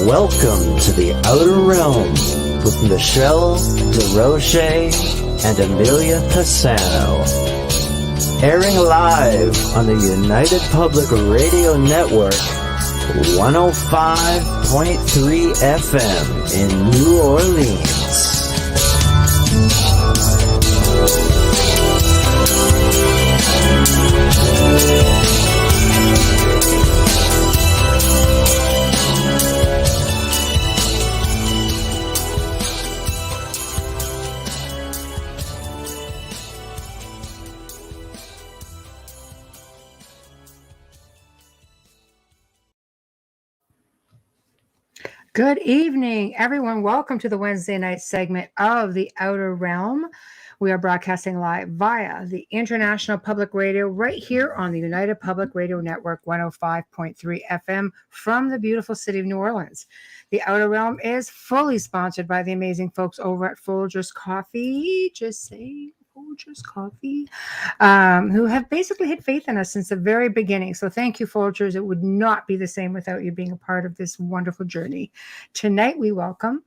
Welcome to the Outer Realm with Michelle Desrochers and Amelia Pisano. Airing live on the United Public Radio Network, 105.3 FM in New Orleans. Good evening, everyone. Welcome to the Wednesday night segment of The Outer Realm. We are broadcasting live via the International Public Radio right here on the United Public Radio Network 105.3 FM from the beautiful city of New Orleans. The Outer Realm is fully sponsored by the amazing folks over at Folgers Coffee. Just saying. Folgers Coffee, who have basically had faith in us since the very beginning. So thank you, Folgers. It would not be the same without you being a part of this wonderful journey. Tonight, we welcome,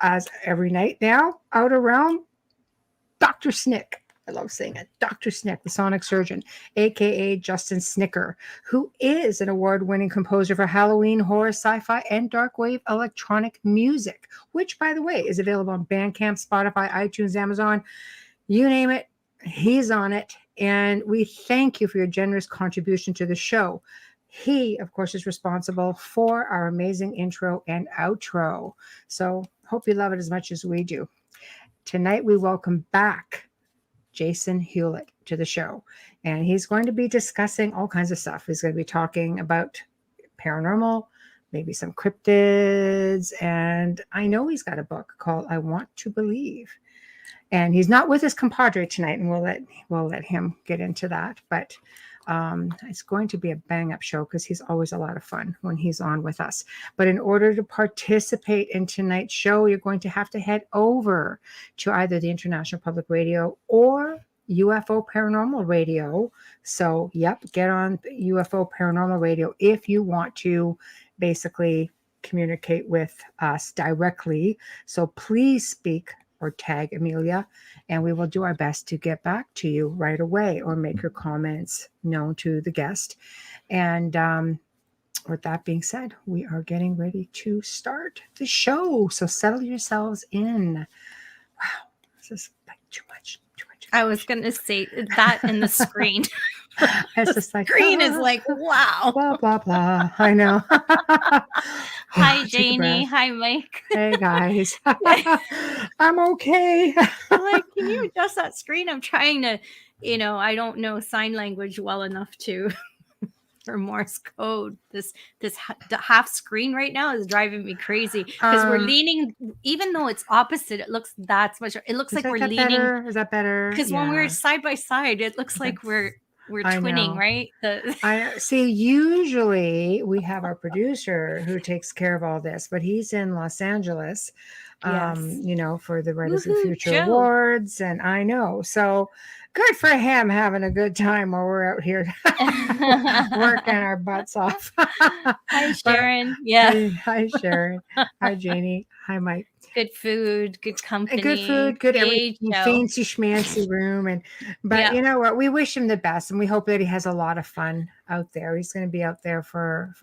as every night now, Outer Realm, Dr. Snick. I love saying it. Dr. Snick, the sonic surgeon, a.k.a. Justin Snicker, who is an award-winning composer for Halloween, horror, sci-fi, and dark wave electronic music, which, by the way, is available on Bandcamp, Spotify, iTunes, Amazon. You name it, he's on it. And we thank you for your generous contribution to the show. He, of course, is responsible for our amazing intro and outro. So hope you love it as much as we do. Tonight, we welcome back Jason Hewlett to the show. And he's going to be discussing all kinds of stuff. He's going to be talking about paranormal, maybe some cryptids. And I know he's got a book called I Want to Believe. And he's not with his compadre tonight, and we'll let him get into that. But it's going to be a bang-up show because he's always a lot of fun when he's on with us. But in order to participate in tonight's show, you're going to have to head over to either the International Public Radio or UFO Paranormal Radio. So, yep, get on UFO Paranormal Radio if you want to basically communicate with us directly. So please speak or tag Amelia, and we will do our best to get back to you right away or make your comments known to the guest. And with that being said, we are getting ready to start the show. So settle yourselves in. Wow, this is like too much. I was going to say that in the screen. It's just like, screen is like, wow. Blah, blah, blah. I know. Hi, Janie. Hi, Mike. Hey, guys. I'm okay. I'm like, can you adjust that screen? I'm trying to, I don't know sign language well enough to for Morse code. This half screen right now is driving me crazy because we're leaning, even though it's opposite, it looks that's much. It looks like we're leaning. Better? Is that better? Because when we're side by side, it looks like we're twinning, right? I see. Usually we have our producer who takes care of all this, but he's in Los Angeles, yes. For the Writers of the Future Awards. And I know. So good for him having a good time while we're out here working our butts off. Hi, Sharon. Hi, Sharon. Hi, Janie. Hi, Mike. Good food, good company, good food, good everything, fancy schmancy room, but you know what? We wish him the best, and we hope that he has a lot of fun out there. He's going to be out there for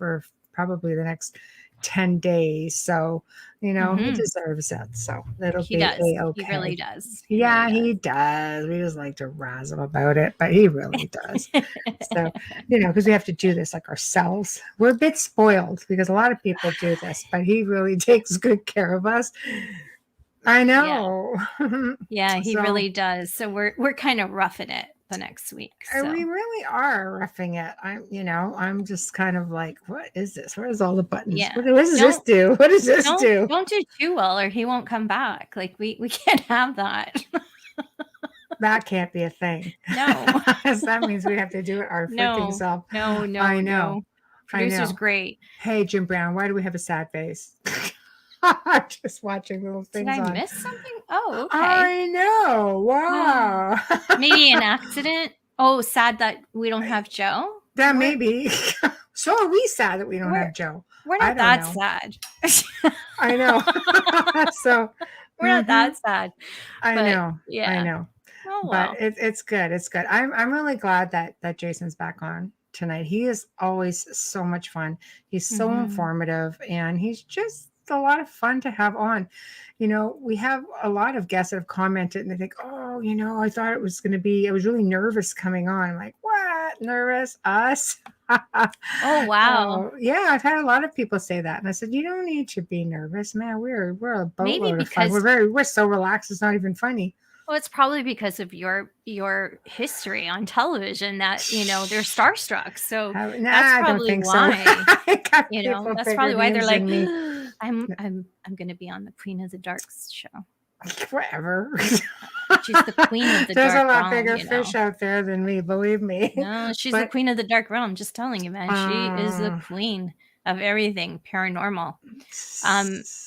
probably the next 10 days, so he deserves it. So that'll be okay. He really does. He does. We just like to razz him about it, but he really does. So because we have to do this like ourselves. We're a bit spoiled because a lot of people do this, but he really takes good care of us. I know. Yeah, he really does. So we're kind of roughing it the next week. So. We really are roughing it. I'm just kind of like, what is this? Where's all the buttons? Yeah. What does this do? What does this do? Don't do too well or he won't come back. Like we can't have that. That can't be a thing. No. That means we have to do it our freaking self. No. I know. No. Producer's great. Hey, Jim Brown, why do we have a sad face? Just watching little things. Did I miss something? Oh, okay. I know. Wow. Maybe an accident. Oh, sad that we don't have Joe. That may be. So are we sad that we don't have Joe. We're I not don't that know. sad. I know. So, We're not mhm, that sad. I But know. I yeah. know. Oh But well. it's good. It's good. I'm really glad that Jason's back on tonight. He is always so much fun. He's so Hmm. informative, and he's just a lot of fun to have on. We have a lot of guests that have commented and they think, oh, I thought it was going to be, I was really nervous coming on. I'm like, what? Nervous? Us? Oh wow. Oh, yeah, I've had a lot of people say that. And I said, you don't need to be nervous, man. We're a Maybe boatload of fun. because We're so relaxed, it's not even funny. well, it's probably because of your history on television that they're starstruck. So Nah, that's I don't probably think so. why. I got people That's bigger probably why they're names like, than me. I'm going to be on the Queen of the Darks show. Whatever. She's the queen of the There's a dark lot realm. bigger fish out there than me, believe me. No, she's the But queen of the dark realm. Just telling you, man. She is the queen of everything paranormal.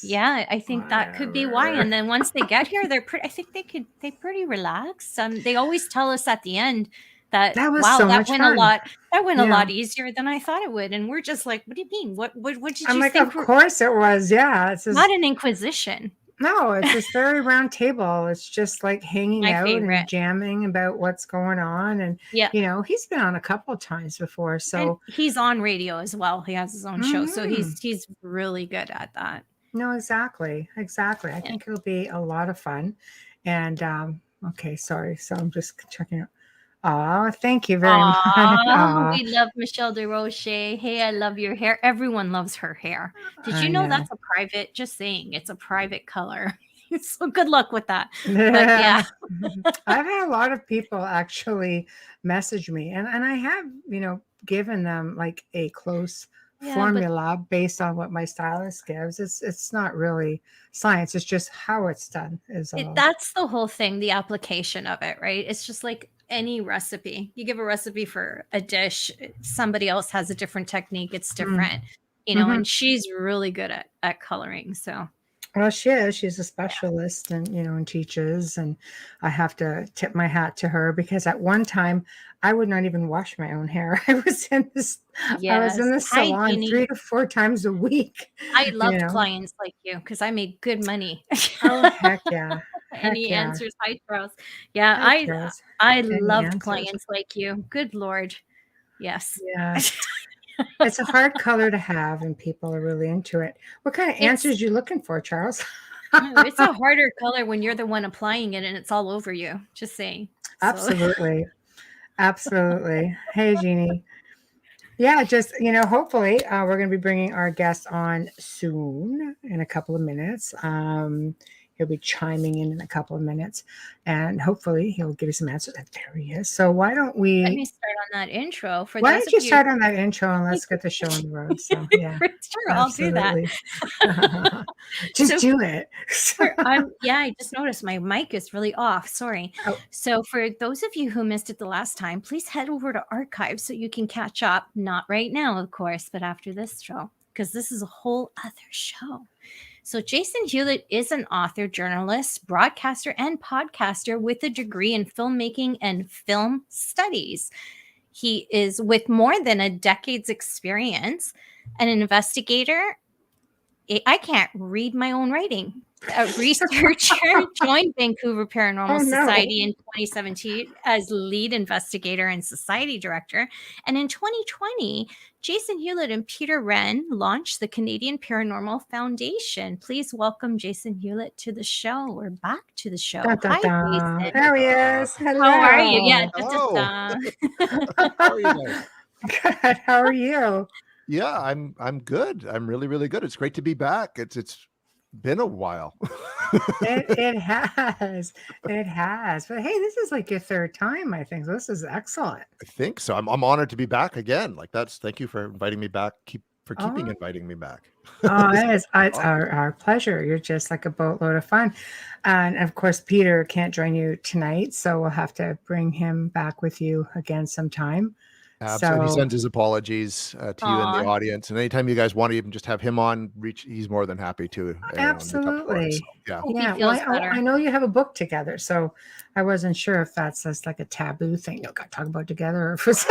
Yeah, I think that could be why. whatever. And then once they get here, they're pretty. I think they're pretty relaxed. They always tell us at the end that That was wow, so much fun. that went a Yeah. lot easier than I thought it would. And we're just like, what do you mean? What did I'm you like, think? of course it was. Yeah. It's Not just an inquisition. no, it's this very round table. It's just like hanging My out favorite. and jamming about what's going on. And Yeah. he's been on a couple of times before. And So he's on radio as well. He has his own show. So mhm. he's really good at that. No, exactly. Exactly. I Yeah. think it'll be a lot of fun. And okay, sorry. So I'm just checking out. Oh, thank you very much. Aw, Aw, we love Michelle Desrochers. Hey, I love your hair. Everyone loves her hair. Did you I know know. that's a private? Just saying, it's a private color. So good luck with that. But yeah, I've had a lot of people actually message me, and I have, given them like a close yeah, but formula based on what my stylist gives. It's not really science. It's just how it's done is all. that's the whole thing, the application of it, right? It's just like any recipe. You give a recipe for a dish, somebody else has a different technique. It's different, Mhm. and she's really good at coloring. So Well, she is. She's a specialist and teaches. And I have to tip my hat to her because at one time I would not even wash my own hair. I was in yes, the salon hygiene. 3 to 4 times a week, I you loved know. clients like you because I made good money. Oh, heck yeah. Heck Any yeah. answers? Hi, Charles. Yeah, Hi, Charles. I Any loved answers? clients like you. Good Lord. Yes. Yeah. It's a hard color to have and people are really into it. What kind of It's answers you looking for, Charles? it's a harder color when you're the one applying it and it's all over you. Just saying. So Absolutely. Absolutely. Hey, Jeannie. Yeah, just, hopefully we're going to be bringing our guest on soon in a couple of minutes. He'll be chiming in a couple of minutes and hopefully he'll give you some answers. And there he is. So let me start on that intro for why those don't of you you. start on that intro and let's get the show on the road. So yeah, Sure, I'll do that. absolutely. Just So do it. I just noticed my mic is really off. Sorry. Oh, So for those of you who missed it the last time, please head over to archives so you can catch up. Not right now, of course, but after this show, because this is a whole other show. So Jason Hewlett is an author, journalist, broadcaster, and podcaster with a degree in filmmaking and film studies. He is with more than a decade's experience, an investigator. I can't read my own writing. A researcher joined Vancouver Paranormal oh no. Society in 2017 as lead investigator and society director. And in 2020, Jason Hewlett and Peter Renn launched the Canadian Paranormal Foundation. Please welcome Jason Hewlett to the show. We're back to the show. Dun, dun, Hi, dun. Jason. There he is. Hello. How are you? Yeah. Hello. Da-da-da. How are you guys? Good. How are you? Yeah, I'm good. I'm really, really good. It's great to be back. It's been a while. It has. It has. But hey, this is like your third time, I think. So this is excellent. I think so. I'm honored to be back again. Thank you for inviting me back. Keeping Oh. inviting me back. Oh, it's our pleasure. You're just like a boatload of fun. And of course, Peter can't join you tonight, so we'll have to bring him back with you again sometime. Absolutely. He So sends his apologies to you and the Aw. audience. And anytime you guys want to even just have him on, he's more than happy to. To come for us. absolutely. So, Yeah. Hope he Yeah, feels well, better. I know you have a book together, so I wasn't sure if that's just like a taboo thing you got to talk about together, or if it's,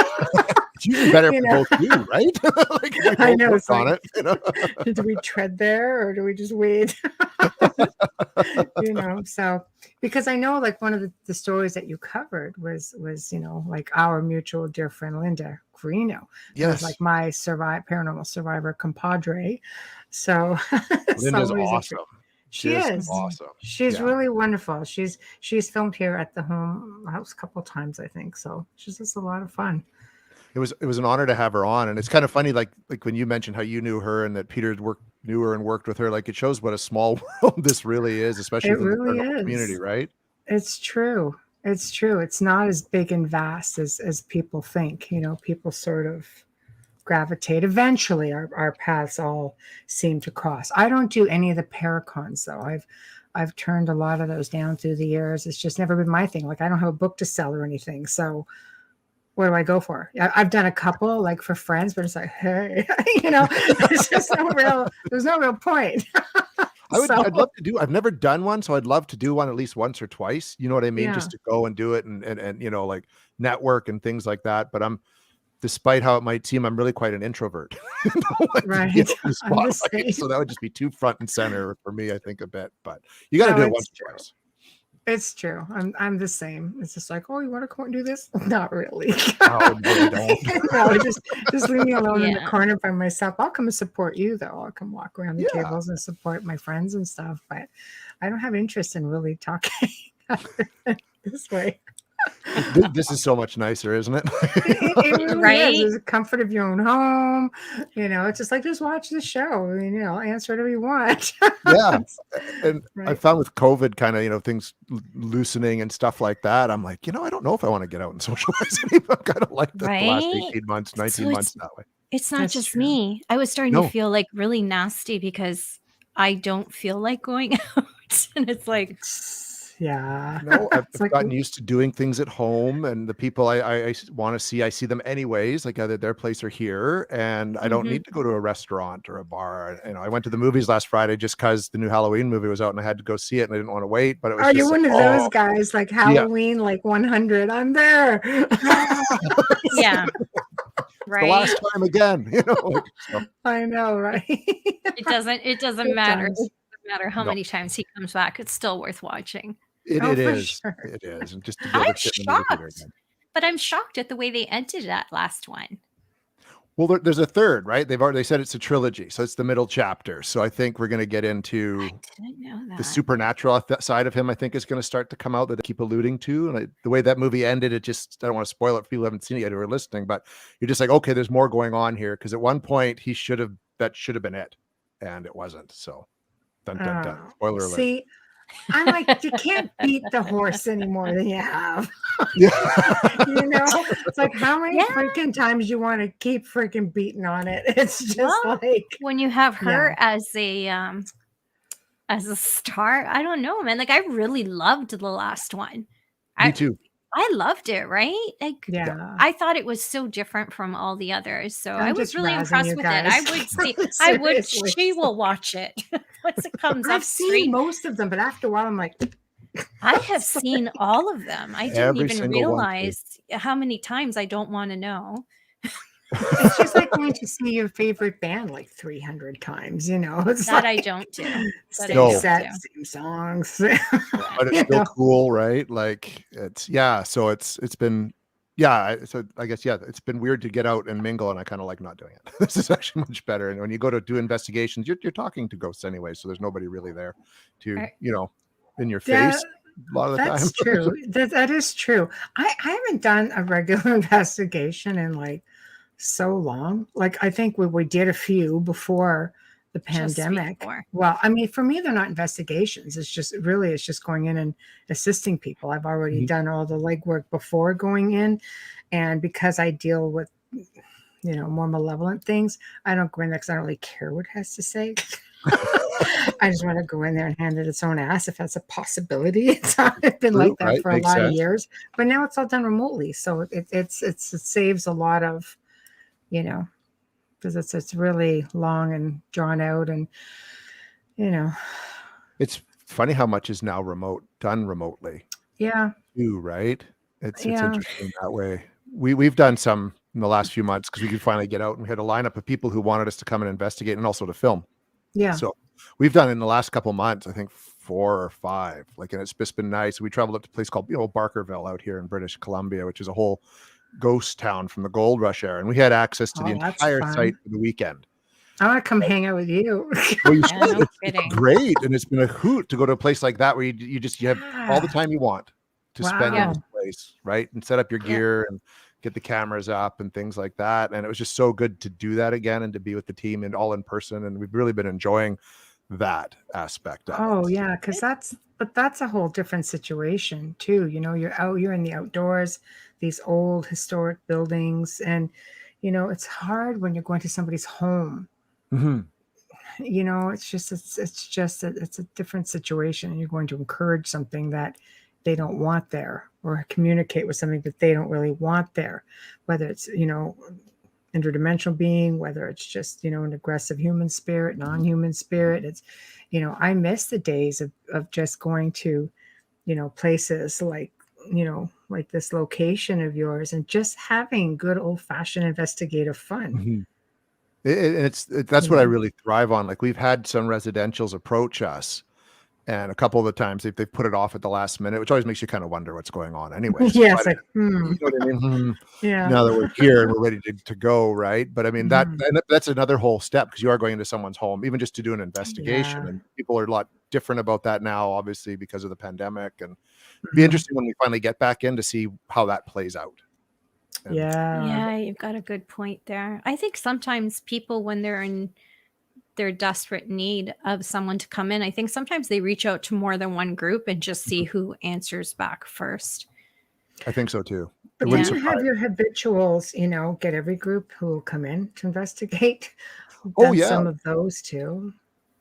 It's usually better you for know. both you, right? Like if we I both know, work it's on like, it, you know. do we tread there or do we just wait? So because I know like one of the stories that you covered was like our mutual dear friend Linda Carino, who was Yes. like my paranormal survivor compadre. So Linda's always awesome. she Just is. awesome. She's Yeah. really wonderful. She's filmed here at the home house a couple times, I think. So she's just a lot of fun. It was an honor to have her on, and it's kind of funny, like when you mentioned how you knew her and that Peter knew her and worked with her. Like it shows what a small world this really is, especially It within the really paranormal community, is. right? It's true. It's true. It's not as big and vast as people think. People sort of gravitate. Eventually, our paths all seem to cross. I don't do any of the paracons though. I've turned a lot of those down through the years. It's just never been my thing. Like I don't have a book to sell or anything. So what do I go for? I've done a couple like for friends, but it's like, hey, there's just there's no real point. I'd love to do. I've never done one, so I'd love to do one at least once or twice. You know what I mean? Yeah. Just to go and do it and like network and things like that. But despite how it might seem, I'm really quite an introvert. Right. Spotlight, so that would just be too front and center for me, I think, a bit. But you got to do it once or twice. It's true. I'm the same. It's just like, oh, you want to come and do this? Not really. No, I don't. No, just leave me alone in the corner by myself. I'll come and support you, though. I'll come walk around the tables and support my friends and stuff. But I don't have interest in really talking this way. This is so much nicer, isn't it? It really Right? is. There's the comfort of your own home. It's just like, just watch the show and, answer whatever you want. Yeah. And Right. I found with COVID kind of, things loosening and stuff like that, I'm like, I don't know if I want to get out and socialize anymore. I kind of like the last 18 months, 19 months that way. It's not That's just true. me. I was starting to feel like really nasty because I don't feel like going out. And it's like, yeah. No, I've like, gotten used to doing things at home, and the people I want to see, I see them anyways, like either their place or here, and I don't need to go to a restaurant or a bar. I went to the movies last Friday just because the new Halloween movie was out, and I had to go see it, and I didn't want to wait. But it was are just you one of those guys like Halloween, like 100? I'm there. yeah. The last time again, so. I know, right? It doesn't matter. does. It doesn't matter how many times he comes back. It's still worth watching. It for is. sure. It is. And just to I'm sit in the movie theater shocked, again. but I'm shocked at the way they ended that last one. Well, there's a third, right? They said it's a trilogy, so it's the middle chapter. So I think we're going to get into I didn't know that. the supernatural side of him. I think is going to start to come out that they keep alluding to, and the way that movie ended, I don't want to spoil it for people who haven't seen it yet who are listening, but you're just like, okay, there's more going on here because at one point that should have been it, and it wasn't. So, dun dun dun. Spoiler alert. See, I'm like, you can't beat the horse any more than you have. Yeah. It's like, how many freaking times you want to keep freaking beating on it? It's just like when you have her as a star. I don't know, man. Like I really loved the last one. Me too. I loved it, right? Like, yeah. I thought it was so different from all the others. So I was really impressed with guys. it. I would see. She will watch it once it comes up. I've seen most of them, but after a while, I'm like, I have seen all of them. I didn't Every even single one, realize how many times. I don't want to know. it's just like going to see your favorite band like 300 times, It's That like, I don't do. Same sets, same songs. But it's still cool, right? Like so it's been so I guess it's been weird to get out and mingle, and I kind of like not doing it. This is actually much better. And when you go to do investigations, you're talking to ghosts anyway, so there's nobody really there to in your face a lot of the time. That's true. That is true. I haven't done a regular investigation in like so long. Like I think we did a few before the pandemic. Well, I mean, for me, they're not investigations. It's just going in and assisting people. I've already done all the legwork before going in, and because I deal with more malevolent things, I don't go in there because I don't really care what it has to say. I just want to go in there and hand it its own ass if that's a possibility. It's been like that for a lot of years, but now it's all done remotely, so it saves a lot of because it's really long and drawn out, and it's funny how much is now done remotely Yeah. too, right? It's Yeah. interesting that way. We've done some in the last few months because we could finally get out, and we had a lineup of people who wanted us to come and investigate and also to film. Yeah. So we've done in the last couple months, I think 4 or 5, like, and it's just been nice. We traveled up to a place called, Barkerville out here in British Columbia, which is a whole ghost town from the gold rush era. And we had access to the That's entire fun. site for the weekend. I want to come hang out with you. Well, you Yeah, should. no It's kidding. great. And it's been a hoot to go to a place like that where you have all the time you want to spend in Wow. this place, right? And set up your Yeah. gear and get the cameras up and things like that. And it was just so good to do that again and to be with the team and all in person. And we've really been enjoying that aspect of Oh it. yeah, because that's a whole different situation too. You're in the outdoors, these old historic buildings, and it's hard when you're going to somebody's home. Mhm. It's a different situation, and you're going to encourage something that they don't want there, or communicate with something that they don't really want there, whether it's interdimensional being, whether it's just an aggressive human spirit, non-human spirit. It's I miss the days of just going to places like like this location of yours and just having good old-fashioned investigative fun. Mhm. That's what I really thrive on. Like, we've had some residentials approach us, and a couple of the times they've put it off at the last minute, which always makes you kind of wonder what's going on anyways. Yeah, it's But like you know what I mean? yeah. Now that we're here and we're ready to go, right? But I mean, Mhm. that's another whole step, because you are going into someone's home, even just to do an investigation. Yeah. And people are a lot different about that now, obviously, because of the pandemic. And it'd be Mhm. interesting when we finally get back in to see how that plays out. And Yeah. Yeah, you've got a good point there. I think sometimes people, when they're in their desperate need of someone to come in, I think sometimes they reach out to more than one group and just see who answers back first. I think so too. It But wouldn't then you surprise have your habituals, get every group who will come in to investigate. We've Oh done yeah. some of those too.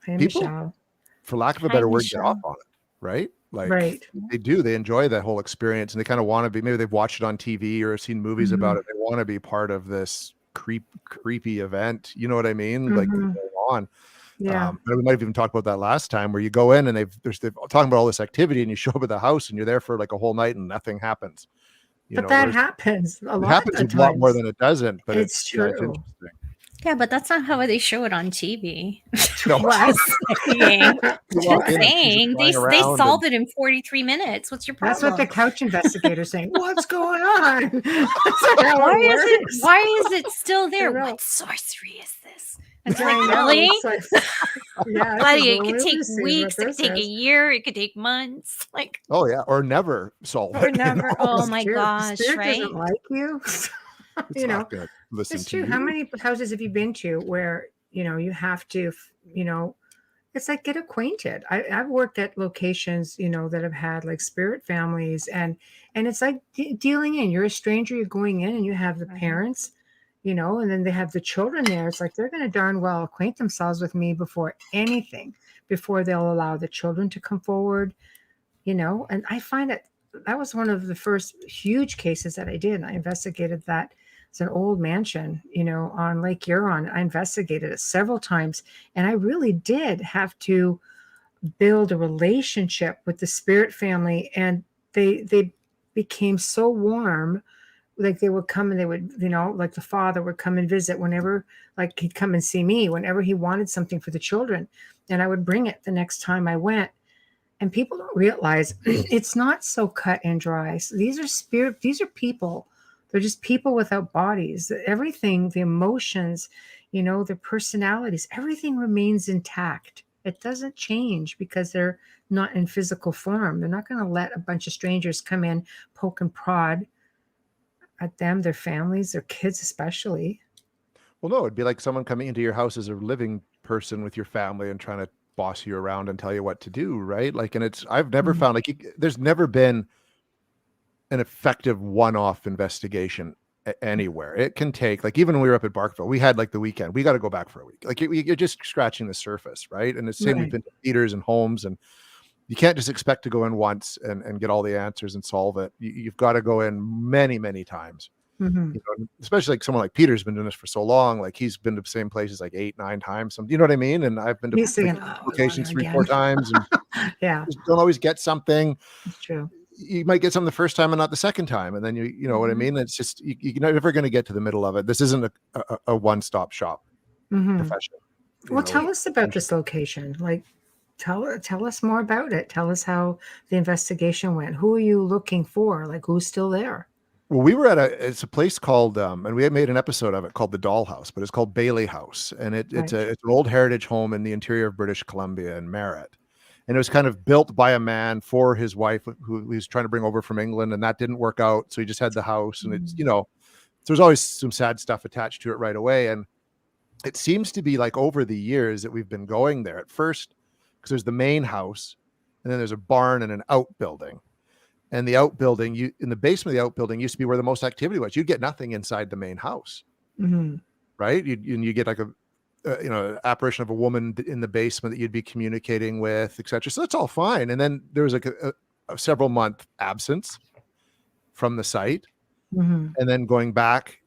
Hey, People, Michelle. for lack of a Hi, better word, get off Michelle. on it, right? Like, Right. they do. They enjoy that whole experience, and they kind of want to be. Maybe they've watched it on TV or seen movies about Mhm. it. They want to be part of this creepy event. You know what I mean? Like, that's Mhm. going on. Yeah. And we might have even talked about that last time, where you go in and they're talking about all this activity, and you show up at the house and you're there for like a whole night and nothing happens. But that Whereas happens a it lot happens of a lot more times. than it doesn't. But It's it's true. interesting. Yeah, but that's not how they show it on TV. No, What? saying. you walk Just in and things are saying. They flying around solved it in 43 minutes. What's your That's what the problem? couch investigator's saying. What's going on? That's not how Why it is it works. why is it still there? know. What sorcery is this? It's Yeah, like, I know. really? It's like, yeah, this Buddy, is it a could movie take scene, weeks, what it could this take a is. year, it could take months. Like, Oh yeah, or never solve or it. never. Oh my Spirit- gosh, Spirit right? doesn't like you. It's not gonna listen It's to true. you. How many houses have you been to where you have to, it's like get acquainted. I've worked at locations, that have had like spirit families, and it's like dealing in. You're a stranger. You're going in, and you have the Mhm. parents, and then they have the children there. It's like they're going to darn well acquaint themselves with me before anything, before they'll allow the children to come forward. And I find that was one of the first huge cases that I did. I investigated that. It's an old mansion, on Lake Huron. I investigated it several times, and I really did have to build a relationship with the spirit family, and they became so warm. Like they would come and they would, like the father would come and visit whenever, like he'd come and see me whenever he wanted something for the children, and I would bring it the next time I went. And people don't realize it's not so cut and dry. So these are people. They're just people without bodies. Everything, the emotions, their personalities, everything remains intact. It doesn't change because they're not in physical form. They're not going to let a bunch of strangers come in, poke and prod at them, their families, their kids especially. Well, no, it'd be like someone coming into your house as a living person with your family and trying to boss you around and tell you what to do, right? Like, and I've never Mhm. found there's never been an effective one-off investigation anywhere. It can take, like, even when we were up at Barkerville, we had like the weekend. We got to go back for a week. Like, you're just scratching the surface, right? And the same, we've Right. been to theaters and homes, and you can't just expect to go in once and get all the answers and solve it. You've got to go in many, many times. Mhm. You know, especially like someone like Peter's been doing this for so long. Like he's been to the same places like 8, 9 times. Some, you know what I mean? And I've been to He's like saying, "Oh, locations 3, 4 again." times and Yeah, just don't always get something. it's true. You might get something the first time and not the second time. And then you know what I Mhm. mean? It's just, you're never going to get to the middle of it. This isn't a one-stop shop Mhm. profession. You Well, know, tell us about this location. Like, tell us more about it. Tell us how the investigation went. Who are you looking for? Like, who's still there? well, we were at it's a place called, and we had made an episode of it called the Dollhouse, but it's called Bailey House. And it's Right. it's an old heritage home in the interior of British Columbia in Merritt. And it was kind of built by a man for his wife who he was trying to bring over from England, and that didn't work out. So he just had the house, and it's, Mm. you know, so there's always some sad stuff attached to it right away. And it seems to be like over the years that we've been going there at first, because there's the main house, and then there's a barn and an outbuilding. And the outbuilding, in the basement of the outbuilding used to be where the most activity was. You'd get nothing inside the main house, Mhm. right? You get like a you know, apparition of a woman in the basement that you'd be communicating with, etc. So that's all fine. And then there was like a several month absence from the site, Mhm. and then going back,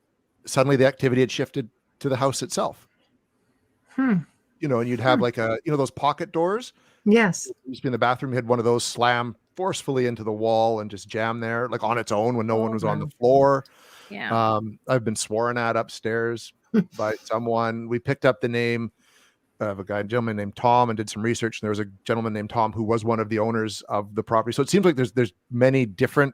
suddenly the activity had shifted to the house itself. Hmm. You know, and you'd have like those pocket doors. Yes. It used to be in the bathroom. You had one of those slam forcefully into the wall and just jam there, like on its own when no one Oh, was on the wow. floor. Yeah. I've been sworn at upstairs by someone. We picked up the name of a gentleman named Tom, and did some research. And there was a gentleman named Tom who was one of the owners of the property. So it seems like there's many different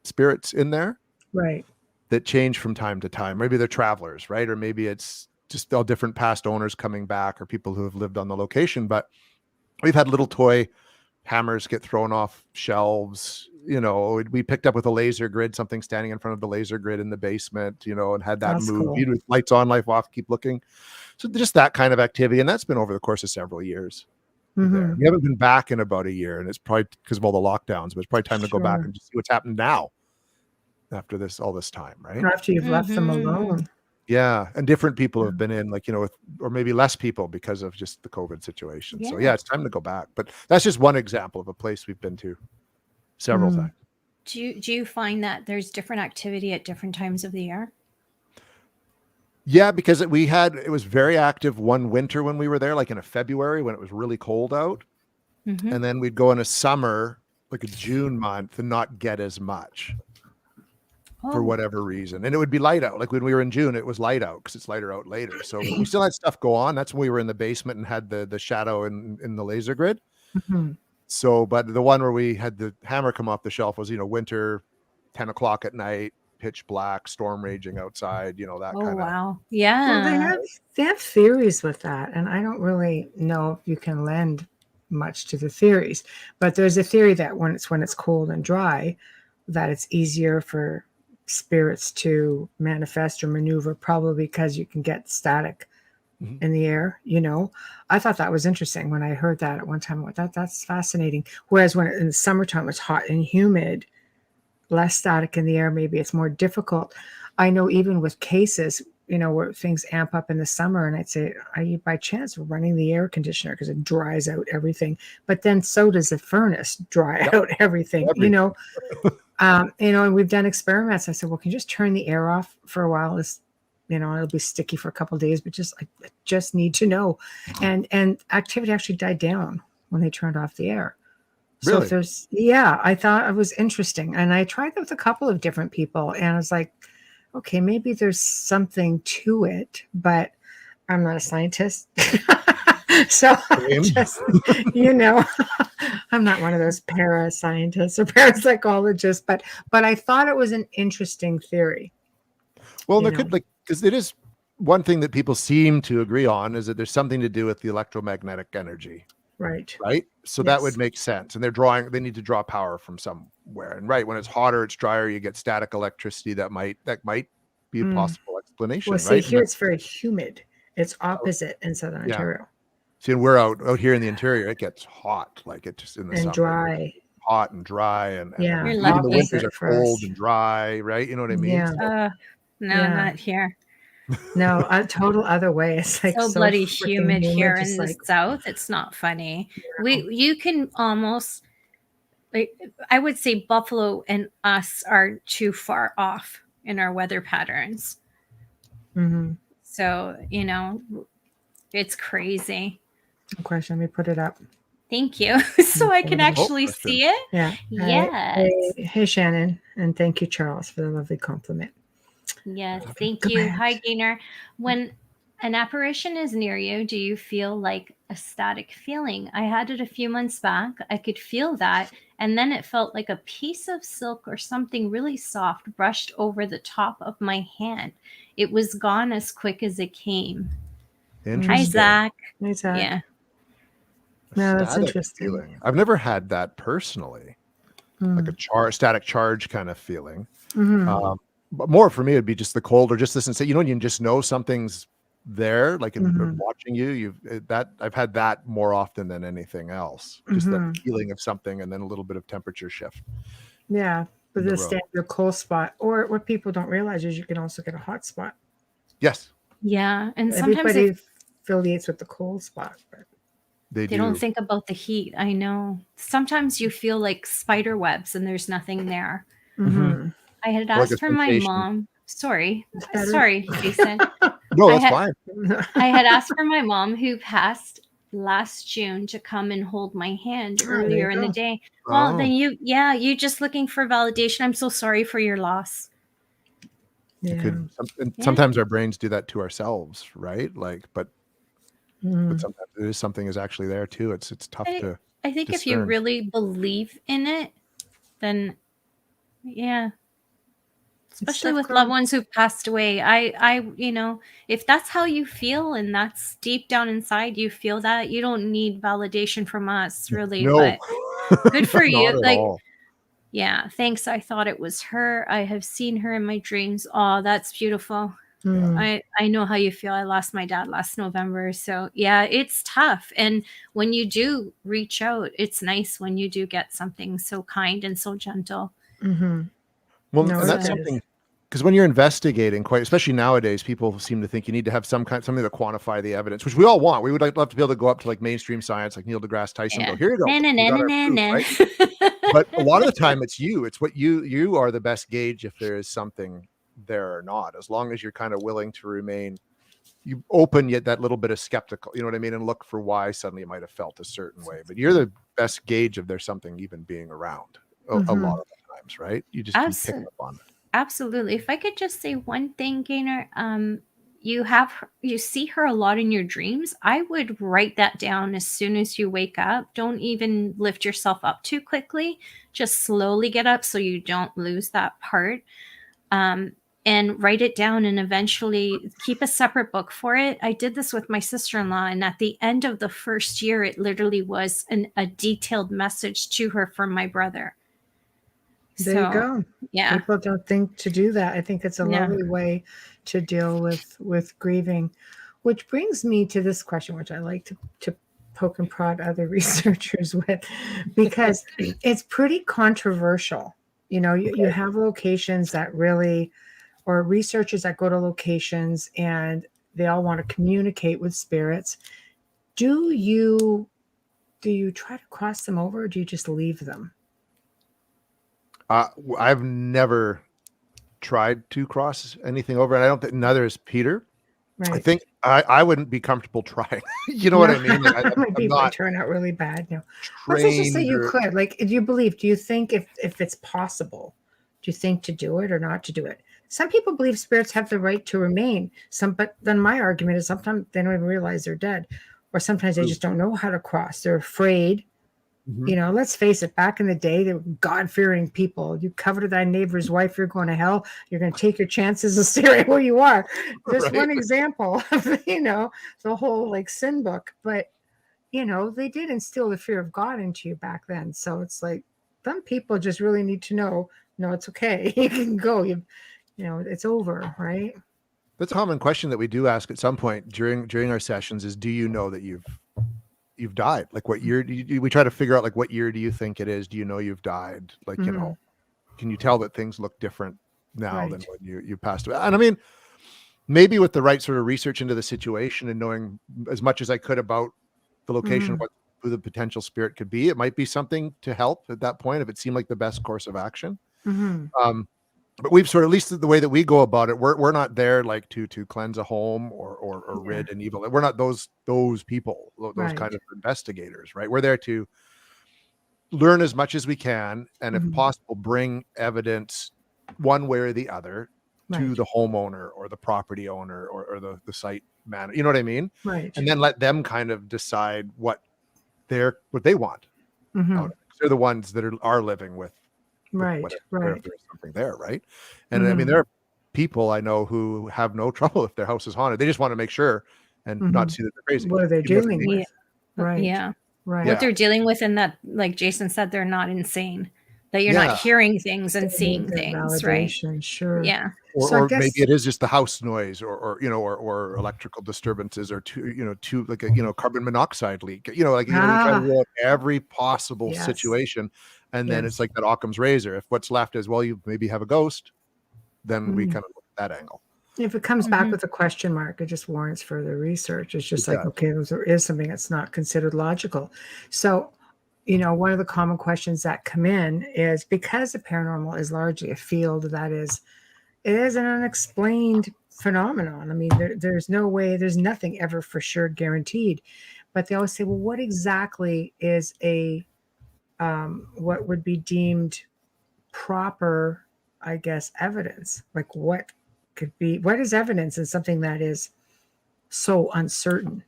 spirits in there Right. that change from time to time. Maybe they're travelers, right? Or maybe it's just all different past owners coming back, or people who have lived on the location. But we've had little toy hammers get thrown off shelves. You know, we picked up with a laser grid, something standing in front of the laser grid in the basement, you know, and had that That's move. cool. With lights on, light off, keep looking. So just that kind of activity. And that's been over the course of several years there. Mhm. We haven't been back in about a year, and it's probably because of all the lockdowns, but it's probably time to go back Sure. and just see what's happened now after all this time, right? After you've left them Mhm. alone. Yeah. And different people Yeah. have been in, like, you know, or maybe less people because of just the COVID situation. So Yeah. yeah, it's time to go back. But that's just one example of a place we've been to several Mm. times. Do you find that there's different activity at different times of the year? Yeah, because it was very active one winter when we were there, like in a February when it was really cold out. Mhm. And then we'd go in a summer, like a June month, and not get as much for Oh, whatever reason. And it would be light out. Like when we were in June, it was light out because it's lighter out later. So we still had stuff go on. That's when we were in the basement and had the shadow in the laser grid. Mhm. So, but the one where we had the hammer come off the shelf was, you know, winter, 10 o'clock at night, pitch black, storm raging outside, you know, that oh kind of. wow. Well, Yeah. they have theories with that, and I don't really know if you can lend much to the theories. But there's a theory that when it's cold and dry, that it's easier for spirits to manifest or maneuver, probably because you can get static Mhm. in the air. You know, I thought that was interesting when I heard that at one time. I went, that's fascinating. Whereas when in the summertime it's hot and humid, less static in the air, maybe it's more difficult. I know even with cases, you know, where things amp up in the summer, and I'd say, are you by chance running the air conditioner because it dries out everything? But then so does the furnace dry Yep. out everything, you Everything. know. You know, and we've done experiments. I said, well, can you just turn the air off for a while? This, you know, it'll be sticky for a couple of days, but I just need to know. And activity actually died down when they turned off the air. So if Really? yeah, I thought it was interesting. And I tried that with a couple of different people, and I was like, okay, maybe there's something to it, but I'm not a scientist. So Same. just, you know, I'm not one of those parascientists or parapsychologists, but I thought it was an interesting theory. Well, You there know. could, like, because it is one thing that people seem to agree on is that there's something to do with the electromagnetic energy, Right. right? So that would Yes. make sense. And they need to draw power from somewhere. And right, when it's hotter, it's drier, you get static electricity that might be a Mm. possible Well, explanation, see, right? here it's very humid. It's opposite in Southern Yeah. Ontario, See, and we're out here in the interior, it gets hot, like it just in the and summer. dry. Hot and dry, and Yeah, You're even lucky. the winters are opposite for us. cold and dry, right? You know what I mean? Yeah. So, No, Yeah. not here. No, a total other way. It's like So so bloody freaking humid here in just the like, south. It's not funny. Yeah. You can almost, like, I would say Buffalo and us are too far off in our weather patterns. Mm-hmm. So, you know, it's crazy. No question. Let me put it up. Thank you. So I can actually see it. Yeah. Yes. Hey, Shannon. And thank you, Charles, for the lovely compliment. Yes. Thank Go you. ahead. Hi, Gaynor. When an apparition is near you, do you feel like a static feeling? I had it a few months back. I could feel that. And then it felt like a piece of silk or something really soft brushed over the top of my hand. It was gone as quick as it came. Hi, Interesting. Zach. Hey, Zach. Yeah. No, that's Static interesting. feeling. I've never had that personally, like a static charge kind of feeling. Mm-hmm. But more for me, it'd be just the cold, or just this and say, you know, you just know something's there, like in watching you. I've had that more often than anything else. Just that feeling of something, and then a little bit of temperature shift. Yeah, but the the standard cold spot, or what people don't realize is you can also get a hot spot. Yes. Yeah, and sometimes everybody affiliates with the cold spot, but they don't think about the heat. I know. Sometimes you feel like spider webs and there's nothing there. Mm-hmm. I had asked for my mom. Sorry, Jason. No, that's fine. I had asked for my mom, who passed last June, to come and hold my hand earlier in the day. Well, then you just looking for validation. I'm so sorry for your loss. Yeah. Sometimes our brains do that to ourselves, right? Like, but sometimes it is something is actually there too. It's tough to. I think discern. If you really believe in it, then yeah. Especially with loved ones who've passed away. I you know, if that's how you feel and that's deep down inside you feel that, you don't need validation from us, really. No. But good for you. Not at Like, all. yeah, thanks. I thought it was her. I have seen her in my dreams. Oh, that's beautiful. I know how you feel. I lost my dad last November. So yeah, it's tough. And when you do reach out, it's nice when you do get something so kind and so gentle. Well, and that's something, because when you're investigating, quite especially nowadays, people seem to think you need to have something to quantify the evidence, which we all want. We would love to be able to go up to like mainstream science, like Neil deGrasse Tyson, go, here you go. We got our proof, right? But a lot of the time it's you. It's what you are the best gauge if there is something there or not, as long as you're kind of willing to remain you open, yet that little bit of skeptical, you know what I mean, and look for why suddenly you might have felt a certain way. But you're the best gauge of there's something even being around a lot of the times, right? You just keep picking up on it. Absolutely. If I could just say one thing, Gaynor, you see her a lot in your dreams. I would write that down as soon as you wake up. Don't even lift yourself up too quickly. Just slowly get up so you don't lose that part. And write it down, and eventually keep a separate book for it. I did this with my sister-in-law, and at the end of the first year, it literally was a detailed message to her from my brother. There you go. Yeah. People don't think to do that. I think it's a lovely way to deal with grieving, which brings me to this question, which I like to poke and prod other researchers with, because it's pretty controversial. You know, you have locations that really, or researchers that go to locations and they all want to communicate with spirits. Do you try to cross them over, or do you just leave them? I've never tried to cross anything over, and I don't think neither is Peter. Right. I think I wouldn't be comfortable trying. You know what I mean? Like, Maybe it turn out really bad. No, let's just say you could. Like, do you think if it's possible, do you think to do it or not to do it? Some people believe spirits have the right to remain. But then my argument is sometimes they don't even realize they're dead, or sometimes they just don't know how to cross. They're afraid. You know, let's face it, back in the day, they were God-fearing people. You coveted thy neighbor's wife, you're going to hell. You're going to take your chances and stay right where you are. Just one example of, you know, the whole like sin book. But, you know, they did instill the fear of God into you back then. So it's like some people just really need to know, no, it's okay. You can go. You know, it's over, right? That's a common question that we do ask at some point during our sessions is, do you know that you've died? Like, what year we try to figure out, like, what year do you think it is? Do you know you've died? Like, you know, can you tell that things look different now than when you passed away? And I mean, maybe with the right sort of research into the situation and knowing as much as I could about the location, who the potential spirit could be, it might be something to help at that point if it seemed like the best course of action. but we've sort of, at least the way that we go about it, we're not there like to cleanse a home or rid an evil. We're not those people, those kind of investigators, right? We're there to learn as much as we can, and if possible, bring evidence one way or the other to the homeowner or the property owner or the site manager. You know what I mean? Right. And then let them kind of decide what they want. They're the ones that are living with whatever, if there's something there, right? And I mean, there are people I know who have no trouble if their house is haunted. They just want to make sure and not see that they're crazy. What are they dealing with? Right. Yeah. Right. What they're dealing with, and that, like Jason said, they're not insane. That you're not hearing things and seeing things, right? Sure. Yeah. Or maybe it is just the house noise, or electrical disturbances, or like a carbon monoxide leak. You try to rule out every possible situation, and then it's like that Occam's razor. If what's left is, well, you maybe have a ghost, then we kind of look at that angle. If it comes back with a question mark, it just warrants further research. It's just like, okay, there is something that's not considered logical. So, one of the common questions that come in is, because the paranormal is largely a field that it is an unexplained phenomenon. I mean, there's no way, there's nothing ever for sure guaranteed. But they always say, well, what exactly is what would be deemed proper, I guess, evidence? Like what is evidence in something that is so uncertain?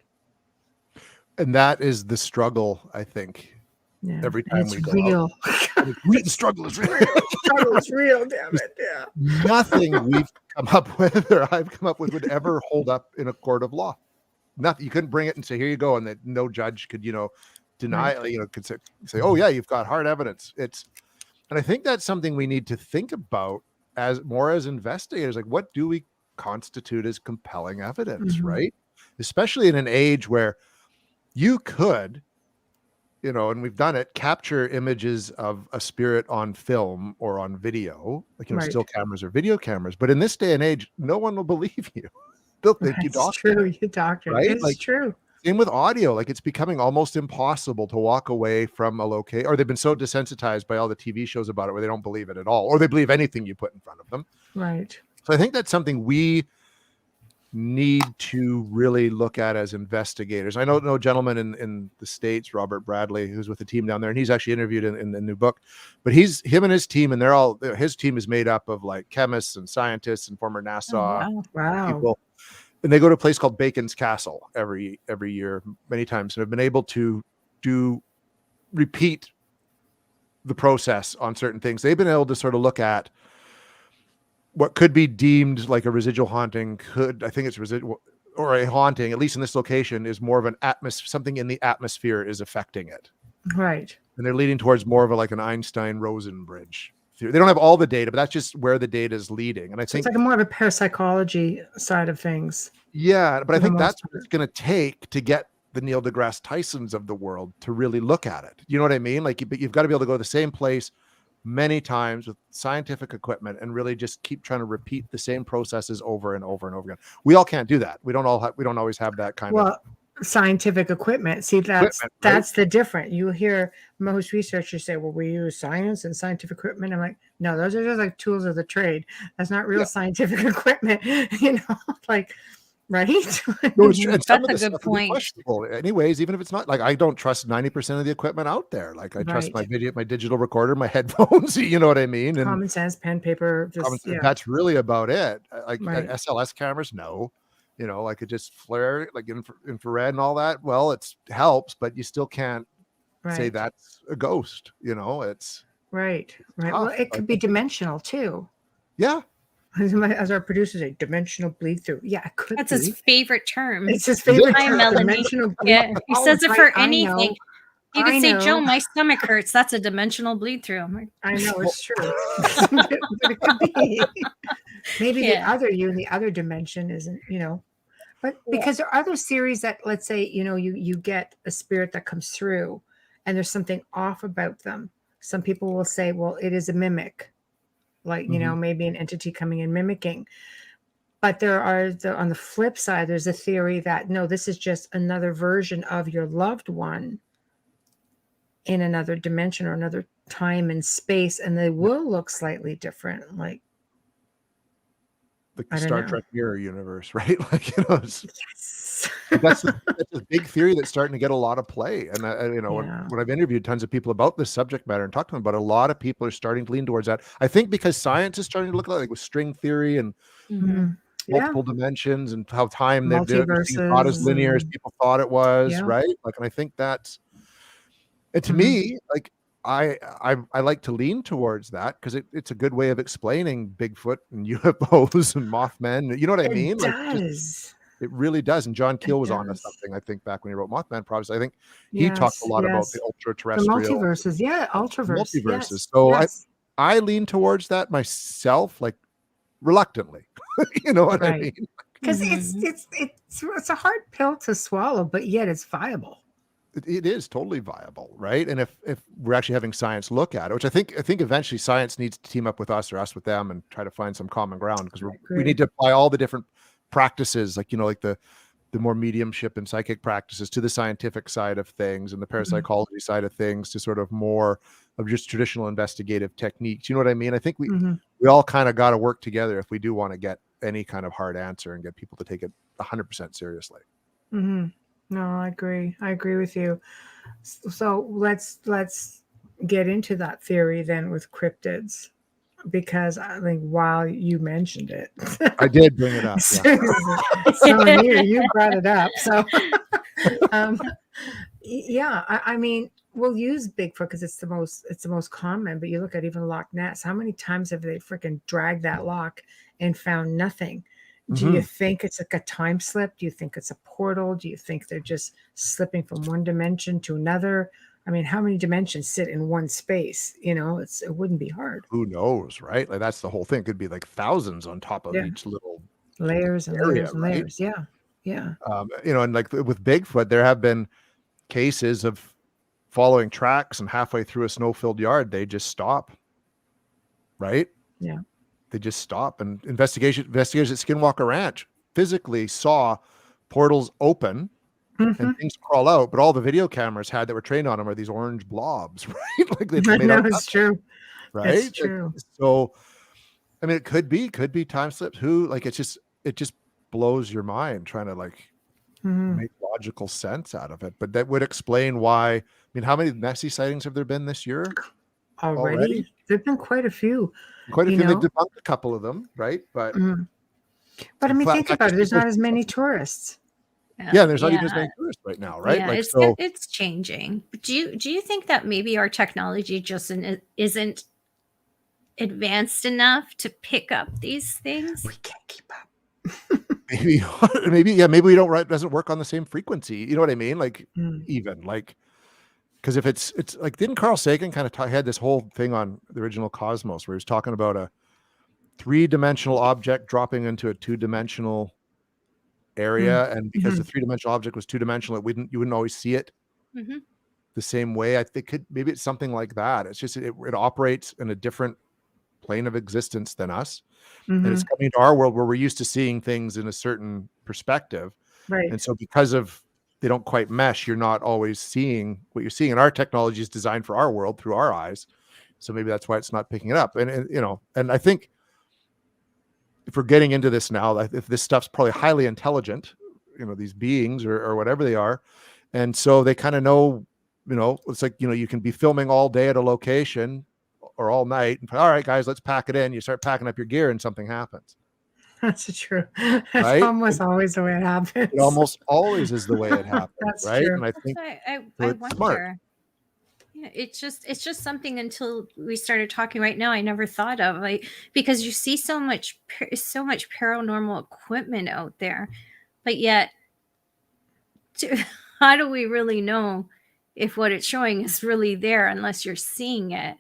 And that is the struggle, I think. Yeah. Every time we go real. Out, the struggle is real. The struggle is real, damn it. Yeah. Nothing we've come up with, or I've come up with, would ever hold up in a court of law. Nothing. You couldn't bring it and say, here you go, and that no judge could, deny, could say, oh yeah, you've got hard evidence. And I think that's something we need to think about as investigators. Like, what do we constitute as compelling evidence, right? Especially in an age where you could, and we've done it, capture images of a spirit on film or on video, like, still cameras or video cameras. But in this day and age, no one will believe you. They'll think you doctor. True, you doctor. Right? It's true. Same with audio. Like, it's becoming almost impossible to walk away from a location, or they've been so desensitized by all the TV shows about it where they don't believe it at all, or they believe anything you put in front of them. Right. So I think that's something we need to really look at as investigators. I know a gentleman in the States, Robert Bradley, who's with the team down there, and he's actually interviewed in the new book. But him and his team, and his team is made up of like chemists and scientists and former NASA people. And they go to a place called Bacon's Castle every year, many times, and have been able to repeat the process on certain things. They've been able to sort of look at what could be deemed like a residual haunting. I think it's residual, or a haunting, at least in this location, is more of an something in the atmosphere is affecting it. Right. And they're leading towards more of like an Einstein-Rosen bridge theory. They don't have all the data, but that's just where the data is leading. And I think it's like more of a parapsychology side of things. Yeah, but I think that's what it's going to take to get the Neil deGrasse Tysons of the world to really look at it. You know what I mean? Like, you've got to be able to go to the same place many times with scientific equipment and really just keep trying to repeat the same processes over and over and over again. We all can't do that. We don't always have that kind of scientific equipment. See, that's the difference. You hear most researchers say, well, we use science and scientific equipment. I'm like, no, those are just like tools of the trade. That's not real scientific equipment, like, right? That's a good point. Anyways, even if it's not, like, I don't trust 90% of the equipment out there. Like, I trust my digital recorder, my headphones, you know what I mean? And common sense, pen, paper. That's really about it. Like SLS cameras, no. Like, it just flare, like infrared and all that. Well, it helps, but you still can't say that's a ghost. It's right. Well, it could be dimensional too. Yeah. As our producers say, dimensional bleed through. Yeah, it could. That's his favorite term. It's his favorite term. Melanie. Yeah, he says it for anything. You could say, Joe, my stomach hurts. That's a dimensional bleed through. I know, it's true. But it could be. Maybe the other you in the other dimension isn't, But because there are other series that, let's say, you get a spirit that comes through and there's something off about them. Some people will say, well, it is a mimic. Like, maybe an entity coming in mimicking. But there are, on the flip side, there's a theory that, no, this is just another version of your loved one in another dimension or another time and space, and they will look slightly different. Like, like I the don't Star know. Trek mirror universe, right? Like, you know, Yes. that's a big theory that's starting to get a lot of play. And you know, Yeah. when I've interviewed tons of people about this subject matter and talked to them about it, a lot of people are starting to lean towards that. I think because science is starting to look like with string theory and Mhm. Yeah. multiple dimensions and how time they're not as Multiverses linear as and people thought it was, yeah. right? Like, and I think that's, and to Mhm. me, like I like to lean towards that because it's a good way of explaining Bigfoot and UFOs and Mothman. You know what I It mean? Like, does. it really does. And John It Keel was onto does. something, I think, back when he wrote Mothman Prophecy. I think he talked a Yes, lot about the yes. The ultra-terrestrial multiverses. Yeah, ultraverse. multiverses. Yes, So yes. I lean towards that myself, like reluctantly. You know what I Right. mean? Because Mhm. it's a hard pill to swallow, but yet it's viable. It is totally viable, right? And if we're actually having science look at it, which I think eventually science needs to team up with us or us with them and try to find some common ground because I we agree. need to apply all the different practices, like, you know, like the more mediumship and psychic practices to the scientific side of things and the Mhm. parapsychology side of things to sort of more of just traditional investigative techniques. You know what I mean? I think Mhm. we all kind of got to work together if we do want to get any kind of hard answer and get people to take it 100% seriously. Mhm. No, I agree. I agree with you. So let's get into that theory then with cryptids, because I think while you mentioned it, I did bring it up. Yeah. so you brought it up. So um, yeah, I mean, we'll use Bigfoot because it's the most common. But you look at even Loch Ness. How many times have they freaking dragged that lock and found nothing? Do you Mhm. think it's like a time slip? Do you think it's a portal? Do you think they're just slipping from one dimension to another? I mean, how many dimensions sit in one space? You know, it wouldn't be hard. Who knows, right? Like, that's the whole thing. Could be like thousands on top of Yeah, each little layers and area, layers and right? layers. Yeah, yeah. You know, and like with Bigfoot, there have been cases of following tracks and halfway through a snow-filled yard, they just stop, right? Yeah. They just stop. And investigators at Skinwalker Ranch physically saw portals open and Hmm. things crawl out, but all the video cameras had that were trained on them are these orange blobs, right? Like they I made know out it's nothing, true. It's right? Like, true. so I mean, it could be time slips. Who, like, it just blows your mind trying to like Hmm. make logical sense out of it. But that would explain why. I mean, how many Nessie sightings have there been this year already? Already, there've been quite a few. Quite a You few. And they've know, debunked a couple of them, right? But mm. But I in mean, think fact, about there's it. There's people. not as many tourists. Yeah, there's not even as Yeah, many tourists right now, right? yeah, Like, so it's changing. Do you think that maybe our technology just isn't advanced enough to pick up these things? We can't keep up. maybe maybe we don't doesn't work on the same frequency. You know what I mean? Like, Mm. even like, because if it's like, didn't Carl Sagan kind of had this whole thing on the original Cosmos where he was talking about a 3-dimensional object dropping into a 2-dimensional Mm. area, and because the Mhm. 3-dimensional object was 2-dimensional, you wouldn't always see it Mhm. the same way. I think maybe it's something like that. It's just it operates in a different plane of existence than us, and it's Mhm. coming to our world where we're used to seeing things in a certain perspective. Right. And so because of they don't quite mesh, you're not always seeing what you're seeing. And our technology is designed for our world through our eyes. So maybe that's why it's not picking it up. And you know, and I think if we're getting into this now, if this stuff's probably highly intelligent, you know, these beings or whatever they are. And so they kind of know, you know, it's like, you know, you can be filming all day at a location or all night. And all right, guys, let's pack it in. You start packing up your gear and something happens, That's true. That's right? almost always the way it It happens. almost always is the way it happens, That's right? true. And I That's think why so I it's smart. wonder. Yeah, it's just something until we started talking right now I never thought of, like, because you see so much paranormal equipment out there, but yet to, how do we really know if what it's showing is really there unless you're seeing it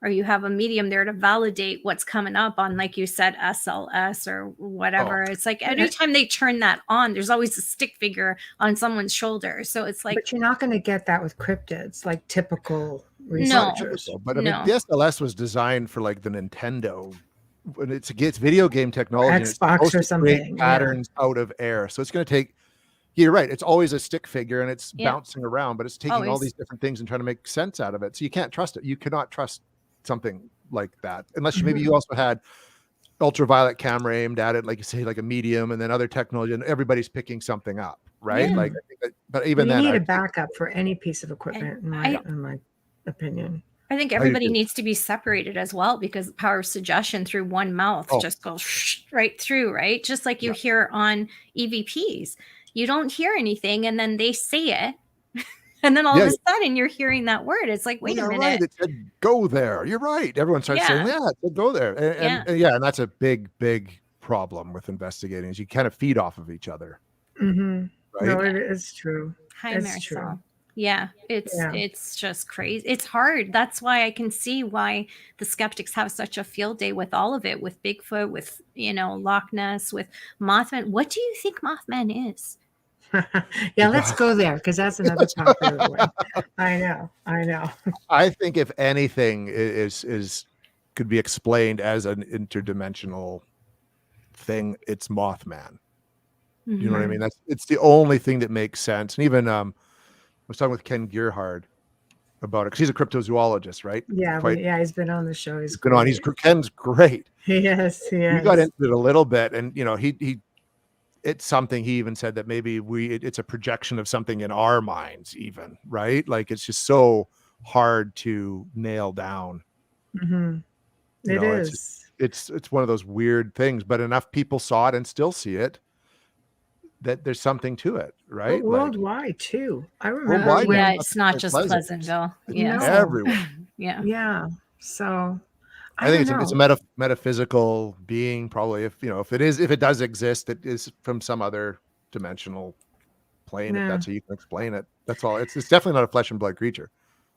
or you have a medium there to validate what's coming up on, like you said, SLS or Oh, whatever. It's like every time they turn that on, there's always a stick figure on someone's shoulder. So it's like, But you're not going to get that with cryptids, like typical no, not researchers. typical, but I mean, no. the SLS was designed for like the Nintendo. When it's video game technology, and it's Xbox supposed or to create something. Yeah. patterns out of air. So it's going to take. You're right. It's always a stick figure and it's Yeah. bouncing around, but it's taking all Always. these different things and trying to make sense out of it. So you can't trust it. You cannot trust something like that unless maybe Mhm. you also had ultraviolet camera aimed at it, like you say, like a medium, and then other technology, and everybody's picking something up, right? Yeah. Like, I think that, but even You then, need I a backup for any piece of equipment, in I my opinion. I think do everybody too. needs to be separated as well, because the power of suggestion through one mouth Oh. just goes right through, right? Just like you Yeah. hear on EVPs. You don't hear anything and then they say it. And then all of Yeah. a sudden you're hearing that word. It's like, wait a You're minute. right. It said go there. You're right. Everyone starts saying, Yeah. yeah, it said go there. Yeah. And that's a big, big problem with investigating, is you kind of feed off of each other. Mm-hmm. Right. No, it is true. Hi, It's Marisol. true. Yeah, it's just crazy. It's hard. That's why I can see why the skeptics have such a field day with all of it, with Bigfoot, with, Loch Ness, with Mothman. What do you think Mothman is? Yeah, let's go there, because that's another popular one. I know. I think if anything is could be explained as an interdimensional thing, it's Mothman. You know what I mean? It's the only thing that makes sense. And even I was talking with Ken Gearhard about it, because he's a cryptozoologist, right? Yeah, he's been on the show. He's been on. Ken's great. Yes, We got into it a little bit, and he it's something he even said that maybe it's a projection of something in our minds, even, right? Like, it's just so hard to nail down. Mm-hmm. It is. It's one of those weird things, but enough people saw it and still see it that there's something to it, right? But worldwide too. I remember. Worldwide, Yeah, when it's not just Pleasantville. Yeah. No. everywhere. Yeah. Yeah. So I think don't it's know. a metaphysical being, probably. If it does exist, it is from some other dimensional plane. Yeah. If that's how you can explain it, that's all. It's definitely not a flesh and blood creature.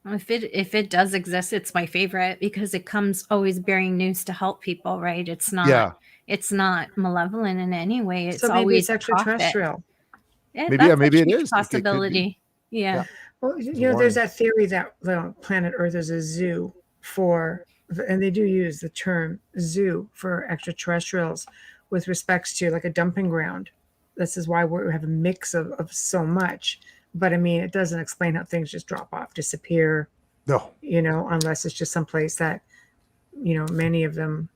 If it does exist, it's my favorite, because it comes always bearing news to help people, right? It's not malevolent in any way. It's So maybe always it's extraterrestrial. Yeah, Maybe- that's yeah, a maybe it huge is. It could be. possibility. Yeah. Well, there's that theory that planet Earth is a zoo and they do use the term zoo for extraterrestrials with respects to like a dumping ground. This is why we have a mix of so much. But I mean, it doesn't explain how things just drop off, disappear. No. Unless it's just someplace that, many of them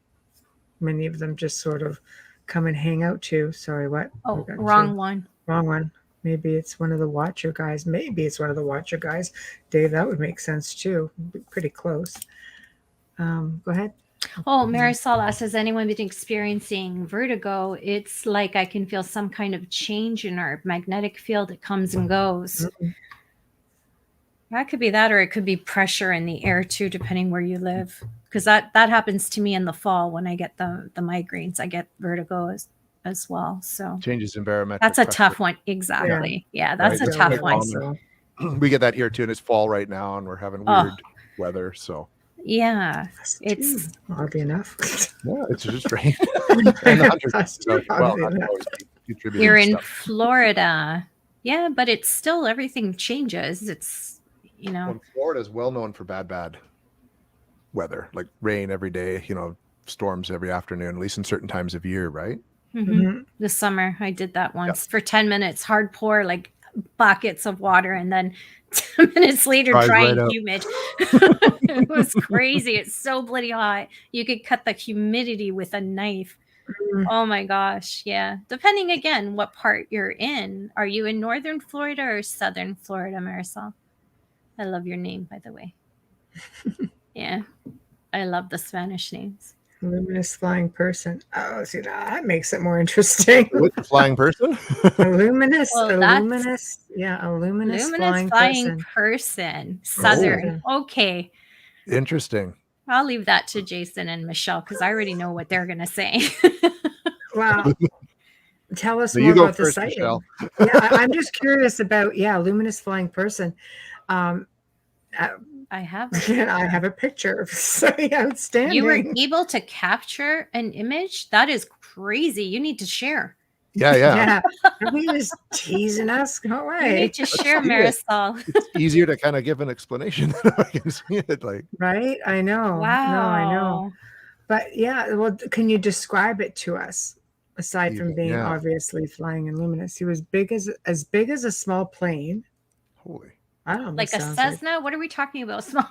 just sort of come and hang out to. Sorry, what? Oh, wrong one. Wrong one. Maybe it's one of the Watcher guys. Dave, that would make sense too. Pretty close. Go ahead. Oh, Marisol asks, has anyone been experiencing vertigo? It's like I can feel some kind of change in our magnetic field. It comes and goes. Mm-hmm. That could be that, or it could be pressure in the air too, depending where you live. Because that happens to me in the fall when I get the migraines. I get vertigo as well. So Changes in barometric that's a pressure. tough one. Exactly. Yeah, that's Right. a tough one. So, We get that here too, and it's fall right now, and we're having weird weather. So Yeah, it's oddly enough. yeah, it's just rain. And the hunters, Oddly not enough. always contributing you're in stuff. Florida. Yeah, but it's still, everything changes. It's, Well, Florida is well known for bad weather, like rain every day, storms every afternoon, at least in certain times of year, right? Mhm. This summer I did that once for 10 minutes, hard pour, like buckets of water, and then 10 minutes later Dries dry right and up. humid. It was crazy. It's so bloody hot. You could cut the humidity with a knife. Mhm. Oh my gosh. Yeah, depending again what part you're in. Are you in northern Florida or southern Florida, Marisol? I love your name, by the way. Yeah, I love the Spanish names. Luminous flying person. Oh, see, that makes it more interesting. With the flying person? A luminous Luminous flying person. Southern. Okay. Interesting. I'll leave that to Jason and Michelle, because I already know what they're going to say. Wow. Tell us So more you go about the first, sighting. Michelle. I'm just curious about, luminous flying person. I have. I have a picture. So outstanding. You were able to capture an image? That is crazy. You need to share. Yeah. Yeah. Are we just teasing us? Go You away. need to share, see it. Marisol. It's easier to kind of give an explanation than I can see it. Like, Right? I know. Wow. No, I know. But yeah, well, can you describe it to us? Aside from being obviously flying and luminous, he was big as big as a small plane. holy. I don't know. Like a Cessna? What are we talking about? Small.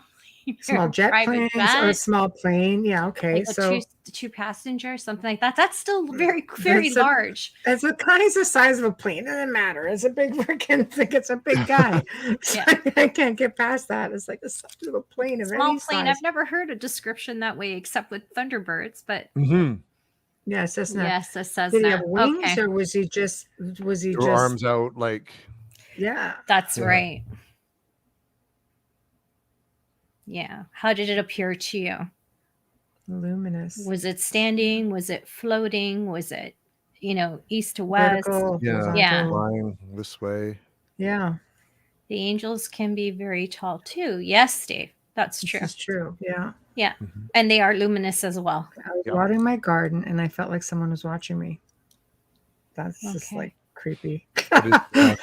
Small jet private planes or a jet, small plane. Yeah. Okay. like a So two passenger, something like that. That's still very that's a, large. it's a kind of the size of a plane. It doesn't matter. It's a big freaking thing. It's a big guy. So Yeah. I can't get past that. It's like the size of a plane of Small any plane. size. I've never heard a description that way except with Thunderbirds, but Yes, that's not. yes, it says Did he have that. wings Okay, or was he just? Your arms out like. Yeah. that's Yeah. right. Yeah. How did it appear to you? Luminous. Was it standing? Was it floating? Was it, east to west? Vertical. Yeah. Horizontal. Yeah. Flying this way. Yeah. The angels can be very tall too. Yes, Dave, that's true. This is true. Yeah. Yeah. Mhm. And they are luminous as well. I was Yeah. watering my garden and I felt like someone was watching me. That's just Okay. like creepy. It is,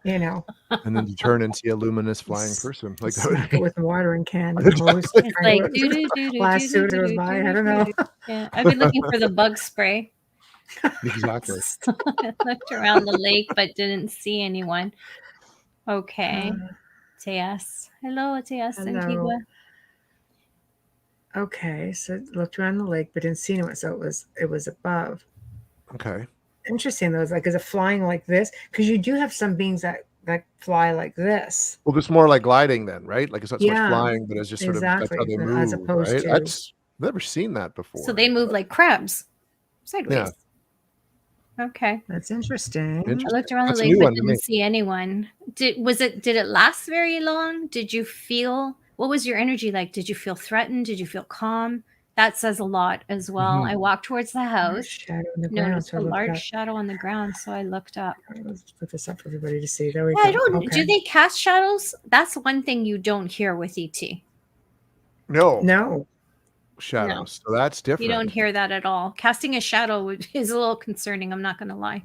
You know, and then you turn and see a luminous flying person like smack that. it with a watering can and Exactly. hose. It's like do Last suit goes by. I don't know. Yeah, I've been looking for the bug spray. Exactly. Looked around the lake but didn't see anyone. Okay. Teas. Hello, Teas hello. Antigua. Okay, so looked around the lake but didn't see anyone. So it was above. Okay. Interesting though. It's like, is it flying like this? Because you do have some beings that fly like this. Well, it's more like gliding then, right? Like it's not so Yeah, much flying, but it's just sort of that's how exactly, they as move, opposed right? to- That's I've never seen that before. So they move like crabs. Sideways. Yeah. Okay. That's interesting. Interesting. I looked around That's the a lake new but one to me. didn't see anyone. Did it last very long? Did you feel, what was your energy like? Did you feel threatened? Did you feel calm? That says a lot as well. Mhm. I walked towards the Large house, shadow in the ground. noticed So a I looked large up. shadow on the ground, so I looked up. Let's put this up for everybody to see. There we Yeah, I go. don't. Okay. Do they cast shadows? That's one thing you don't hear with ET. No No. shadows. So that's You different. don't hear that at all. Casting a shadow is a little concerning. I'm not going to lie.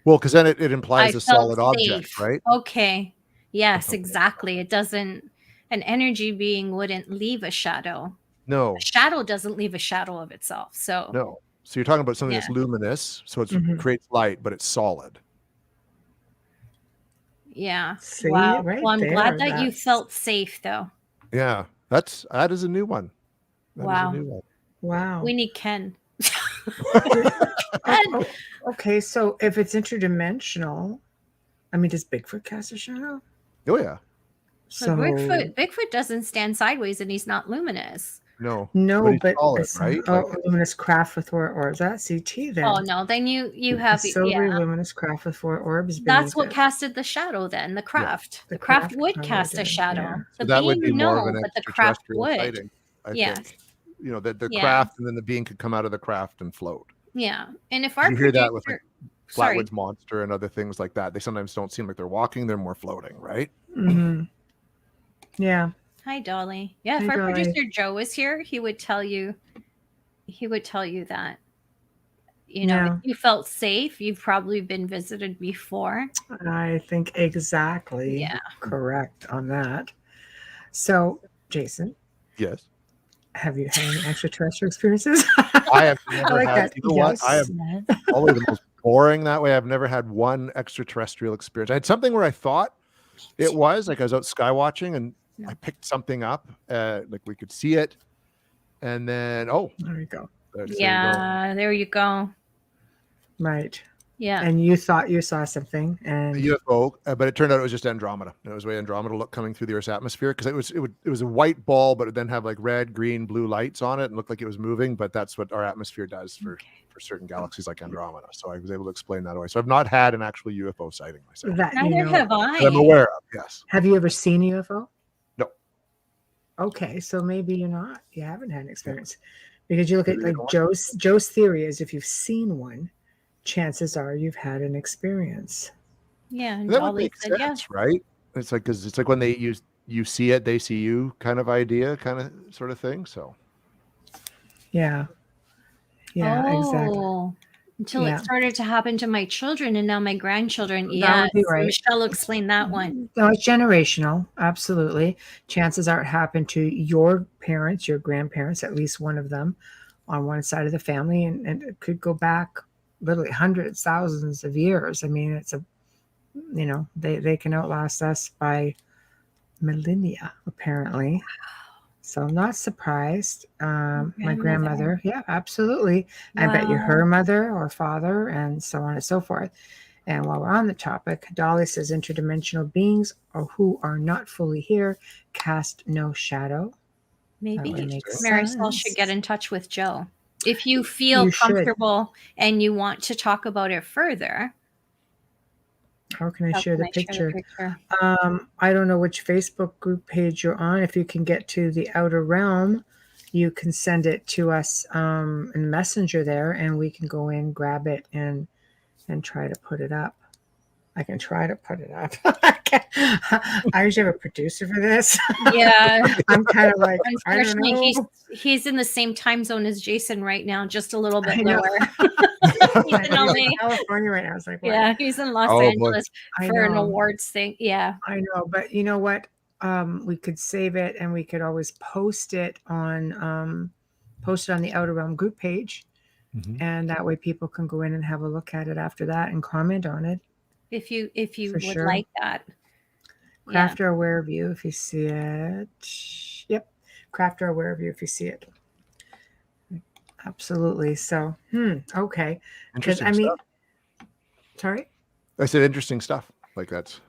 Well, because then it implies I a felt solid object, safe. right? Okay. Yes, Okay. exactly. It doesn't. An energy being wouldn't leave a shadow. No, A shadow doesn't leave a shadow of itself. So no. So you're talking about something Yeah. that's luminous, so it Mhm. creates light, but it's solid. yeah. See, Wow. right Well, I'm glad there, that you that's- felt safe, though. Yeah, that is a new one. That is Wow. a new one. Wow. We need Ken. Oh, okay, so if it's interdimensional, I mean, does Bigfoot cast a shadow? Oh yeah, So Bigfoot doesn't stand sideways, and he's not luminous. no, no, he's but solid, it's right? oh, luminous craft with four orbs. That's CT then. Oh no, then you have A silvery yeah. luminous craft with four orbs. That's beneath what it. casted the shadow. Then the craft. The The craft craft would probably cast a did, shadow. yeah. The So that would being be more no, of an but the craft extraterrestrial would. sighting, I Yeah. think. You know, the Yeah. craft, and then the being could come out of the craft and float. Yeah, and if our You hear that with producer- like sorry, Flatwoods Monster and other things like that. They sometimes don't seem like they're walking; they're more floating, right? Mhm. Yeah. hi Dolly. Yeah, if Hi, our Dolly. producer Joe was here, he would tell you that. You know, Yeah. if you felt safe, you've probably been visited before. I think exactly Yeah. correct on that. So, Jason, Yes, have you had any extraterrestrial experiences? I have never like had. that. You know what? I have Yes. probably the most boring that way. I've never had one extraterrestrial experience. I had something where I thought it was like I was out sky watching and I picked something up, like we could see it, and then There you go. there you go. Yeah, there you go. Right. Yeah. And you thought you saw something, A and UFO, but it turned out it was just Andromeda. It was way Andromeda look coming through the Earth's atmosphere because it was a white ball, but it then have like red, green, blue lights on it and looked like it was moving. But that's what our atmosphere does for certain galaxies like Andromeda. So I was able to explain that away. So I've not had an actual UFO sighting myself. that you Neither know. have That I'm I. aware of. Yes. Have you ever seen a UFO? No. Okay, so maybe you haven't had an experience, because you look at Maybe like you don't. Joe's theory is if you've seen one, chances are you've had an experience. Yeah, and That would Dolly make said sense, yes. right? It's like because it's like when they you see it, they see you kind of idea, kind of sort of thing. So Yeah. Yeah, exactly. Oh, until Yeah. it started to happen to my children and now my grandchildren. That Yeah, would be right. Michelle explained that one. No, it's generational. Absolutely. Chances are it happened to your parents, your grandparents, at least one of them on one side of the family. And it could go back literally hundreds, thousands of years. I mean, they can outlast us by millennia, apparently. So I'm not surprised. My Grandmother. grandmother, yeah, absolutely. I bet you her mother or father, and so on and so forth. And while we're on the topic, Dolly says interdimensional beings or who are not fully here cast no shadow. Maybe That would make Marisol should sense. get in touch with Joe. If you feel You should. comfortable and you want to talk about it further. How can I How share can the I share the picture? picture? I don't know which Facebook group page you're on. If you can get to the Outer Realm, you can send it to us in Messenger there, and we can go in, grab it, and try to put it up. I can try to put it up. I usually have a producer for this. Yeah. I'm kind of like, I don't Unfortunately, know. he's in the same time zone as Jason right now, just a little bit I know. lower. He's I in know, LA. in California right now. I was like, what? Yeah, he's in Los Oh, boy. Angeles I for an know. awards thing. Yeah. I know, but you know what? We could save it, and we could always post it on the Outer Realm group page, Mhm. and that way people can go in and have a look at it after that and comment on it. If you For would sure. like that. Yeah. Crafter aware of you if you see it. Yep, Crafter aware of you if you see it. Absolutely. So, okay. Because Interesting stuff. Sorry. I said interesting stuff. Like that's.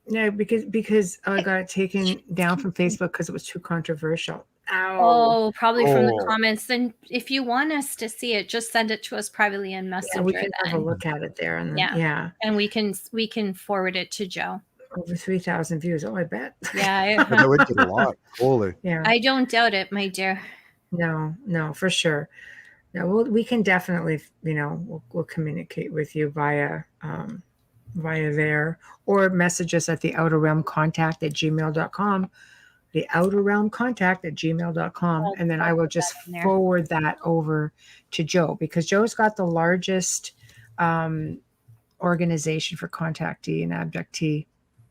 No, because I got it taken down from Facebook because it was too controversial. Ow. Oh, probably from the Oh. comments. Then if you want us to see it, just send it to us privately in Messenger. Yeah, we can have a then. look at it there, and then, Yeah. yeah, And we can forward it to Joe. over 3,000 views. Oh, I bet. Yeah. That would get a lot. Holy. Yeah. I don't doubt it, my dear. No, for sure. No, we can definitely, we'll communicate with you via there, or message us at the outer realm contact at gmail.com, the outer realm contact at gmail.com. And then I will just forward that over to Joe, because Joe's got the largest organization for contactee and abductee,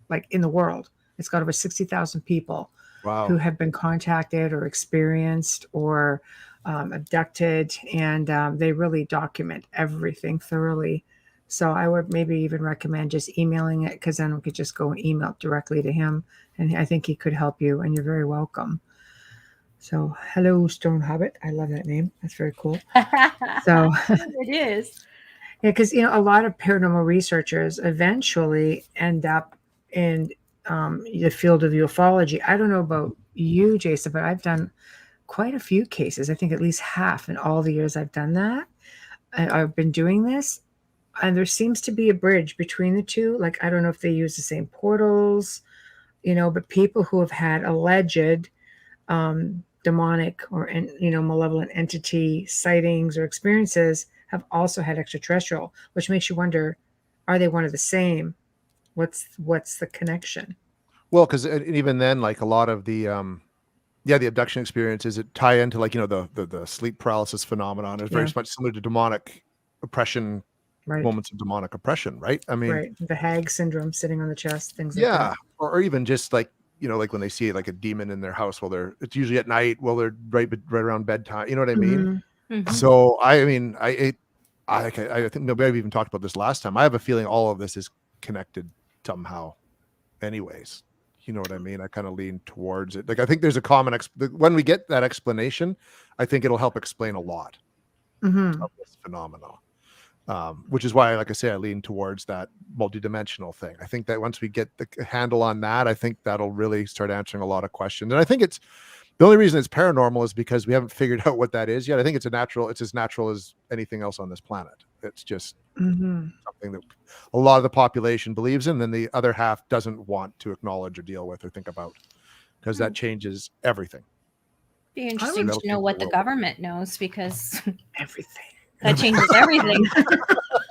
like in the world. It's got over 60,000 people who have been contacted or experienced or abducted, and they really document everything thoroughly. So I would maybe even recommend just emailing it, because then we could just go and email it directly to him, and I think he could help you, and you're very welcome. So hello, Stone Hobbit. I love that name. That's very cool. So it is. Yeah, because a lot of paranormal researchers eventually end up in the field of ufology. I don't know about you, Jason, but I've done quite a few cases. I think at least half in all the years I've done that. I've been doing this, and there seems to be a bridge between the two. Like, I don't know if they use the same portals, but people who have had alleged demonic or malevolent entity sightings or experiences have also had extraterrestrial, which makes you wonder, are they one of the same? What's the connection? Well, because even then, like a lot of the the abduction experiences, it tie into like the sleep paralysis phenomenon is very much similar to demonic oppression, moments of demonic oppression, right? I mean, the hag syndrome, sitting on the chest, things like that. or even just like like when they see like a demon in their house, it's usually at night, they're right around bedtime. You know what I mean? Mm-hmm. So I think maybe I've even talked about this last time. I have a feeling all of this is connected somehow anyways. You know what I mean? I kind of lean towards it. Like, I think there's a common when we get that explanation, I think it'll help explain a lot of this phenomenon. Which is why, like I say, I lean towards that multidimensional thing. I think that once we get the handle on that, I think that'll really start answering a lot of questions. And I think the only reason it's paranormal is because we haven't figured out what that is yet. I think it's as natural as anything else on this planet. It's just something that a lot of the population believes in, and the other half doesn't want to acknowledge or deal with or think about, because that changes everything. Be interesting to know what the government knows, because everything. That changes everything.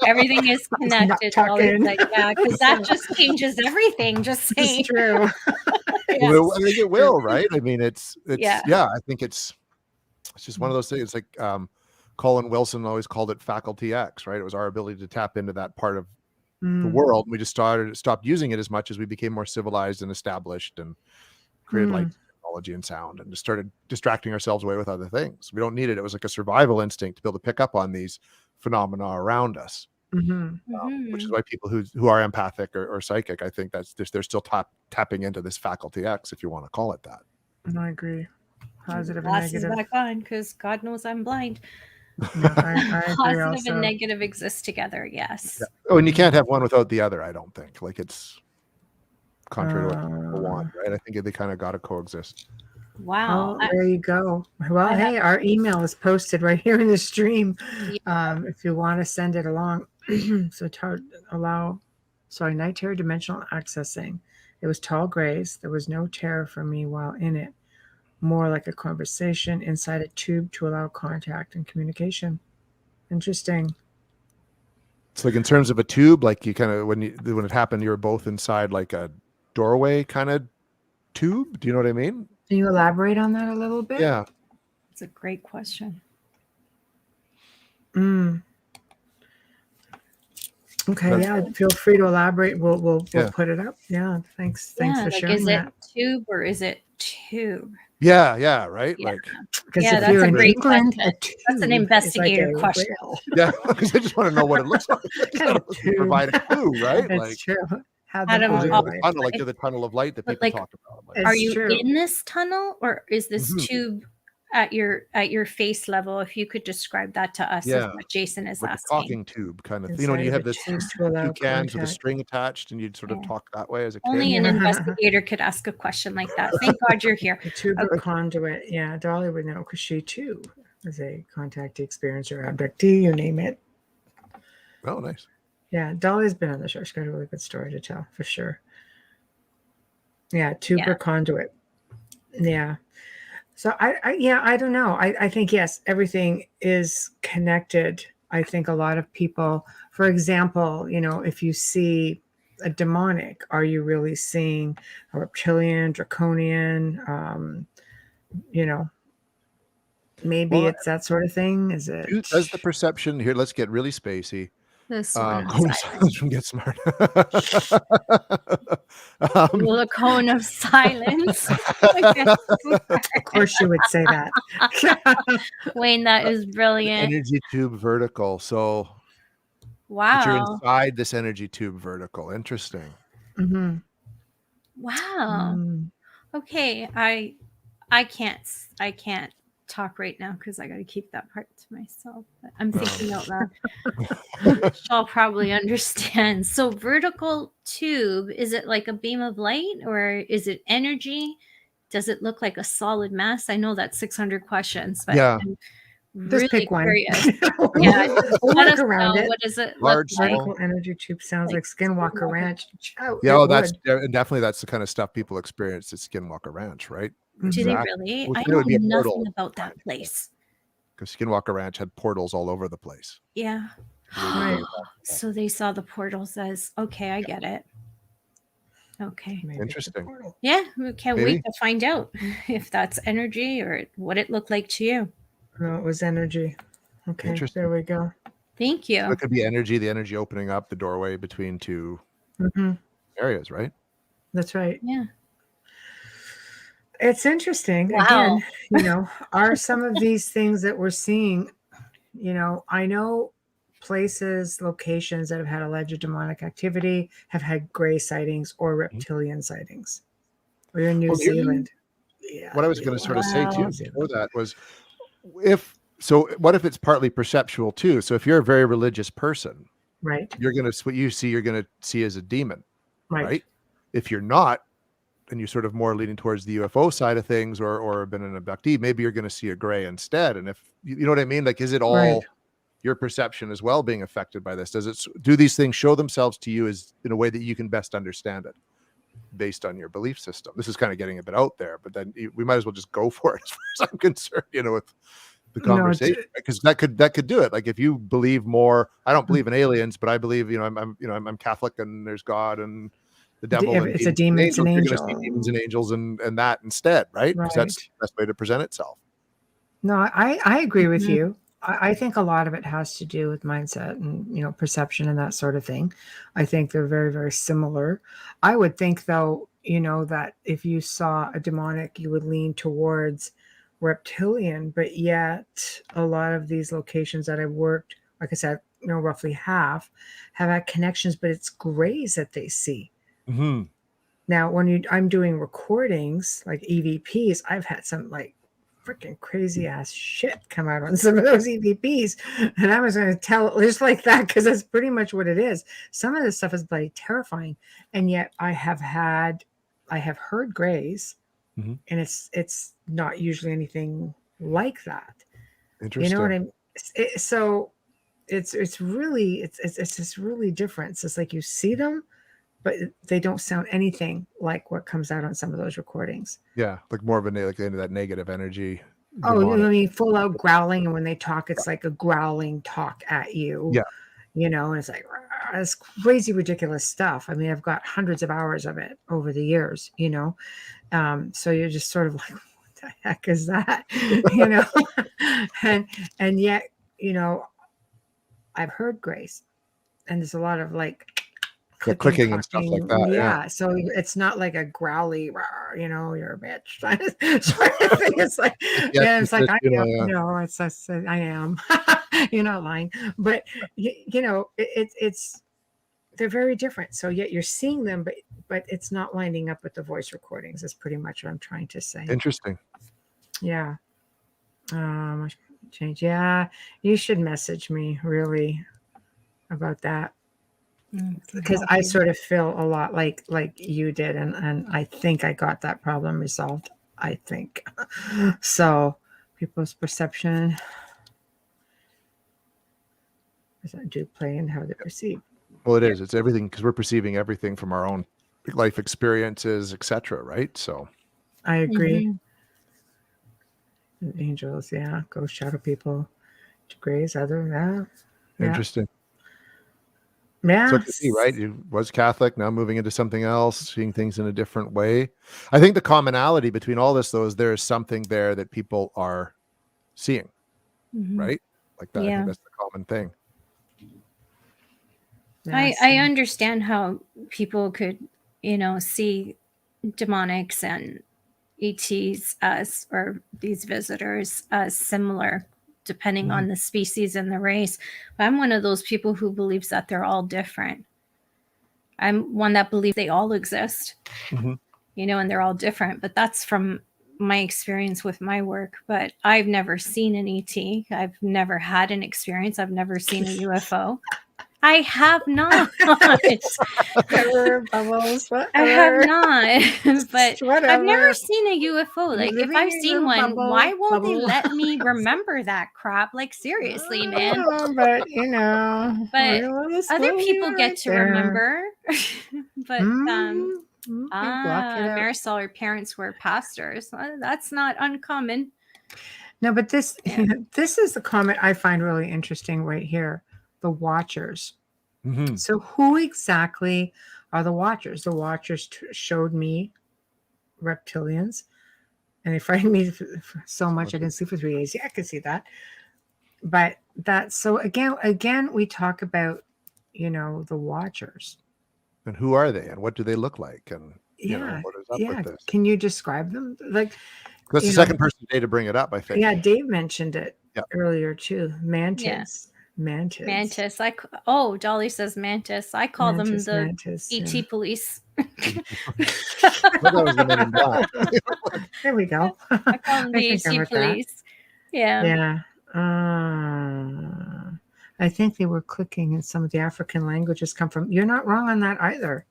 Everything is connected. Because that just changes everything. Just saying. It's true. Well, I think it will, right? I mean, it's I think it's just one of those things. It's like Colin Wilson always called it faculty X, right? It was our ability to tap into that part of the world. We just stopped using it as much as we became more civilized and established and created light technology and sound, and just started distracting ourselves away with other things. We don't need it. It was like a survival instinct to be able to pick up on these phenomena around us. Which is why people who are empathic or psychic, I think they're still tapping into this faculty X, if you want to call it that. I agree positive and Glasses negative. back on, because God knows I'm blind. No, I agree Positive also. and negative exist together. Yes. Yeah. Oh, and you can't have one without the other. I don't think. Like it's contrary to what people want, right? I think they kind of got to coexist. Wow. Oh, there you go. Well, I have- hey, our email is posted right here in the stream. Yeah. If you want to send it along. So night terror dimensional accessing. It was tall grays. There was no terror for me while in it. More like a conversation inside a tube to allow contact and communication. Interesting. It's like in terms of a tube, like you kind of when it happened, you were both inside like a doorway kind of tube. Do you know what I mean? Can you elaborate on that a little bit? Yeah. It's a great question. Okay, yeah. Feel free to elaborate. We'll put it up. Yeah, thanks for like, sharing is that. it tube or is it tube? Yeah, right. Yeah. Like, because Yeah, if that's you're a in great England, question. a tube That's an is investigator like a question. whale. yeah, because I just want to know what it looks like. Kind of tube. Provide a clue, right? It's Like, true. How Adam, the the oh, light. tunnel, like the tunnel of light that But, people like, talk about. Like, It's Are you true. in this tunnel, or is this Mhm. tube at your face level? If you could describe that to us, is Yeah. what Jason is like a asking. talking tube kind of. Inside You of have a this tube to allow two cans with a contact. string attached, and you'd sort of Yeah. talk that way as a kid. Only an Yeah. investigator could ask a question like that. Thank God you're here. A tube or Okay. conduit. Yeah, Dolly would know because she too is a contactee, experiencer, abductee, you name it. Oh, nice. Yeah, Dolly's been on the show. She's got a really good story to tell for sure. Yeah, tube or conduit. Yeah. So I don't know. I think yes, everything is connected. I think a lot of people, for example, if you see a demonic, are you really seeing a reptilian, draconian? Maybe it's that sort of thing. Is it? Does the perception here? Let's get really spacey. This Go one. to silence and get smart. The cone of silence. Of course, you would say that. Wayne, that is brilliant. Energy tube vertical. So Wow. that you're inside this energy tube vertical. Interesting. Mm-hmm. Wow. Mm. Okay, I can't talk right now because I got to keep that part to myself. But I'm thinking out loud. She'll probably understand. So vertical tube, is it like a beam of light or is it energy? Does it look like a solid mass? I know that's 600 questions, but Yeah. I'm Just really pick one. curious. We'll Yeah, we'll let work us around know. it. What does it Large, look like? Vertical energy tube sounds like Skinwalker Ranch. Oh, Yeah, it that's would. definitely that's the kind of stuff people experience at Skinwalker Ranch, right? Do they Exactly. really? Well, I it would know be a nothing portal. about that place. Because Skinwalker Ranch had portals all over the place. Yeah. Right. So they saw the portals as, okay, I get it. Okay. Maybe Interesting. it's a portal. Yeah, we can't Maybe. wait to find out if that's energy or what it looked like to you. No, it was energy. Okay, Interesting. there we go. Thank So you. it could be energy, the energy opening up the doorway between two Hmm. areas, right? That's right. Yeah. It's interesting. Wow. Again, are some of these things that we're seeing, I know places, locations that have had alleged demonic activity have had gray sightings or reptilian sightings. Or you're in New Well, here- Zealand. Yeah. What I was going to sort of say too Wow. before that was what if it's partly perceptual too? So if you're a very religious person, Right. what you see, you're going to see as a demon, Right. right? If you're not, and you're sort of more leaning towards the UFO side of things or been an abductee, maybe you're going to see a gray instead. And if you know what I mean, like, is it all Right. your perception as well being affected by this? Do these things show themselves to you as in a way that you can best understand it based on your belief system? This is kind of getting a bit out there, but then we might as well just go for it as far as I'm concerned, with the conversation, because that could do it. Like if you believe more, I don't believe in aliens, but I believe, I'm Catholic and there's God and the devil. If and it's a demon, it's an You're going to angel. see demons and angels and that instead, right? Because that's the best way to present itself. No, I agree with Mhm. you. I think a lot of it has to do with mindset and perception and that sort of thing. I think they're very, very similar. I would think though, that if you saw a demonic, you would lean towards reptilian, but yet a lot of these locations that I've worked, like I said, roughly half have had connections, but it's grays that they see. Mm-hmm. Now, when I'm doing recordings like EVPs, I've had some like freaking crazy ass shit come out on some of those EVPs. And I was going to tell it just like that because that's pretty much what it is. Some of this stuff is like terrifying. And yet I have heard grays, and it's not usually anything like that. Interesting. You know what I mean? So it's this really different. It's like you see them, but they don't sound anything like what comes out on some of those recordings. Yeah, like more of a like into that negative energy. Oh, demonic. I mean, full out growling, and when they talk, it's like a growling talk at you. Yeah. You know, and it's like it's crazy, ridiculous stuff. I mean, I've got hundreds of hours of it over the years. You know, so you're just sort of like, what the heck is that? You know, and yet, you know, I've heard grace, and there's a lot of like clicking and stuff like that. Yeah. So it's not like a growly, you know, you're a bitch sort of thing. It's like, it's like, I am. No, it's I am. You're not lying. But, you know, it's they're very different. So yet you're seeing them, but it's not lining up with the voice recordings. Is pretty much what I'm trying to say. Interesting. Yeah. Change. Yeah. You should message me really about that. Because I sort of feel a lot like you did, and I think I got that problem resolved. I think so. People's perception do play in how they perceive. Well, it is. It's everything because we're perceiving everything from our own life experiences, etc. Right? So I agree. Angels, yeah, ghost shadow people, grays, other, yeah. Interesting. Yeah. So to see, right? You was Catholic, now moving into something else, seeing things in a different way. I think the commonality between all this, though, is there is something there that people are seeing, right? Like that. I think that's the common thing. I understand how people could, you know, see demonics and ETs as, or these visitors as similar, depending on the species and the race. But I'm one of those people who believes that they're all different. I'm one that believes they all exist, you know, and they're all different. But that's from my experience with my work. But I've never seen an ET. I've never had an experience. I've never seen a UFO. I have not. Bubbles, I have not, but I've never seen a UFO. Like, if I've seen one, why won't they let me remember that crap? Like, seriously, man. But you know, but other people get to remember. But Marisol, her parents were pastors. That's not uncommon. No, but this is the comment I find really interesting right here. The Watchers. So who exactly are the Watchers? The Watchers showed me reptilians, and they frightened me so much I didn't sleep for 3 days. Yeah, I could see that. But that's so again we talk about, you know, the Watchers. And who are they, and what do they look like, and you know, what is up with this? Can you describe them? Like, that's the second person today to bring it up, I think. Yeah, Dave mentioned it earlier too. Mantis. Mantis. Dolly says mantis. I call them the ET police. That was the Men in Black. There we go. I call them the ET police. Yeah. I think they were clicking, and some of the African languages come from. You're not wrong on that either.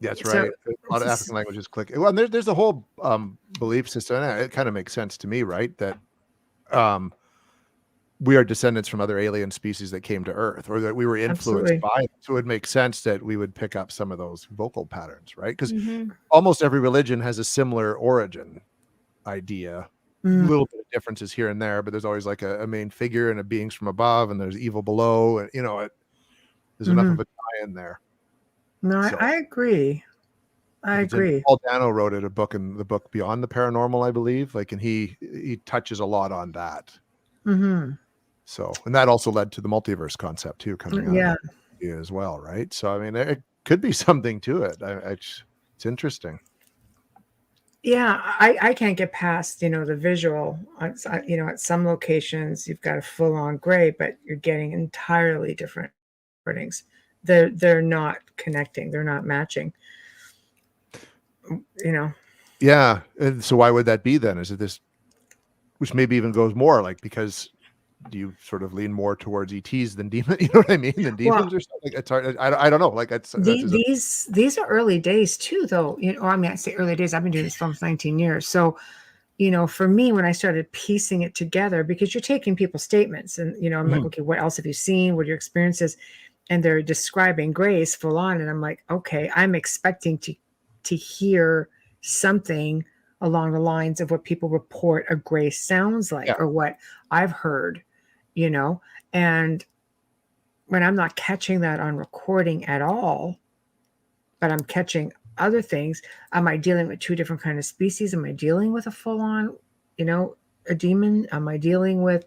That's right. A lot of African languages click. Well, there's a whole belief system. And it kind of makes sense to me, right? That we are descendants from other alien species that came to Earth, or that we were influenced by them. So it would make sense that we would pick up some of those vocal patterns, right? Because almost every religion has a similar origin idea. A little bit of differences here and there, but there's always like a main figure and a beings from above, and there's evil below, and you know, there's enough of a tie in there. No, so, I agree. I agree. Paul Dano wrote the book Beyond the Paranormal, I believe. Like, and he touches a lot on that. So, and that also led to the multiverse concept too, coming out as well, right? So, I mean, it could be something to it. It's interesting. Yeah, I can't get past, you know, the visual. You know, at some locations you've got a full-on gray, but you're getting entirely different recordings. They're not connecting. They're not matching. You know. Yeah. And so why would that be then? Is it this, which maybe even goes more like, because do you sort of lean more towards ETs than demons? You know what I mean? Than Well, demons or something? Like, it's hard. I don't know. Like these are early days too, though. I mean, I say early days. I've been doing this for almost 19 years. So, for me, when I started piecing it together, because you're taking people's statements and, I'm like, okay, what else have you seen? What are your experiences? And they're describing grace full on. And I'm like, okay, I'm expecting to hear something along the lines of what people report a grace sounds like, or what I've heard, and when I'm not catching that on recording at all, but I'm catching other things, am I dealing with two different kind of species? Am I dealing with a full-on, a demon? Am I dealing with,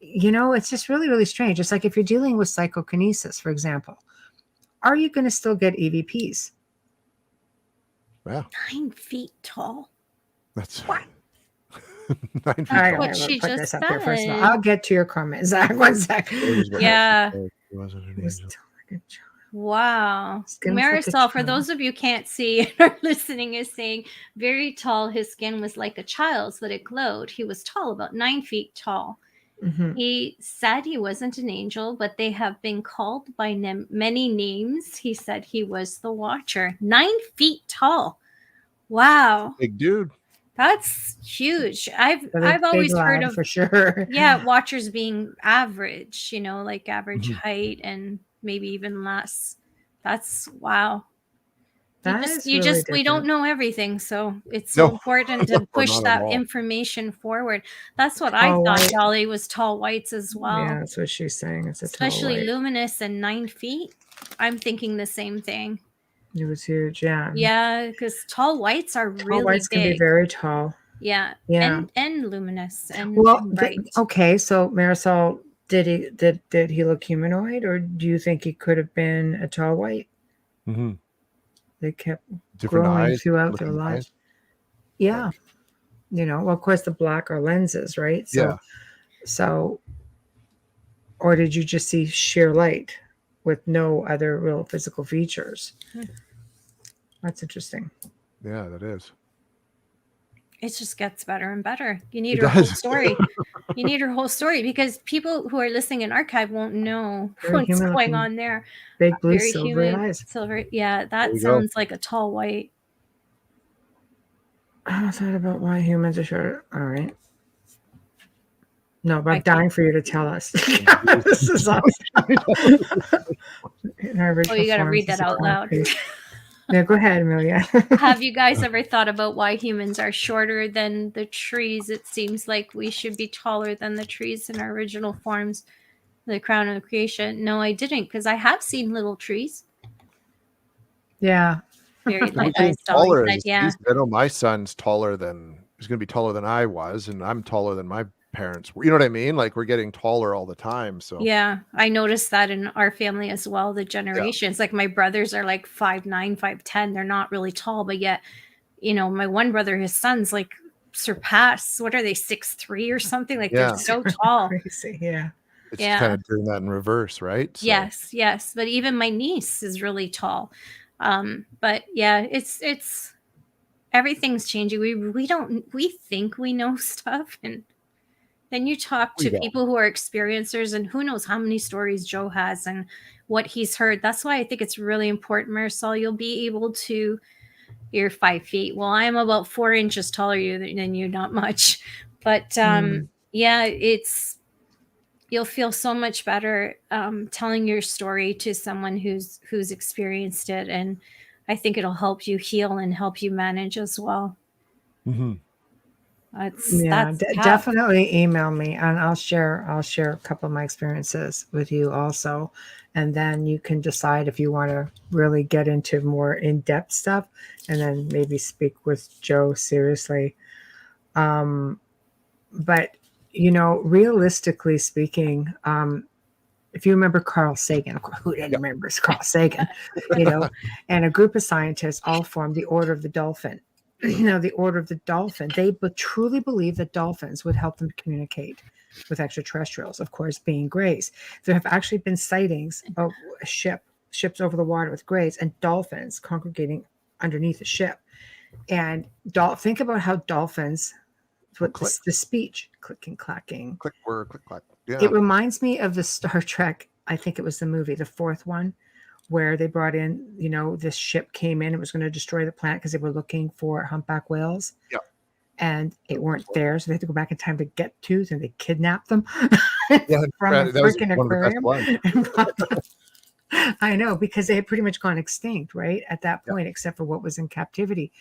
it's just really, really strange. It's like if you're dealing with psychokinesis, for example, are you going to still get EVPs? Wow. 9 feet tall. That's what? 9 feet All right, tall. What she just said. First of all, I'll get to your comment, Zach. 1 sec. Yeah. Was Wow. Skin was like a Marisol, for child. those of you can't see and are listening, is saying very tall. His skin was like a child's, but it glowed. He was tall, about 9 feet tall. Mhm. He said he wasn't an angel, but they have been called by many names. He said he was the Watcher. 9 feet tall. Wow. Big dude. That's huge. I've Big always heard lad, of, for sure. Watchers being average, like average height and maybe even less. That's wow. We don't know everything, so it's so important to push not at that all. information forward. That's what I Tall thought, white. Dolly, was tall whites as well. Yeah, that's what she's saying. It's a tall Especially white. luminous and 9 feet. I'm thinking the same thing. It was huge, yeah. Yeah, because tall whites are Tall really whites big. can be very tall. Yeah. Yeah. And luminous and Well, bright. okay, so Marisol, did he look humanoid, or do you think he could have been a tall white? Mm-hmm. They kept Different growing eyes, throughout their looking lives. eyes. Yeah. Well, of course, the black are lenses, right? So, or did you just see sheer light with no other real physical features? That's interesting. Yeah, that is. It just gets better and better. You need It her whole does. story. You need her whole story, because people who are listening in archive won't know Very what's human going looking. on there. Big blue Very silver human, eyes. silver. Yeah, There that you go. sounds like a tall white. I thought about why humans are short. All right. No, but I'm I dying for you to tell us. This is awesome. In our Oh, you got to original read forms, that out loud. Yeah, go ahead, Amelia. Have you guys ever thought about why humans are shorter than the trees? It seems like we should be taller than the trees in our original forms, the crown of creation. No, I didn't, because I have seen little trees. Yeah. Very We're light getting eyes. Dolly taller. said, yeah. I know my son's taller than he's going to be taller than I was, and I'm taller than my parents were. You know what I mean? Like we're getting taller all the time. So Yeah, I noticed that in our family as well. The generations, like my brothers are like 5'9", 5'10". They're not really tall, but yet, my one brother, his sons like surpass. What are they, 6'3" or something? Like they're so tall. Crazy. Yeah. it's kind of doing that in reverse, right? So, Yes. But even my niece is really tall. But yeah, it's everything's changing. We think we know stuff, and then you talk to people who are experiencers, and who knows how many stories Joe has and what he's heard. That's why I think it's really important, Marisol. You'll be able to, you're 5 feet. Well, I'm about 4 inches taller than you, not much. But yeah, you'll feel so much better telling your story to someone who's experienced it. And I think it'll help you heal and help you manage as well. mm-hmm. That's definitely email me, and I'll share a couple of my experiences with you also, and then you can decide if you want to really get into more in-depth stuff, and then maybe speak with Joe seriously. But realistically speaking, if you remember Carl Sagan, who didn't remember Carl Sagan, and a group of scientists all formed the Order of the Dolphin. The Order of the Dolphin, they truly believe that dolphins would help them communicate with extraterrestrials, of course, being grays. There have actually been sightings of ships over the water with grays and dolphins congregating underneath the ship. And think about how dolphins, what Click. the speech, clicking, clacking. Click, whir, click, clack. Yeah. It reminds me of the Star Trek, I think it was the movie, the fourth one, where they brought in, this ship came in, it was going to destroy the planet because they were looking for humpback whales. Yeah. And it weren't there, so they had to go back in time to get to, and they kidnapped them Yeah, from a freaking aquarium. One. I know, because they had pretty much gone extinct, right, at that point, except for what was in captivity.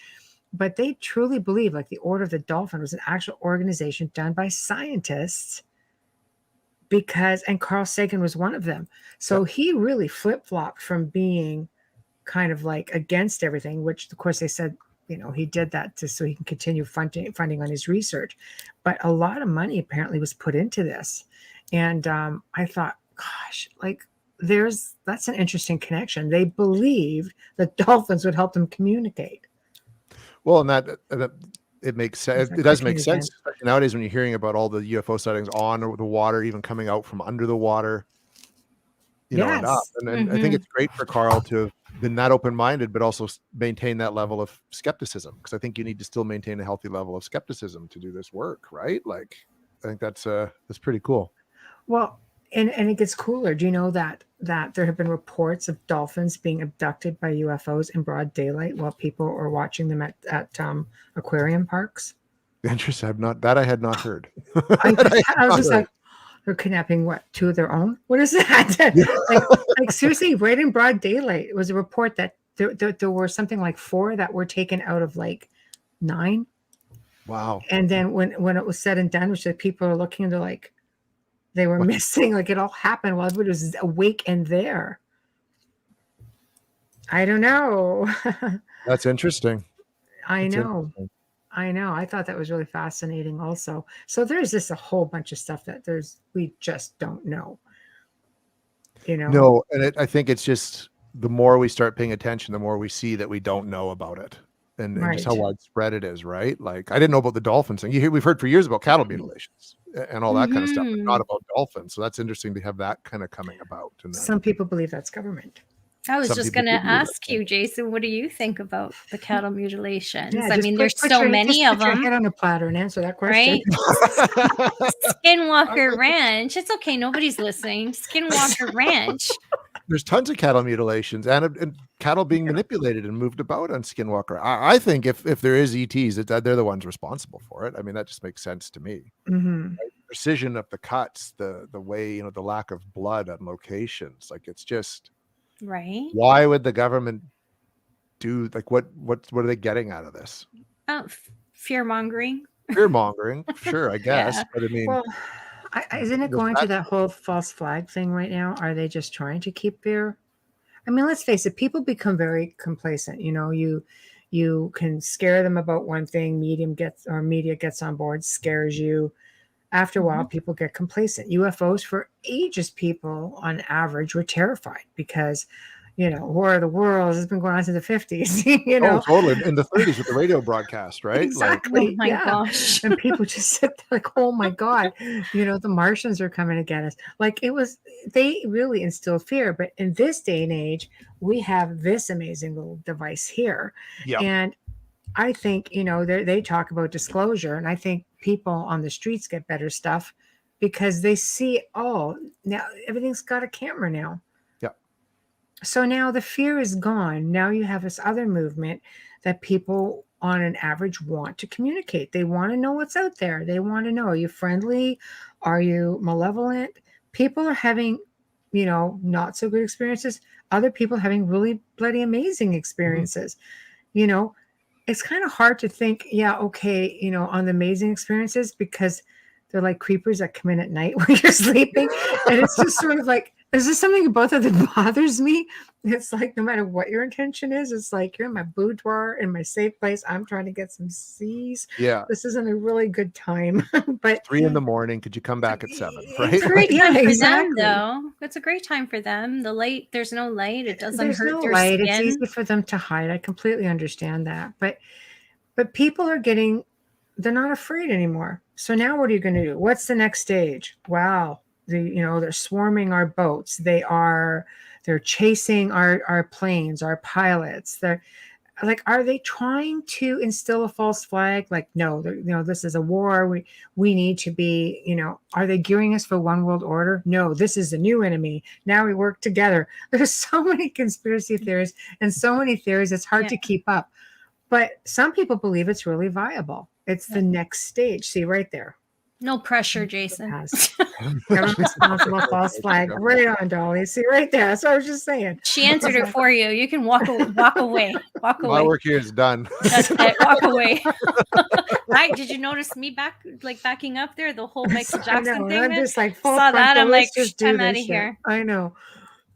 But they truly believe, like, the Order of the Dolphin was an actual organization done by scientists, and Carl Sagan was one of them. So he really flip-flopped from being kind of like against everything, which of course they said, he did that so he can continue funding on his research. But a lot of money apparently was put into this. And I thought, gosh, like, that's an interesting connection. They believed that dolphins would help them communicate. Well, and that it makes sense. It does make sense nowadays when you're hearing about all the UFO sightings on the water, even coming out from under the water, and up. And I think it's great for Carl to have been that open-minded, but also maintain that level of skepticism, because I think you need to still maintain a healthy level of skepticism to do this work, right? Like, I think that's pretty cool. Well, and it gets cooler. Do you know that there have been reports of dolphins being abducted by UFOs in broad daylight while people are watching them at aquarium parks? Interesting. I had not heard. I was just like, they're kidnapping what, two of their own? What is that? like seriously, right in broad daylight. It was a report that there were something like 4 that were taken out of like 9. Wow. And then when it was said and done, which the people are looking, they're like, they were missing. Like, it all happened while everybody was awake and there. I don't know. That's interesting. I know. I thought that was really fascinating also. So there's just a whole bunch of stuff that we just don't know. No, and I think it's just the more we start paying attention, the more we see that we don't know about it. And just how widespread it is, right? Like, I didn't know about the dolphins thing. We've heard for years about cattle mutilations and all that kind of stuff, but not about dolphins. So that's interesting to have that kind of coming about. And some people believe that's government. I was just going to ask you, Jason, what do you think about the cattle mutilations? I mean, there's so many of them. Put your head on a platter and answer that question. Right? Skinwalker Ranch. It's okay. Nobody's listening. Skinwalker Ranch. There's tons of cattle mutilations and cattle being manipulated and moved about on Skinwalker. I think if there is ETs, they're the ones responsible for it. I mean, that just makes sense to me. Mm-hmm. Right? Precision of the cuts, the way, the lack of blood on locations. Like, it's just right. Why would the government do, like, what are they getting out of this? Fear mongering. Fear mongering, sure, I guess. Yeah. But I mean, well, isn't it going to that whole false flag thing right now? Are they just trying to keep fear? I mean, let's face it, people become very complacent. You can scare them about one thing, media gets on board, scares you. After a while, people get complacent. UFOs, for ages, people on average were terrified because, War of the Worlds has been going on since the 50s. Oh, totally. In the 30s with the radio broadcast, right? Exactly. Like, oh my gosh. And people just sit there like, oh my God, the Martians are coming to get us. Like, they really instilled fear. But in this day and age, we have this amazing little device here. Yep. And I think, they talk about disclosure, and I think people on the streets get better stuff because they see, now everything's got a camera now. Yeah. So now the fear is gone. Now you have this other movement that people on an average want to communicate. They want to know what's out there. They want to know, are you friendly? Are you malevolent? People are having, not so good experiences. Other people having really bloody amazing experiences. Mm-hmm. It's kind of hard to think, on the amazing experiences, because they're like creepers that come in at night when you're sleeping. And it's just sort of like, is there something about that bothers me? It's like, no matter what your intention is, it's like, you're in my boudoir, in my safe place. I'm trying to get some C's. Yeah. This isn't a really good time. But 3 a.m, could you come back at 7? Right? It's a great time for them, though. It's a great time for them. The light, there's no light. It doesn't hurt their skin. It's easy for them to hide. I completely understand that. But people are they're not afraid anymore. So now what are you going to do? What's the next stage? Wow. They're swarming our boats. They're chasing our planes, our pilots. like, are they trying to instill a false flag? Like, no, this is a war. We need to be, are they gearing us for one world order? No, this is a new enemy. Now we work together. There's so many conspiracy theories and so many theories. It's hard to keep up. But some people believe it's really viable. It's the next stage. See right there. No pressure, Jason. Government responsible false flag. Right on, Dolly. See right there. That's what I was just saying. She answered it for you. You can walk away. Walk away. My work here is done. That's it. Walk away. Right? Did you notice me backing up there? The whole Michael Jackson thing. I'm just like, saw that. I'm like, I'm out of here. I know.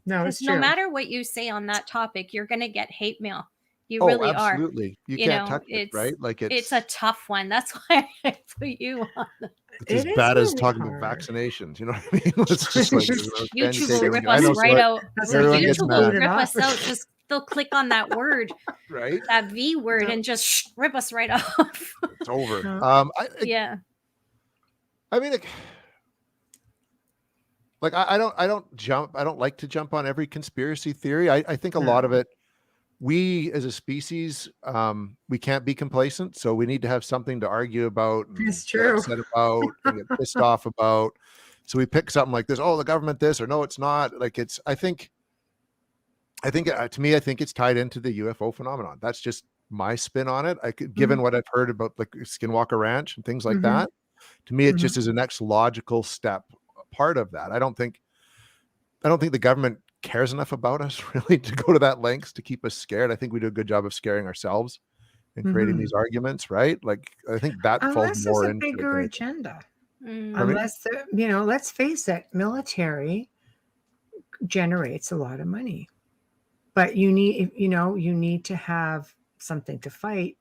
No, it's true. No matter what you say on that topic, you're going to get hate mail. You really are. Absolutely. You can't touch it, right? Like it's a tough one. That's why I put you on. It's as bad as talking about vaccinations. You know what I mean? It's just like, YouTube will rip us right out. YouTube will rip us out. Just they'll click on that word, right? That V word, and just rip us right off. It's over. Yeah. I mean, like I don't like to jump on every conspiracy theory. I think a lot of it, we as a species, we can't be complacent, so we need to have something to argue about, it's true, get upset about, and get pissed off about. So we pick something like this. Oh, the government this, or no, it's not. Like it's. I think to me, I think it's tied into the UFO phenomenon. That's just my spin on it. Given what I've heard about like Skinwalker Ranch and things like that, to me, it just is a next logical step, part of that. I don't think the government cares enough about us really to go to that lengths to keep us scared. I think we do a good job of scaring ourselves and creating these arguments, right? Like I think that falls more into a bigger agenda. Unless let's face it, military generates a lot of money, but you need to have something to fight.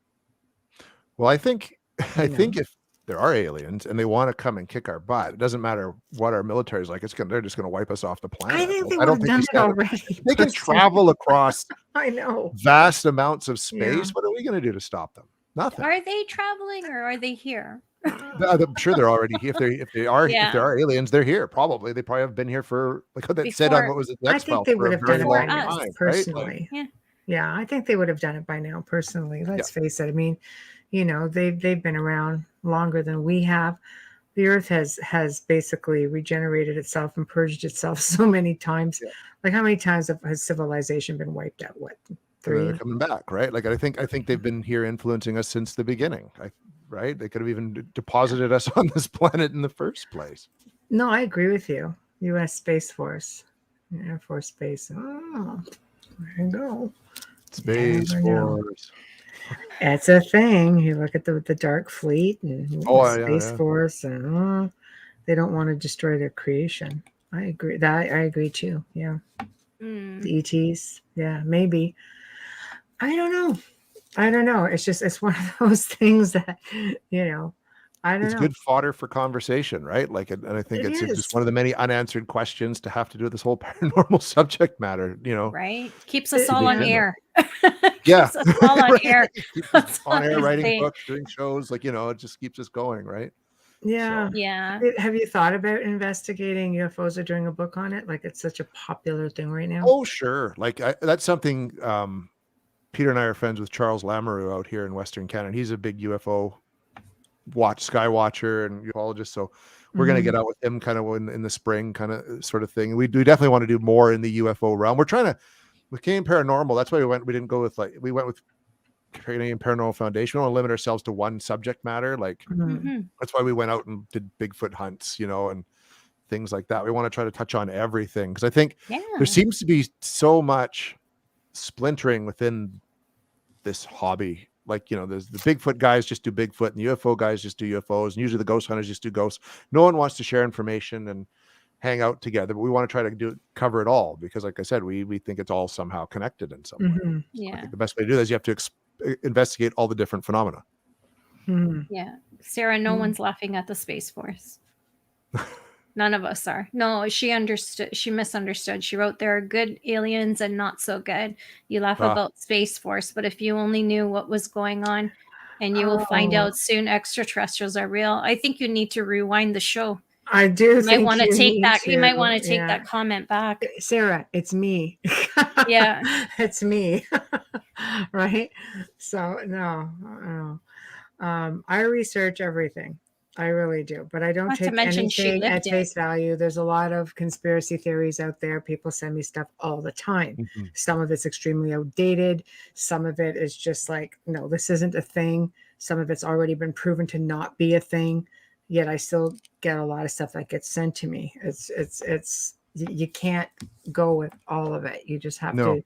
Well, I think if there are aliens and they want to come and kick our butt, it doesn't matter what our military is like. They're just going to wipe us off the planet. I think they would have done it already. They can travel across I know vast amounts of space. What are we going to do to stop them? Nothing. Are they traveling or are they here? I'm sure they're already here. If there are aliens, they're here. Probably they probably have been here for like what that said on what was it? I think they would have done it by now, personally. Right? Yeah, I think they would have done it by now, personally. Let's face it. I mean, they've been around longer than we have. The Earth has basically regenerated itself and purged itself so many times. Yeah. Like how many times has civilization been wiped out? What, 3? They're coming back, right? Like I think they've been here influencing us since the beginning. Right? They could have even deposited us on this planet in the first place. No, I agree with you. U.S. Space Force, Air Force Base. Oh, there you go. Space Force. It's a thing. You look at the Dark Fleet and Space Force, and they don't want to destroy their creation. I agree. I agree too. Yeah. The ETs. Yeah, maybe. I don't know. It's one of those things that, I don't know. It's good fodder for conversation, right? Like, and I think it's just one of the many unanswered questions to have to do with this whole paranormal subject matter, Right. Keeps us all on air. Yeah. Keeps us all on air. Keeps us on air, writing books, doing shows, like, it just keeps us going, right? Yeah. So. Yeah. Have you thought about investigating UFOs or doing a book on it? Like, it's such a popular thing right now. Oh, sure. Like that's something, Peter and I are friends with Charles Lamoureux out here in Western Canada. He's a big UFO sky watcher and ufologist. So we're going to get out with him kind of in the spring kind of sort of thing. We definitely want to do more in the UFO realm. We're trying to, with Canadian Paranormal, that's why we didn't go with we went with Canadian Paranormal Foundation. We don't want to limit ourselves to one subject matter. Like that's why we went out and did Bigfoot hunts, and things like that. We want to try to touch on everything. Cause I think there seems to be so much splintering within this hobby. Like, there's the Bigfoot guys just do Bigfoot and the UFO guys just do UFOs. And usually the ghost hunters just do ghosts. No one wants to share information and hang out together, but we want to try to cover it all because, like I said, we think it's all somehow connected in some way. Yeah. I think the best way to do that is you have to investigate all the different phenomena. Yeah. Sarah, no one's laughing at the Space Force. None of us are. No, she understood. She misunderstood. She wrote, there are good aliens and not so good. You laugh about Space Force, but if you only knew what was going on, and you will find out soon extraterrestrials are real. I think you need to rewind the show. I do. You might want to take that. You might want to take that comment back. Sarah, it's me. Yeah. It's me. Right? So no, no. I research everything. I really do, but I don't Not to take mention she anything at lived it. face value. There's a lot of conspiracy theories out there. People send me stuff all the time. Mhm. Some of it's extremely outdated. Some of it is just like, no, this isn't a thing. Some of it's already been proven to not be a thing. Yet I still get a lot of stuff that gets sent to me. You can't go with all of it. No.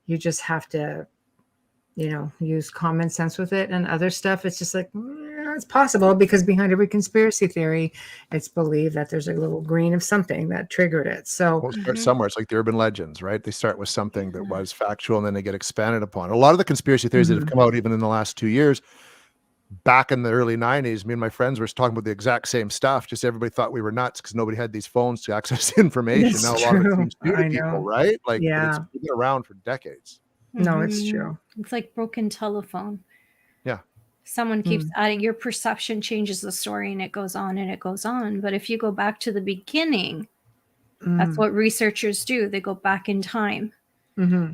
You just have to use common sense with it. And other stuff, it's just like, it's possible, because behind every conspiracy theory, it's believed that there's a little grain of something that triggered it. So, We'll start somewhere. It's like the urban legends, right? They start with something that was factual and then they get expanded upon. A lot of the conspiracy theories that have come out even in the last 2 years, back in the early 90s, me and my friends were talking about the exact same stuff. Just everybody thought we were nuts because nobody had these phones to access information. It's Now a lot of it true. seems new to I people, know. right? Like, but Yeah. it's been around for decades. No, it's true. It's like broken telephone. Yeah. Someone keeps adding, your perception changes the story, and it goes on and it goes on. But if you go back to the beginning, that's what researchers do. They go back in time.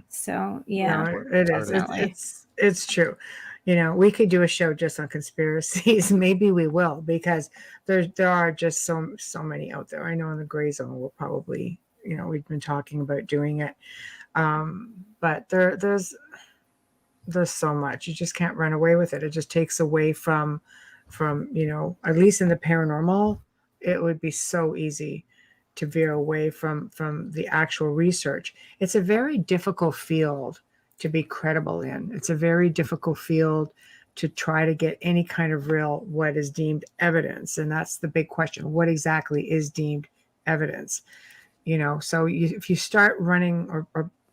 So yeah, No, it is. definitely. It's true. We could do a show just on conspiracies. Maybe we will, because there are just so many out there. I know in the gray zone we'll probably, we've been talking about doing it. But there's so much. You just can't run away with it. It just takes away from at least in the paranormal, it would be so easy to veer away from the actual research. It's a very difficult field to be credible in. It's a very difficult field to try to get any kind of real, what is deemed evidence. And that's the big question. What exactly is deemed evidence? So if you start running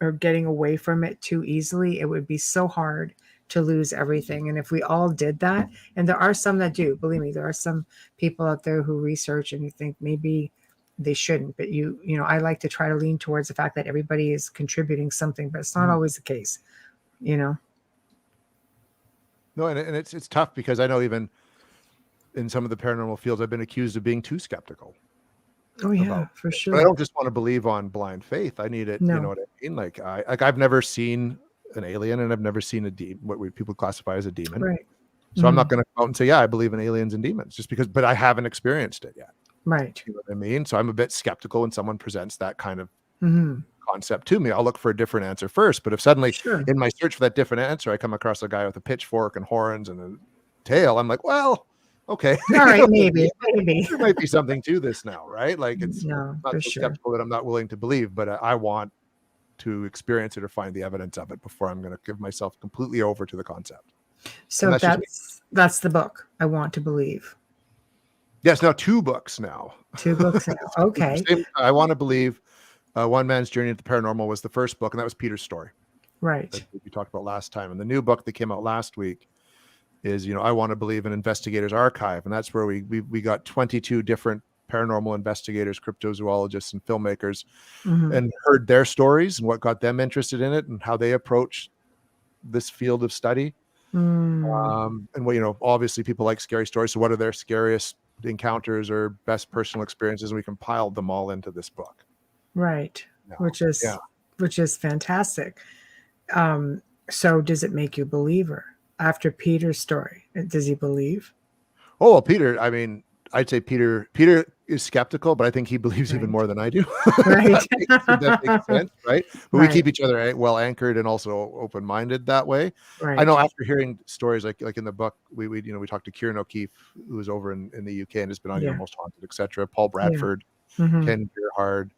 or getting away from it too easily, it would be so hard to lose everything. And if we all did that, and there are some that do, believe me, there are some people out there who research and you think maybe they shouldn't, but I like to try to lean towards the fact that everybody is contributing something, but it's not always the case, No, and it's tough, because I know even in some of the paranormal fields, I've been accused of being too skeptical. Oh yeah, for sure. But I don't just want to believe on blind faith. I need it. No. You know what I mean? Like I've never seen an alien, and I've never seen a demon, what people classify as a demon. Right. So I'm not going to come out and say, yeah, I believe in aliens and demons, just because, but I haven't experienced it yet. Right. You know what I mean? So I'm a bit skeptical when someone presents that kind of concept to me. I'll look for a different answer first. But if suddenly in my search for that different answer, I come across a guy with a pitchfork and horns and a tail, I'm like, well, okay. All right, maybe. There might be something to this now, right? Like it's not so sure. skeptical that I'm not willing to believe, but I want to experience it or find the evidence of it before I'm going to give myself completely over to the concept. So that's the book, I Want to Believe. Yes, now 2 books now. 2 books now. Okay. I Want to Believe, One Man's Journey into the Paranormal was the first book, and that was Peter's story. Right. That we talked about last time. And the new book that came out last week is, I Want to Believe, an Investigator's Archive. And that's where we got 22 different paranormal investigators, cryptozoologists, and filmmakers, and heard their stories and what got them interested in it and how they approach this field of study. And what, obviously people like scary stories. So what are their scariest encounters or best personal experiences? And we compiled them all into this book. Right. Which is fantastic. So does it make you a believer after Peter's story? Does he believe? Oh, well, Peter, I mean, I'd say Peter is skeptical, but I think he believes even more than I do. Right. That makes sense, right? But we keep each other well anchored and also open-minded that way. Right. I know after hearing stories like in the book, we talked to Kieran O'Keefe, who was over in the UK and has been on Most Haunted, etc. Paul Bradford, Ken Gerhard,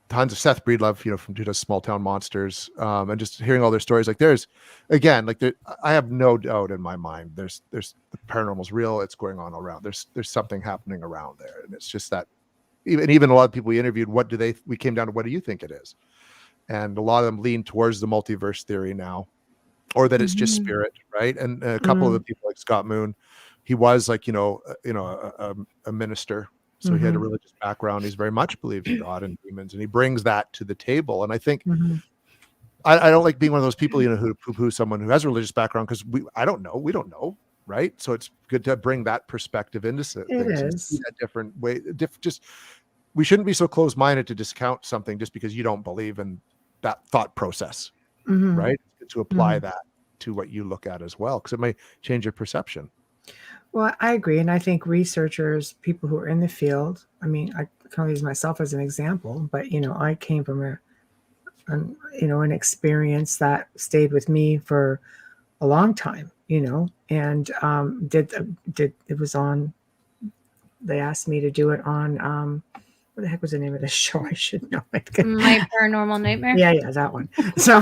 tons of Seth Breedlove, from who does Small Town Monsters, and just hearing all their stories. Like there's, again, like I have no doubt in my mind. There's the paranormal's real. It's going on around. There's something happening around there, and it's just that. Even a lot of people we interviewed, we came down to, what do you think it is? And a lot of them lean towards the multiverse theory now, or that it's just spirit, right? And a couple of the people like Scott Moon, he was like a minister. So he had a religious background. He's very much believed in God and demons, and he brings that to the table. And I think I don't like being one of those people, who poo-poo someone who has a religious background, because we don't know, right? So it's good to bring that perspective into things. It is. And see that different way. We shouldn't be so close-minded to discount something just because you don't believe in that thought process. Mhm. right? It's good to apply Mhm. that to what you look at as well, because it may change your perception. Well, I agree. And I think researchers, people who are in the field, I mean, I can only use myself as an example, but, I came from an experience that stayed with me for a long time, and it was on, they asked me to do it on, what the heck was the name of the show? I should know it. My Paranormal Nightmare. Yeah, that one. So,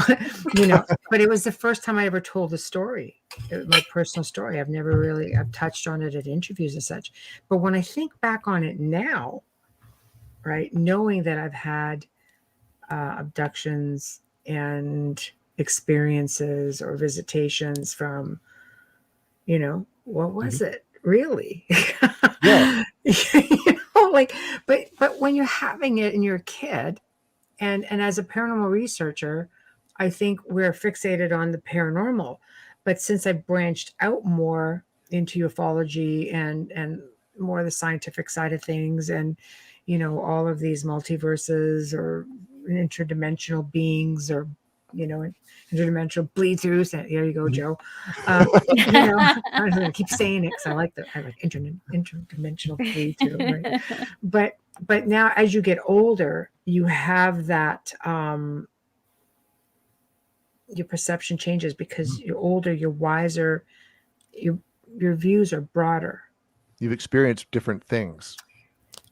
but it was the first time I ever told a story, my personal story. I've touched on it at interviews and such. But when I think back on it now, right, knowing that I've had abductions and experiences or visitations from, what was it really? Yeah. Like, but when you're having it and you're a kid, and as a paranormal researcher, I think we're fixated on the paranormal. But since I branched out more into ufology and more the scientific side of things, and all of these multiverses or interdimensional beings, or interdimensional bleed throughs. There you go, Joe. I'm gonna keep saying it because I like interdimensional bleed through, right? But now, as you get older, you have that your perception changes because you're older, you're wiser, your views are broader. You've experienced different things,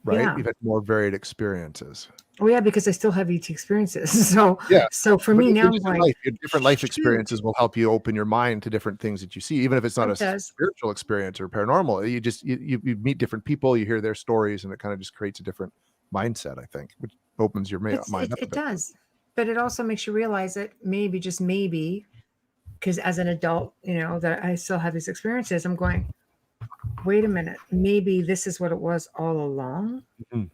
right? Yeah. You've had more varied experiences. Oh yeah, because I still have ET experiences. So Yeah. so for But me now, I'm different like, different life shoot. experiences will help you open your mind to different things that you see, even if it's not It a does. spiritual experience or paranormal. You meet different people, you hear their stories, and it kind of just creates a different mindset, I think, which opens your mind up a It bit. does, but it also makes you realize that maybe, just maybe, because as an adult, that I still have these experiences, I'm going, wait a minute, maybe this is what it was all along. Mhm.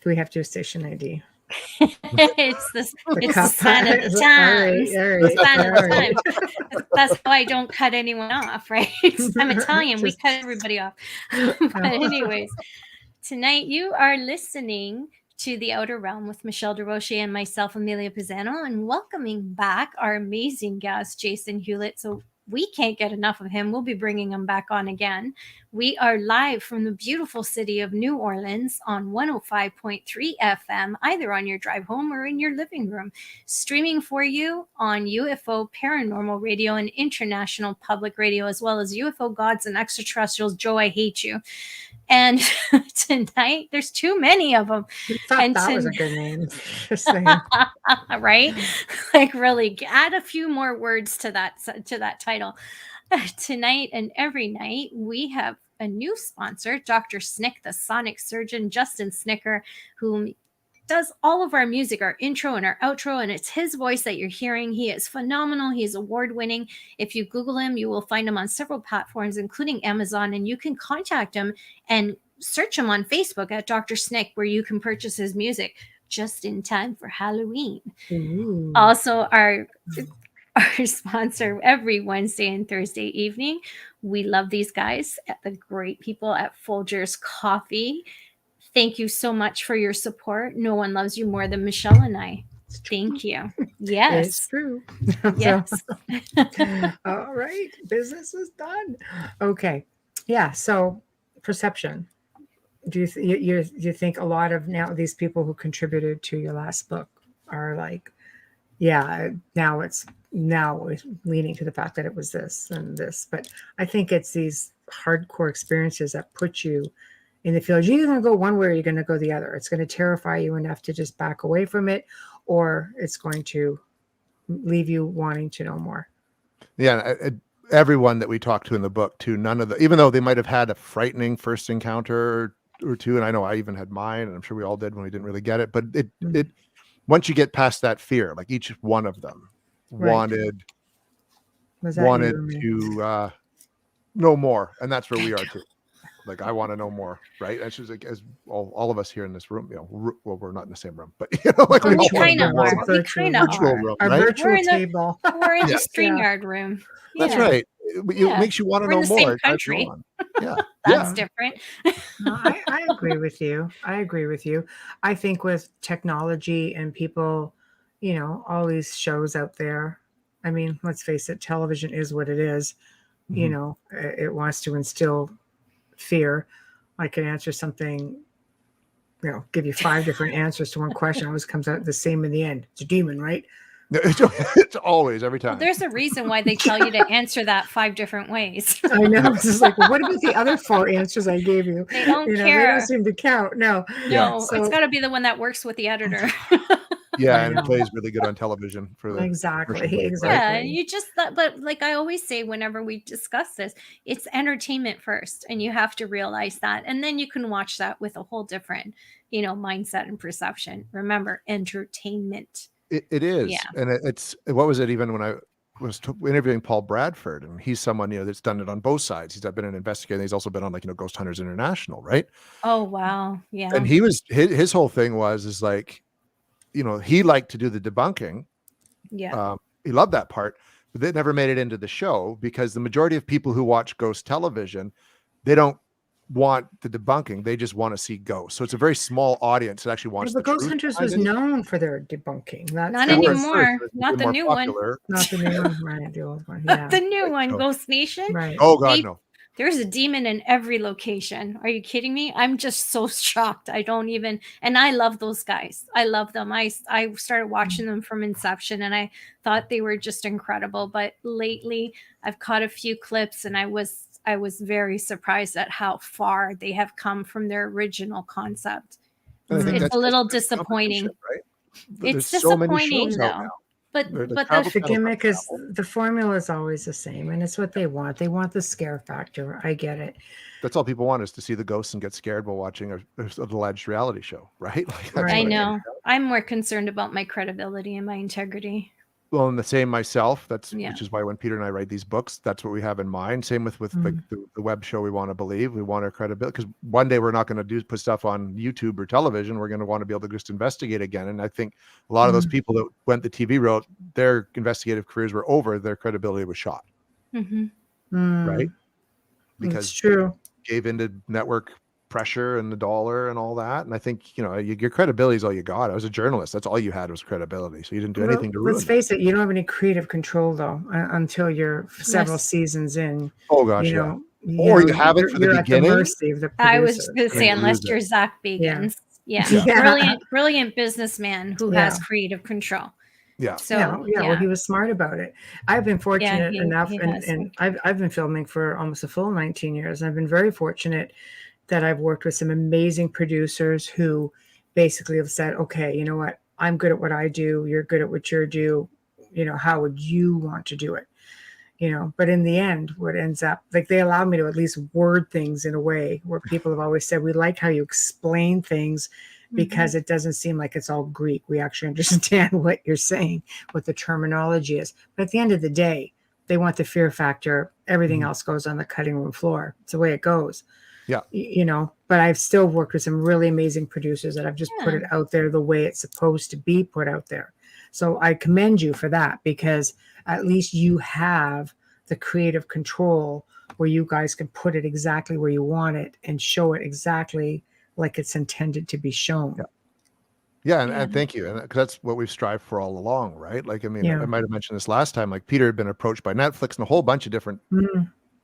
Do we have to do a station ID? It's the cup. sign of the All times. right, The sign of the all right. times. That's why I don't cut anyone off, right? I'm Italian. We cut everybody off. But anyways, tonight you are listening to The Outer Realm with Michelle Desrochers and myself, Amelia Pisano, and welcoming back our amazing guest, Jason Hewlett. So we can't get enough of him. We'll be bringing him back on again. We are live from the beautiful city of New Orleans on 105.3 FM, either on your drive home or in your living room, streaming for you on UFO Paranormal Radio and International Public Radio, as well as UFO Gods and Extraterrestrials. Joe, I Hate You. And tonight, there's too many of them. I thought And that was a good name. Just saying. Right? Like, really, add a few more words to that title. Tonight and every night, we have a new sponsor, Dr. Snick, the sonic surgeon, Justin Snicker, whom does all of our music, our intro and our outro, and it's his voice that you're hearing. He is phenomenal. He is award-winning. If you Google him, you will find him on several platforms, including Amazon, and you can contact him and search him on Facebook at Dr. Snick, where you can purchase his music just in time for Halloween. Ooh. Also, our sponsor every Wednesday and Thursday evening. We love these guys, at the great people at Folgers Coffee. Thank you so much for your support. No one loves you more than Michelle and I. Thank you. Yes. It's true. Yes. All right. Business is done. Okay. Yeah. So perception. Do you think a lot of now these people who contributed to your last book are like, yeah, now it's leaning to the fact that it was this and this, but I think it's these hardcore experiences that put you in the field. You're either going to go one way or you're going to go the other. It's going to terrify you enough to just back away from it, or it's going to leave you wanting to know more. Yeah. Everyone that we talked to in the book, too, none of the, even though they might have had a frightening first encounter or two, and I know I even had mine, and I'm sure we all did when we didn't really get it, but it once you get past that fear, like each one of them wanted to know more, and that's where we are too. Like, I want to know more, right? That's just like, as all of us here in this room, well, we're not in the same room, but like we kind of are. We kind of are. Room, our right? virtual table. We're in the StreamYard room. That's right. It makes you want to know in the more. same country. Yeah, That's different. No, I agree with you. I think with technology and people you know, all these shows out there. I mean, let's face it, television is what it is. You Mhm. know, it wants to instill fear. I can answer something, you know, give you 5 different answers to one question. Always comes out the same in the end. It's a demon, right? It's always every Well, time. there's a reason why they tell you to answer that 5 different ways. I know. It's just like, well, what about the other 4 answers I gave you? They don't You know, they care. don't seem to count. No. No, So it's got to be the one that works with the editor. Yeah, I and know. plays really good on television for the Exactly, commercial break, right? Yeah, exactly. you just but like I always say whenever we discuss this, it's entertainment first, and you have to realize that, and then you can watch that with a whole different, mindset and perception. Remember, entertainment. It is, Yeah. and it's what was it even when I was interviewing Paul Bradford, and he's someone that's done it on both sides. He's been an investigator. And he's also been on Ghost Hunters International, right? Oh wow, yeah. And he was his whole thing is like, he liked to do the debunking. Yeah. He loved that part, but it never made it into the show because the majority of people who watch ghost television, they don't want the debunking. They just want to see ghosts. So it's a very small audience that actually wants But the Ghost truth Hunters behind was it. known for their debunking. Not That It was was anymore. first, but it's Not the more new one. popular. not the new one, right? The old one, Not yeah. the new Right, one, so- Ghost Nation. Right. Oh God, They- no. There's a demon in every location. Are you kidding me? I'm just so shocked. I don't even, and I love those guys. I love them. I started watching them from inception and I thought they were just incredible. But lately I've caught a few clips and I was very surprised at how far they have come from their original concept. And I think It's that's a little just the disappointing. competition, right? But It's there's so many disappointing shows out though. now. But The but travel The channels don't gimmick is travel. the formula is always the same, and it's what they want. They want the scare factor. I get it. That's all people want is to see the ghosts and get scared while watching an alleged reality show, right? Like, that's Right. I what it know. is. I'm more concerned about my credibility and my integrity. Well, and the same myself. Yeah. Which is why when Peter and I write these books, that's what we have in mind. Same with like the web show. We want to believe. We want our credibility because one day we're not going to put stuff on YouTube or television. We're going to want to be able to just investigate again. And I think a lot of those people that went the TV route, their investigative careers were over. Their credibility was shot, right? Because It's true. they gave into network pressure and the dollar and all that. And I think your credibility is all you got. I was a journalist. That's all you had was credibility. So you didn't do anything to ruin Let's that. face it, you don't have any creative control though until you're several Yes. seasons in. Oh gosh, You yeah. know, Or you have it for the you're at beginning. the mercy of the I was producer. going to say, And unless lose it. you're Zach Bagans. Yeah. Yeah. Brilliant businessman who has creative control. Yeah. So, Well, he was smart about it. I've been fortunate enough, he and, has. and I've been filming for almost a full 19 years. And I've been very fortunate that I've worked with some amazing producers who basically have said, okay, you know what? I'm good at what I do. You're good at what you do. How would you want to do it? But in the end, what ends up, like, they allow me to at least word things in a way where people have always said, we like how you explain things because it doesn't seem like it's all Greek. We actually understand what you're saying, what the terminology is. But at the end of the day, they want the fear factor. Everything else goes on the cutting room floor. It's the way it goes. Yeah. But I've still worked with some really amazing producers that have just put it out there the way it's supposed to be put out there. So I commend you for that, because at least you have the creative control where you guys can put it exactly where you want it and show it exactly like it's intended to be shown. Yeah, and thank you. And because that's what we've strived for all along, right? Like, I mean, I might have mentioned this last time. Like, Peter had been approached by Netflix and a whole bunch of different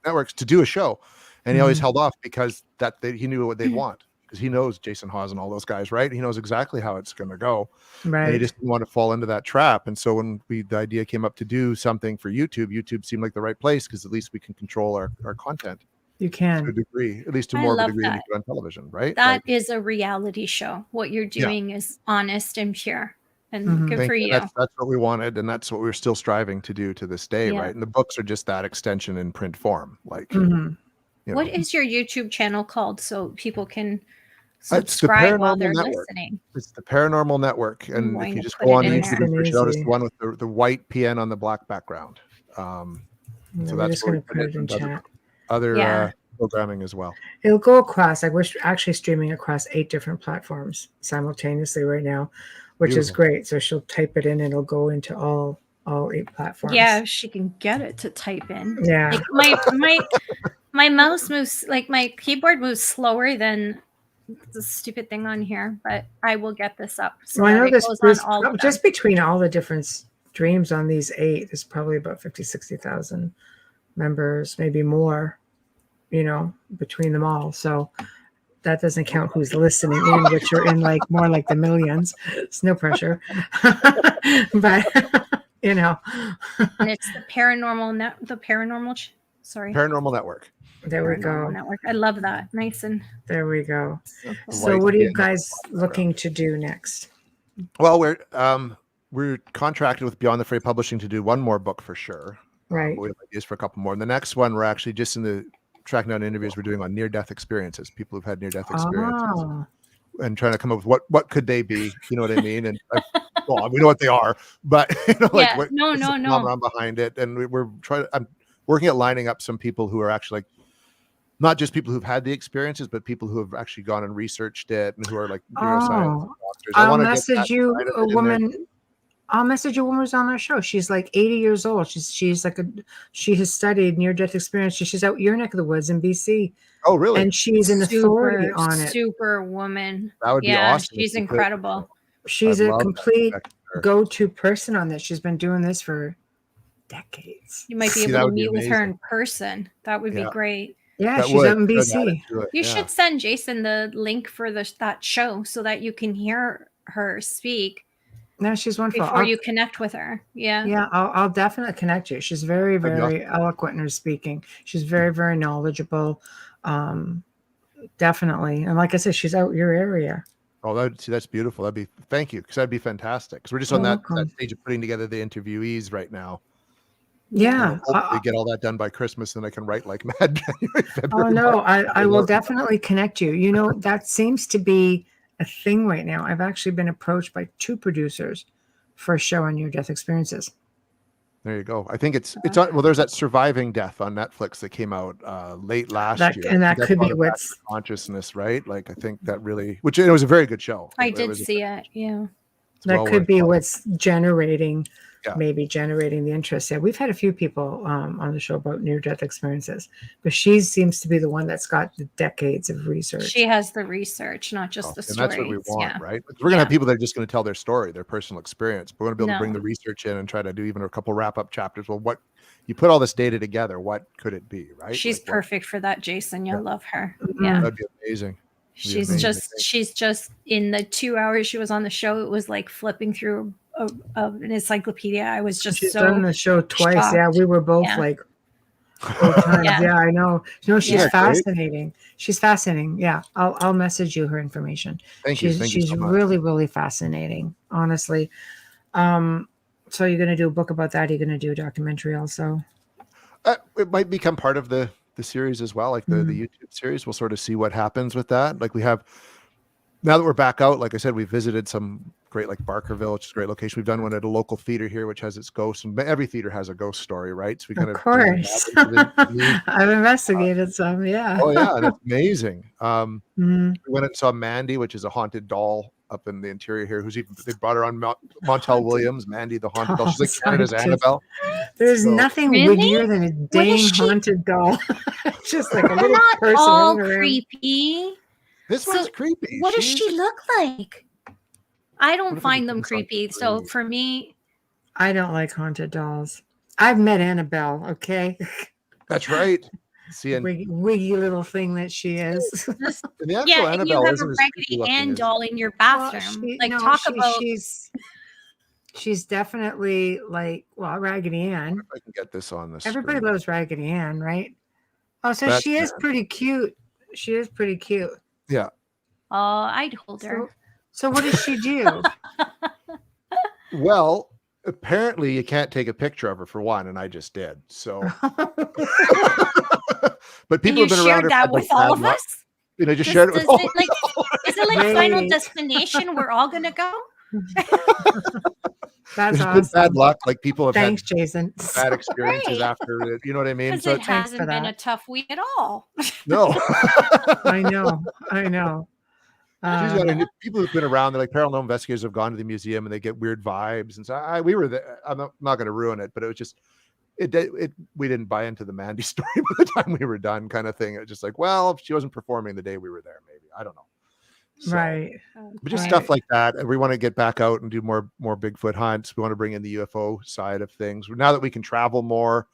networks to do a show, and he always held off because he knew what they'd want, because he knows Jason Hawes and all those guys, right? He knows exactly how it's going to go, Right. and he just didn't want to fall into that trap. And so when the idea came up to do something for YouTube seemed like the right place, because at least we can control our content. You To a can. degree, at least to I more of a love degree than that. you do on television, right? That is a reality show. What you're doing is honest and pure. And good for you. That's what we wanted, and that's what we're still striving to do to this day, Yeah. right? And the books are just that extension in print form. Like, What is your YouTube channel called so people can It's the subscribe while Paranormal they're Network. listening? It's the Paranormal Network, and going if you to just put go it on in YouTube, there. you should notice Easy. the one with the white PN on the black background. Yeah, So we're that's just where going to put it in chat. other Yeah. programming as well. It'll go across. We're actually streaming across 8 different platforms simultaneously right now, which is Beautiful. great. So she'll type it in and it'll go into all 8 platforms. Yeah, if she can get it to type in. Yeah. Like my mouse moves, like my keyboard moves slower than the stupid thing on here, but I will get this up. So Well, I that know it this goes was on all of them. just between all the different streams on these 8, there's probably about 50, 60,000 members, maybe more, between them all. So that doesn't count who's listening in, which are in like more like the millions. It's no pressure. But And it's the paranormal Paranormal Network. There we Paranormal go. Network. I love that. Nice and There we go. So White what are you kid. guys looking to do next? Well, we're contracted with Beyond the Fray Publishing to do one more book for sure. Right. But we have ideas for a couple more. And the next one, we're actually just in the tracking down interviews we're doing on near-death experiences, people who've had near-death experiences, Oh, and trying to come up with what could they be? You know what I mean? And well, we know what they are, but like what's the phenomenon behind it? And we're trying. I'm working at lining up some people who are actually like not just people who've had the experiences, but people who have actually gone and researched it and who are like neuroscience doctors. I'll message you a woman. I'll message a woman who's on our show. She's like 80 years old. She has studied near-death experiences. She's out your neck of the woods in BC. Oh, really? And she's an authority on it. Super woman. That would be awesome. She's incredible. She's a complete go-to person on this. She's been doing this for decades. You might be able to meet with her in person. That would be great. Yeah, she's out in BC. You should send Jason the link for that show so that you can hear her speak. No, she's wonderful. Before you connect with her. Yeah. Yeah, I'll definitely connect you. She's very, very eloquent in her speaking. She's very, very knowledgeable. Definitely. And like I said, she's out your area. Oh, that's beautiful. Thank you, because that'd be fantastic. Because we're just on that stage of putting together the interviewees right now. Yeah. Hopefully get all that done by Christmas, and I can write like mad. January, February, oh no, I will definitely connect you. That seems to be a thing right now. I've actually been approached by 2 producers for a show on near-death experiences. There you go. I think it's on. Well, there's that Surviving Death on Netflix that came out late last year, and that could be what's consciousness, right? Like I think that really, which it was a very good show. I did see it. Yeah, that could be what's generating. Maybe generating the interest. Yeah, we've had a few people on the show about near-death experiences, but she seems to be the one that's got the decades of research. She has the research, not just the stories. And that's what we want, right? We're going to have people that are just going to tell their story, their personal experience. But we're going to be able to bring the research in and try to do even a couple wrap-up chapters. Well, what you put all this data together, what could it be, right? She's perfect for that, Jason. You'll love her. Mm-hmm. Yeah, that'd be amazing. She's just in the 2 hours she was on the show, it was like flipping through an encyclopedia. I was just she's done the show twice. shocked. Yeah, we were both like, yeah, I know. She's fascinating. She's fascinating. Yeah, I'll message you her information. Thank you. She's really, really fascinating, honestly. So you're going to do a book about that? You're going to do a documentary also? It might become part of the series as well, like the YouTube series. We'll sort of see what happens with that. Like we have, now that we're back out, like I said, we visited some great, like Barkerville, which is a great location. We've done one at a local theater here, which has its ghosts, and every theater has a ghost story, right? So we kind of course. I've investigated some. Yeah. Oh yeah, and it's amazing. We went and saw Mandy, which is a haunted doll up in the interior here. They brought her on Montel Williams, Mandy the haunted doll. She's like Canada's Annabelle. There's nothing wiggier than a dang haunted doll. Just like a little person. Not all creepy. This one's creepy. What does she look like? I don't find them creepy. So for me, I don't like haunted dolls. I've met Annabelle. Okay. That's right. See, wiggy little thing that she is. Yeah, and you have a Raggedy Ann doll in your bathroom. She's definitely like, Raggedy Ann. I can get this on this. Everybody loves Raggedy Ann, right? Oh, so she is pretty cute. She is pretty cute. Yeah. Oh, I'd hold her. So what does she do? Well, apparently you can't take a picture of her for one, and I just did. So, but people have been around her. That with all of us. Just shared it with all. Is it like Final Destination? We're all gonna go. That's awesome. Been bad luck. Like people have had Jason. Bad experiences after it. You know what I mean? So it hasn't been a tough week at all. No. I know. People who've been around, they're like paranormal investigators have gone to the museum and they get weird vibes. And so we were there. I'm not going to ruin it, but it was just, we didn't buy into the Mandy story by the time we were done kind of thing. It was just like, well, if she wasn't performing the day we were there, maybe. I don't know. So, Right. but just Right. stuff like that. And we want to get back out and do more Bigfoot hunts. We want to bring in the UFO side of things. Now that we can travel more,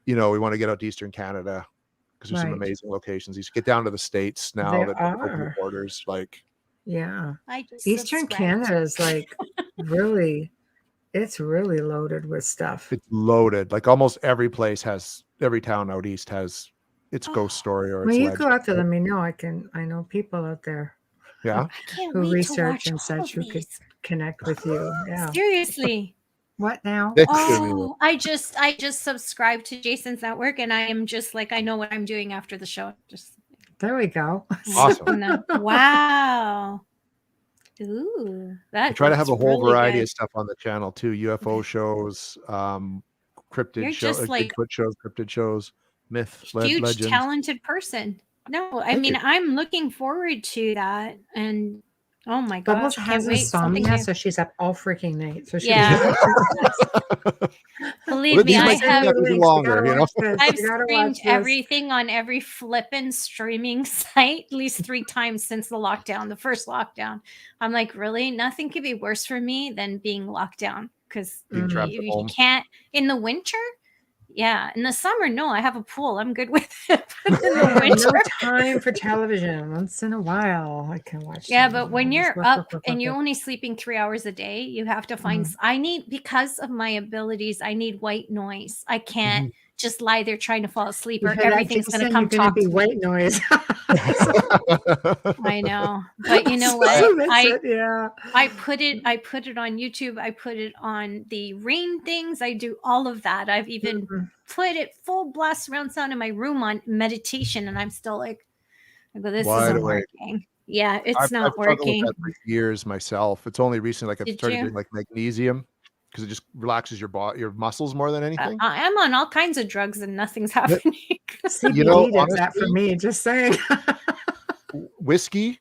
we want to get out to Eastern Canada because there's some Right. amazing locations. You get down to the States now There that open the are. borders. Like, Yeah. I just Eastern subscribed. Canada is like really, it's really loaded with stuff. it's loaded. Like almost every town out east has its ghost story or When its you legend. go out there, let me know. I know people out there Yeah. I can't who wait to research watch and all such of who could these. connect with you. Yeah. Seriously. What now? Oh, I just subscribed to Jason's network, and I am just like, I know what I'm doing after the show. Just There we go. Awesome. Wow. Ooh, We that try to have looks a whole really variety good. of stuff on the channel too. UFO shows, cryptid You're shows, just like Bigfoot shows, cryptid shows, huge legends. talented person. No, I Thank mean you. I'm looking forward to that, and oh my Bubbles gosh, can't has wait. Something insomnia, new. so she's up all freaking night. So she Yeah. Believe me, These I might have. take even longer, I've You gotta streamed watch this. everything on every flippin' streaming site at least 3 times since the lockdown, the first lockdown. I'm like, really? Nothing could be worse for me than being locked down because Being trapped at you home. can't in the winter. Yeah, in the summer, no, I have a pool. I'm good with it. But in the I have winter, no time for television. Once in a while, I can watch. yeah, but television. when I just you're work, up work, and work, you're work. only sleeping 3 hours a day, you have to find. I need, because of my abilities, I need white noise. I can't just lie there trying to fall asleep, You or hear that, everything's going to Jason? come You're going to talk be to me. white noise. I know, but you know So what? that's it, yeah. I put it on YouTube. I put it on the rain things. I do all of that. I've even put it full blast surround sound in my room on meditation, and I'm still like, I go, this Wide isn't awake. working. Yeah, it's I've not struggled with working. that for years myself. It's only recently, like I've Did started you? doing like magnesium because it just relaxes your muscles more than anything. I'm on all kinds of drugs and nothing's happening. CBD does honestly, that for me. Just saying. whiskey.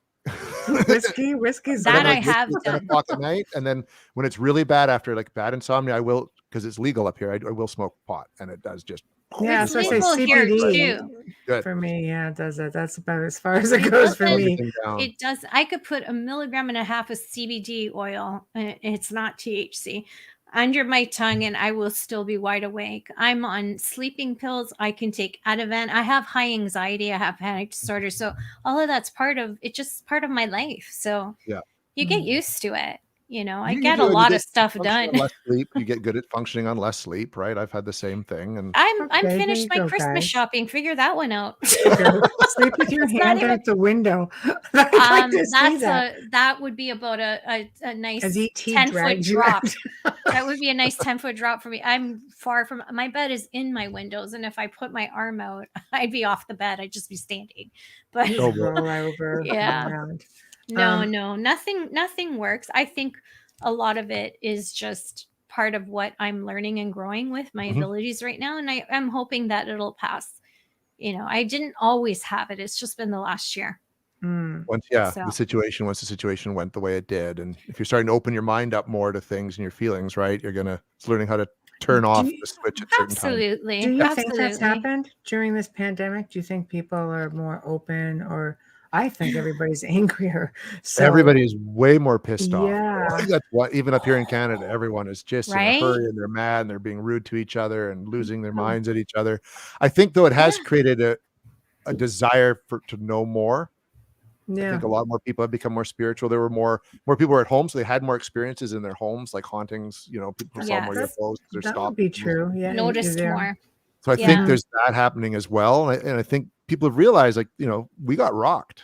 Whiskey's That good. I have At 10 done. o'clock at night, and then when it's really bad, after like bad insomnia, I will, because it's legal up here. I will smoke pot, and it does just. Yeah, It's so I say legal here CBD too. Good. for me. Yeah, it does it. That's about as far as it goes for me. Everything down. It does. I could put 1.5 milligrams of CBD oil, and it's not THC, under my tongue, and I will still be wide awake. I'm on sleeping pills. I can take Ativan. I have high anxiety. I have panic disorder. So all of that's part of it. Just part of my life. So Yeah. you get used to it. I You get do, a and lot you of get stuff function on done. less sleep. You get good at functioning on less sleep, right? I've had the same thing, and I'm Okay, there finished you my go, Christmas guys. shopping. Figure that one out. Sleep with your It's not hand even- out the window. I'd like to see that. That would be about a nice As ET 10-foot drags you drop. out. That would be a nice 10-foot drop for me. I'm far from, my bed is in my windows, and if I put my arm out, I'd be off the bed. I'd just be standing. But Just roll over. Yeah. Around. no, nothing works. I think a lot of it is just part of what I'm learning and growing with my abilities right now, and I'm hoping that it'll pass. I didn't always have it. It's just been the last year. once So. the situation went the way it did, and if you're starting to open your mind up more to things and your feelings, right, it's learning how to turn off the switch at certain times. Absolutely. Do you Absolutely. think that's happened during this pandemic? Do you think people are more open, or I think everybody's angrier. So Everybody is way more pissed off. Yeah. I think that's what, even up here in Canada, everyone is just in a Right? hurry, and they're mad, and they're being rude to each other and losing their minds at each other. I think though it has created a desire to know more. I yeah. think a lot more people have become more spiritual. There were more people were at home, so they had more experiences in their homes, like hauntings. People saw more Yes. UFOs. They're That stopped. would be true. Yeah. Noticed there. more. So I Yeah. think there's that happening as well, and I think people have realized, like, we got rocked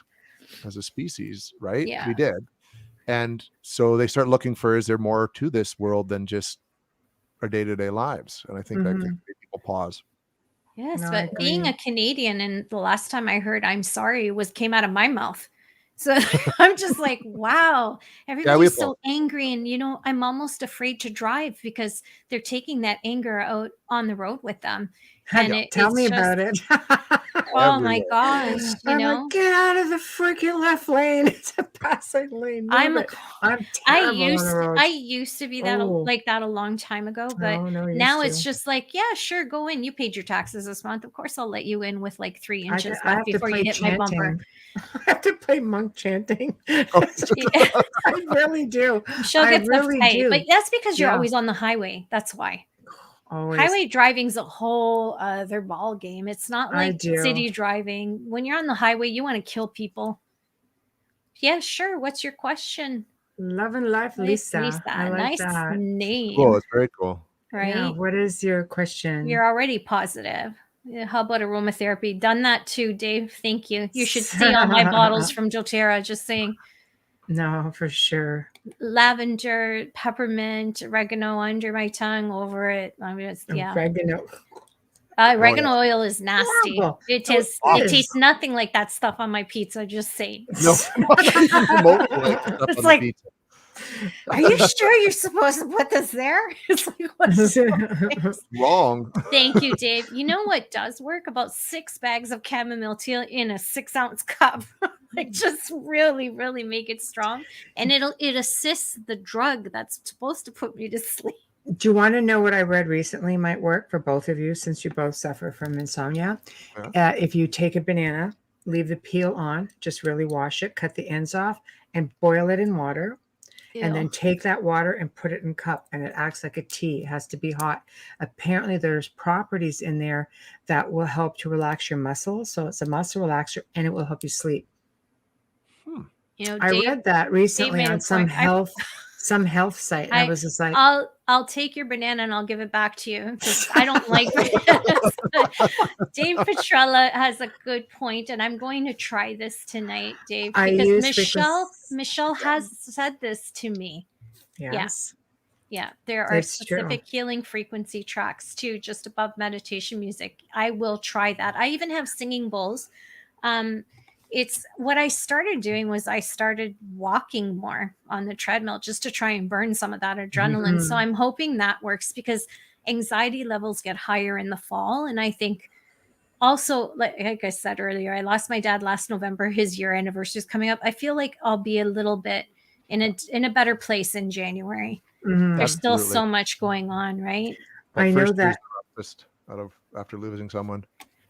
as a species, right? Yeah. We did, and so they start looking for, is there more to this world than just our day-to-day lives? And I think that can make people pause. Yes, No, I but being agree. a Canadian, and the last time I heard "I'm sorry" came out of my mouth. So I'm just like, wow, everybody's so angry, and I'm almost afraid to drive because they're taking that anger out on the road with them. And Tell it's me just, about it. oh my Everywhere. gosh, you I'm know. like, get out of the freaking left lane. It's a passing lane. I'm Move a it. I'm I terrible on the I roads. used to be Oh, like that a long time ago, but no, no now used it's to. just like, yeah, sure, go in. You paid your taxes this month. Of course, I'll let you in with like 3 inches I left have to before you play hit my bumper. chanting. I have to play monk chanting. Oh, I really do. She'll I get really uptight, but do. that's because you're Yeah, always on the highway. That's why. always. Highway driving's a whole other ball game. It's not I like do. city driving. When you're on the highway, you want to kill people. Yeah, sure. What's your question? Love and Life, Nice, Lisa. I Lisa. like Nice that. cool. name, It's very cool. Yeah. right? What is your question? You're already positive. Yeah, how about aromatherapy? Done that too, Dave. Thank you. You should see all my bottles from doTERRA. Just saying, No, for sure. lavender, peppermint, oregano under my tongue, over it. I mean, it's, yeah. Oregano. Oregano oil is nasty. Horrible. It No, tastes. it It is. tastes nothing like that stuff on my pizza. Just saying. No, promote like stuff It's on like, the pizza. are you sure you're supposed to put this there? It's like, what's Wrong. Thank you, Dave. You know what does work? About 6 bags of chamomile tea in a 6-ounce cup. Like, just really, really make it strong, and it assists the drug that's supposed to put me to sleep. Do you want to know what I read recently might work for both of you since you both suffer from insomnia? Yeah. If you take a banana, leave the peel on, just really wash it, cut the ends off, and boil it in water. And then take that water and put it in a cup, and it acts like a tea. It has to be hot. Apparently, there's properties in there that will help to relax your muscles. So it's a muscle relaxer, and it will help you sleep. You know, I Dave, read that recently made a on some point. health site, and I was just like, I'll take your banana and I'll give it back to you because I don't like bananas. Dave Petrella has a good point, and I'm going to try this tonight, Dave, I because use Michelle has said this to me. yes, Yeah, there are it's true. specific healing frequency tracks too, just above meditation music. I will try that. I even have singing bowls. It's what I started doing was I started walking more on the treadmill just to try and burn some of that adrenaline. So I'm hoping that works because anxiety levels get higher in the fall. And I think also, like I said earlier, I lost my dad last November. His year anniversary is coming up. I feel like I'll be a little bit in a better place in January. There's still so much going on, right? I know that. After losing someone.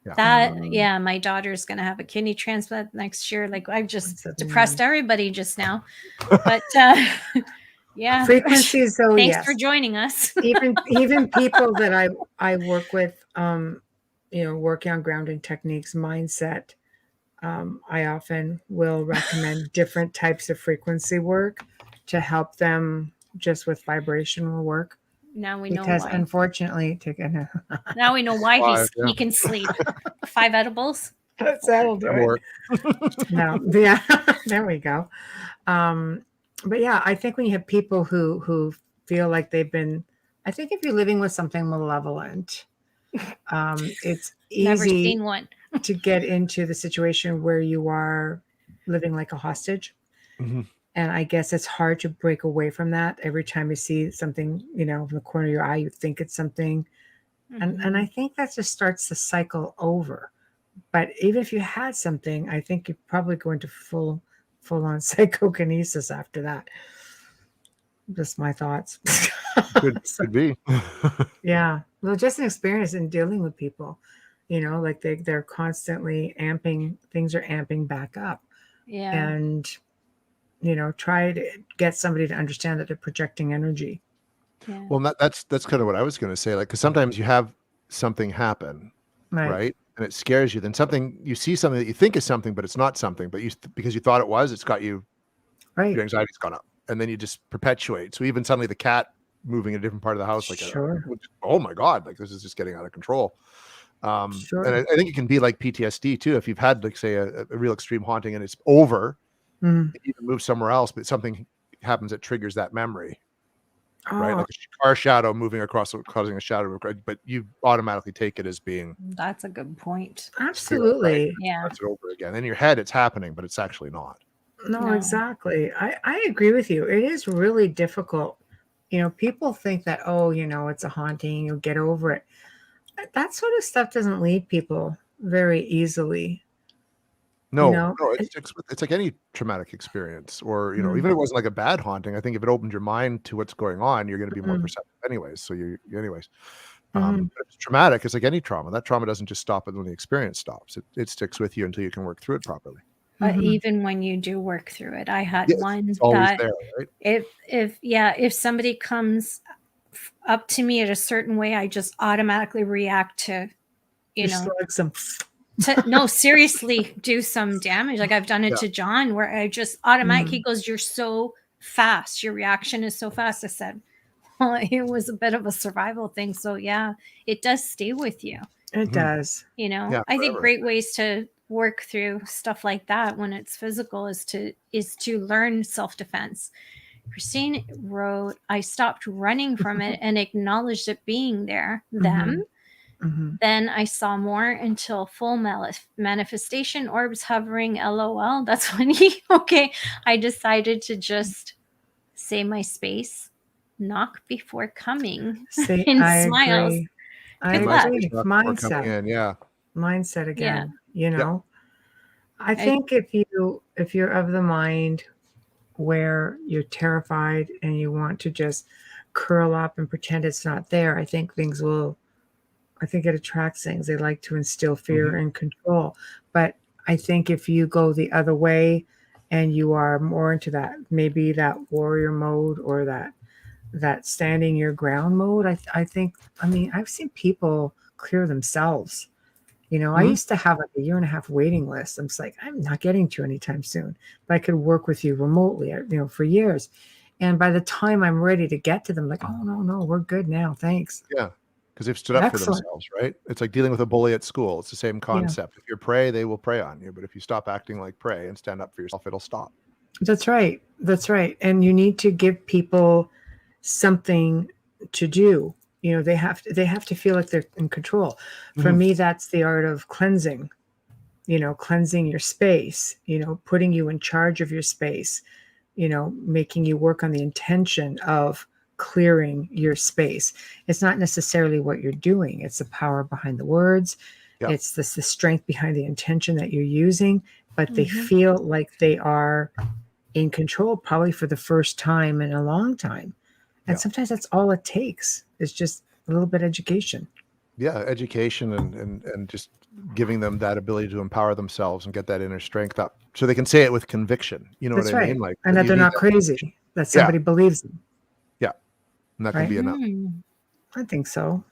Yeah. My daughter's gonna have a kidney transplant next year. Like, I've just That's depressed everybody just now. But yeah. Frequencies, though, Thanks yes. for joining us. even people that I work with, working on grounding techniques, mindset, I often will recommend different types of frequency work to help them just with vibrational work. Now we know Because why. unfortunately, Now we know why he Yeah. can sleep. 5 edibles. that'll do it. No, yeah, there we go. But yeah, I think when you have people who feel like they've been, I think if you're living with something malevolent, it's Never easy seen one. to get into the situation where you are living like a hostage. Mhm. And I guess it's hard to break away from that. Every time you see something, from the corner of your eye, you think it's something. And I think that just starts the cycle over. But even if you had something, I think you probably go into full on psychokinesis after that. Just my thoughts. Could be. Yeah. Well, just an experience in dealing with people, like they're constantly things are amping back up. Yeah. And, try to get somebody to understand that they're projecting energy. Yeah. Well, that's kind of what I was going to say. Like, because sometimes you have something happen, right? And it scares you. Then you see something that you think is something, but it's not something. But because you thought it was, it's got you. Right. Your anxiety's gone up, and then you just perpetuate. So even suddenly the cat moving in a different part of the house, like, oh my god, like this is just getting out of control. And I think it can be like PTSD too. If you've had, like, say, a real extreme haunting and it's over, you can move somewhere else, but something happens that triggers that memory. Right, like a car shadow moving across, causing a shadow, but you automatically take it as being. That's a good point. Absolutely. Right? Yeah. That's it over again. In your head, it's happening, but it's actually not. No, exactly. I agree with you. It is really difficult. People think that, it's a haunting, you'll get over it. that sort of stuff doesn't leave people very easily. No, know, no, it's like any traumatic experience, or Mm. even if it wasn't like a bad haunting. I think if it opened your mind to what's going on, you're going to be more Mhm. perceptive, anyways. So anyways. Mhm. But if it's traumatic, it's like any trauma. That trauma doesn't just stop when the experience stops. It sticks with you until you can work through it properly. Mhm. Even when you do work through it, I had Yeah, one it's always that there, right? if somebody comes up to me at a certain way, I just automatically react to, Just like some. no, seriously, do some damage. Like I've done it Yeah. to John, where I just automatically, he Mm. goes, "You're so fast. Your reaction is so fast." I said, well, it was a bit of a survival thing. So yeah, it does stay with you. It does. Yeah, I think forever. great ways to work through stuff like that when it's physical is to learn self-defense. Christine wrote, I stopped running from it and acknowledged it being there, them. Mhm. Then I saw more until full manifestation, orbs hovering, LOL. That's when I decided to just say my space, knock before coming, See, and I smiles. agree. I Good My luck. agree. space knock before coming Mindset. in, yeah. Mindset Yeah. again. I think if you're of the mind where you're terrified and you want to just curl up and pretend it's not there, I think it attracts things. They like to instill fear and control. But I think if you go the other way and you are more into that, maybe that warrior mode or that standing your ground mode, I think, I've seen people clear themselves. I used to have like a year and a half waiting list. I'm just like, I'm not getting to you anytime soon, but I could work with you remotely, for years. And by the time I'm ready to get to them, like, oh, no, we're good now. Thanks. Yeah, because they've stood up for Excellent. themselves, right? It's like dealing with a bully at school. It's the same Yeah, concept. If you're prey, they will prey on you. But if you stop acting like prey and stand up for yourself, it'll stop. that's right. That's right. And you need to give people something to do. They have to feel like they're in control. For me, that's the art of cleansing. Cleansing your space, putting you in charge of your space, making you work on the intention of clearing your space. It's not necessarily what you're doing, it's the power behind the words. Yeah. It's the strength behind the intention that you're using, but they feel like they are in control, probably for the first time in a long time. And sometimes that's all it takes. It's just a little bit of education. Yeah, education and just giving them that ability to empower themselves and get that inner strength up so they can say it with conviction. You know That's what I right. mean? Like, And that you they're need not that crazy, conviction. that somebody believes them. Yeah, and that can Right? be enough. I think so.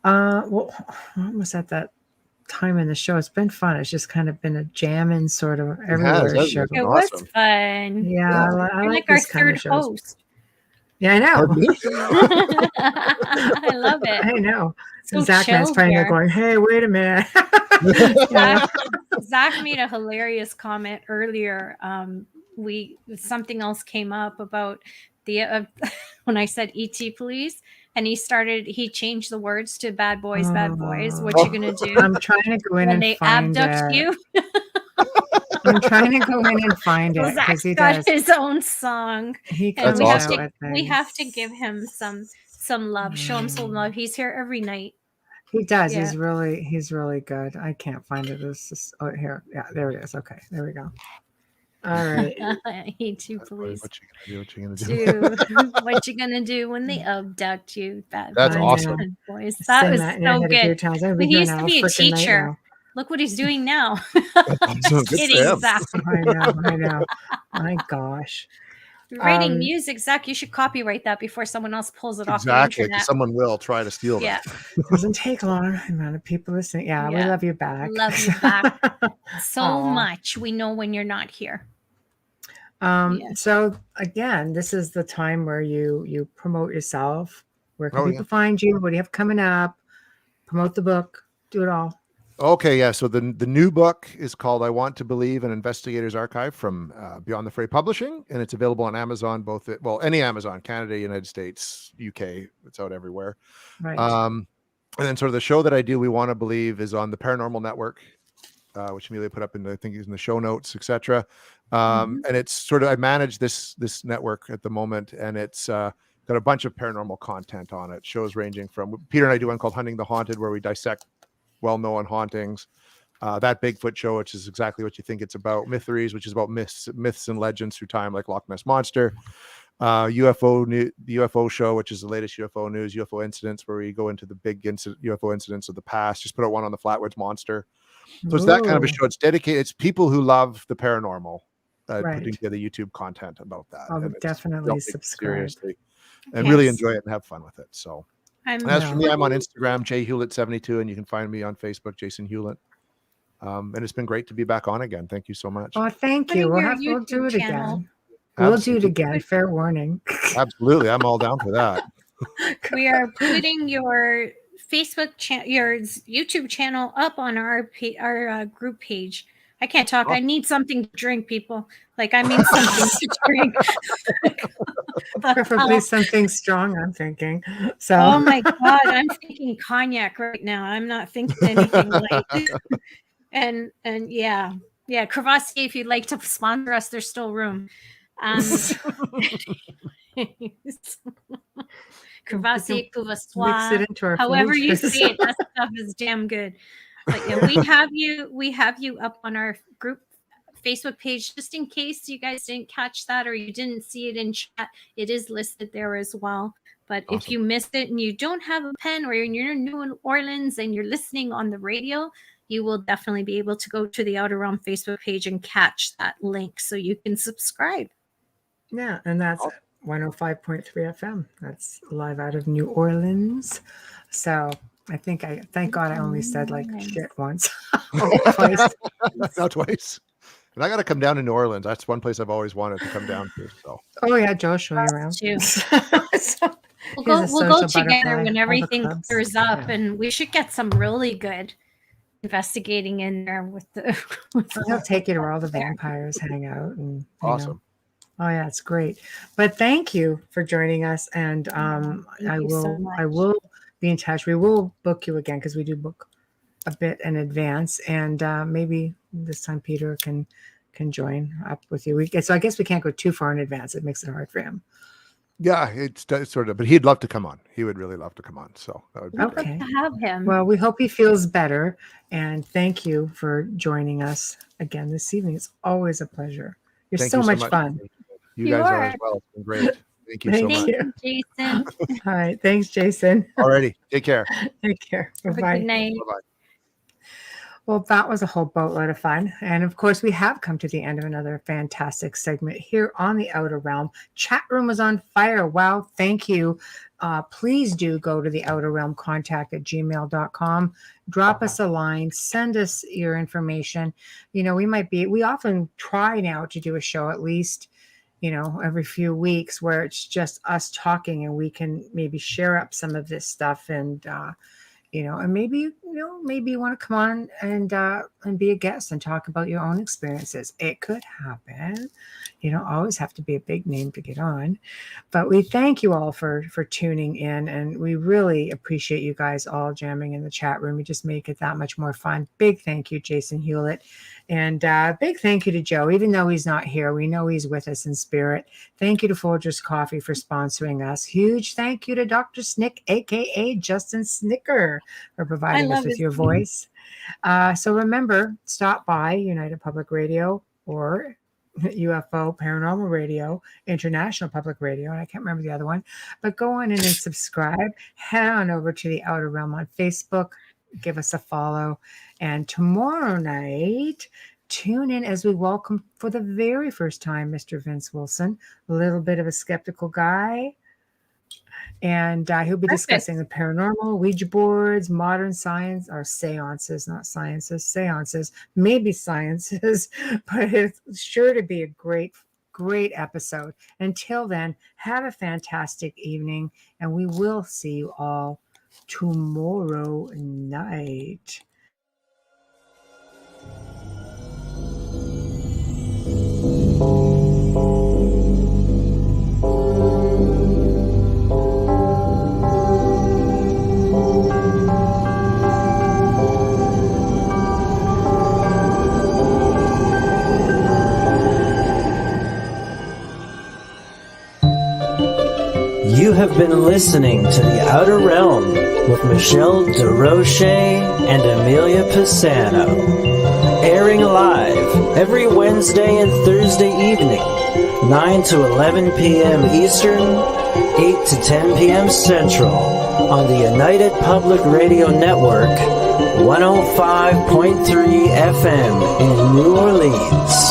Well, we're almost at that time in the show. It's been fun. It's just kind of been a jamming sort of everywhere hasn't show. it? It Awesome. was fun. Yeah, I You're like like our these kind of third shows. host. Yeah, I know. Pardon me? I love it. I know. So Zach Man's chill probably there here. going, hey, wait a minute. Zach made a hilarious comment earlier. Something else came up about the when I said ET police, and he changed the words to bad boys. What you gonna do I'm trying to go in when and they find abduct it. you? I'm trying to go in and find it because Zach's he got does. his own song, He and comes we have out to with we things. have to give him some love. Show him some love. He's here every night. He does. Yeah. He's really good. I can't find it. Here. Yeah, there it is. Okay, there we go. All right. ET police. What you gonna do? What you gonna do when they abduct you? That's awesome. Boys. That Sing was that in your so head a few good. times. I've But been he doing used that to all be a freaking night teacher. now. Look what he's doing now. Awesome. Good for Kidding, him. Zach. I know. My gosh. Writing music, Zach. You should copyright that before someone else pulls it off the Exactly, internet. because someone will try to steal Yeah. that. Doesn't take long. Amount of people listening. Yeah, we love you back. Love you back so Aw. much. We know when you're not here. So again, this is the time where you promote yourself. Where can Oh, people find you? What do you have coming up? Promote the book. Do it all. Okay, yeah. So the new book is called "I Want to Believe: An Investigator's Archive" from Beyond the Fray Publishing, and it's available on Amazon, any Amazon, Canada, United States, UK. It's out everywhere. Right. And then sort of the show that I do, We Want to Believe, is on the Paranormal Network, which Amelia put up in I think is in the show notes, etc. And it's sort of I manage this network at the moment, and it's got a bunch of paranormal content on it. Shows ranging from Peter and I do one called Hunting the Haunted, where we dissect well-known hauntings. That Bigfoot show, which is exactly what you think it's about. Mytheries, which is about myths and legends through time, like Loch Ness Monster. The UFO show, which is the latest UFO news, UFO incidents, where we go into the big UFO incidents of the past. Just put out one on the Flatwoods Monster. So it's that kind of a show. It's dedicated. It's people who love the paranormal putting together YouTube content about that. I'll definitely subscribe and really enjoy it and have fun with it. So I'm as for me, I'm on Instagram, jhewlett72, and you can find me on Facebook, Jason Hewlett. And it's been great to be back on again. Thank you so much. Oh, thank you. We'll do it again. We'll do it again. Fair warning. Absolutely. I'm all down for that. We are putting your Facebook your YouTube channel up on our group page. I can't talk. I need something to drink, people. Like, I mean something to drink. Preferably something strong, I'm thinking. So. Oh my God. I'm thinking cognac right now. I'm not thinking anything light. And yeah. Crevassier, if you'd like to sponsor us, there's still room. Crevassier, Couvassoir, however you say it, that stuff is damn good. But yeah, we have you up on our group Facebook page, just in case you guys didn't catch that or you didn't see it in chat. It is listed there as well. But awesome. If you missed it and you don't have a pen, or you're in New Orleans and you're listening on the radio, you will definitely be able to go to the Outer Realm Facebook page and catch that link so you can subscribe. Yeah, and that's 105.3 FM. That's live out of New Orleans. So thank God I only said like shit once. Twice. Not twice. And I got to come down to New Orleans. That's one place I've always wanted to come down to. So. Oh yeah, Joe, show you around. Too. We'll go together when everything clears up, and we should get some really good investigating in there with the. They'll take you to where all the vampires hang out, and awesome. Oh yeah, it's great. But thank you for joining us, and I will be in touch. We will book you again because we do book a bit in advance, and maybe this time Peter can join up with you. So I guess we can't go too far in advance. It makes it hard for him. Yeah, it's sort of, but he'd love to come on. He would really love to come on. So that would be okay. Great to have him. Well, we hope he feels better, and thank you for joining us again this evening. It's always a pleasure. You're so much fun. You guys are as well. It's been great. Thank you so much. Thank you, Jason. All right. Thanks, Jason. Alrighty. Take care. Take care. Bye-bye. Good night. Bye-bye. Well, that was a whole boatload of fun. And of course, we have come to the end of another fantastic segment here on the Outer Realm. Chat room was on fire. Wow. Thank you. Please do go to the Outer Realm contact@gmail.com. Drop us a line. Send us your information. You know, we often try now to do a show at least, every few weeks where it's just us talking, and we can maybe share up some of this stuff, and and maybe you want to come on and be a guest and talk about your own experiences. It could happen. You don't always have to be a big name to get on. But we thank you all for tuning in, and we really appreciate you guys all jamming in the chat room. You just make it that much more fun. Big thank you, Jason Hewlett. And big thank you to Joe. Even though he's not here, we know he's with us in spirit. Thank you to Folgers Coffee for sponsoring us. Huge thank you to Dr. Snick, a.k.a. Justin Snicker, for providing us with your voice. So remember, stop by United Public Radio or UFO Paranormal Radio, International Public Radio, and I can't remember the other one. But go on in and subscribe. Head on over to the Outer Realm on Facebook. Give us a follow. And tomorrow night, tune in as we welcome for the very first time Mr. Vince Wilson, a little bit of a skeptical guy. And he'll be discussing the paranormal, Ouija boards, modern science, or seances, not sciences, seances, maybe sciences, but it's sure to be a great, great episode. Until then, have a fantastic evening, and we will see you all tomorrow night. You have been listening to The Outer Realm with Michelle Desrochers and Amelia Pisano, airing live every Wednesday and Thursday evening, 9 to 11 p.m. Eastern, 8 to 10 p.m. Central, on the United Public Radio Network, 105.3 FM in New Orleans.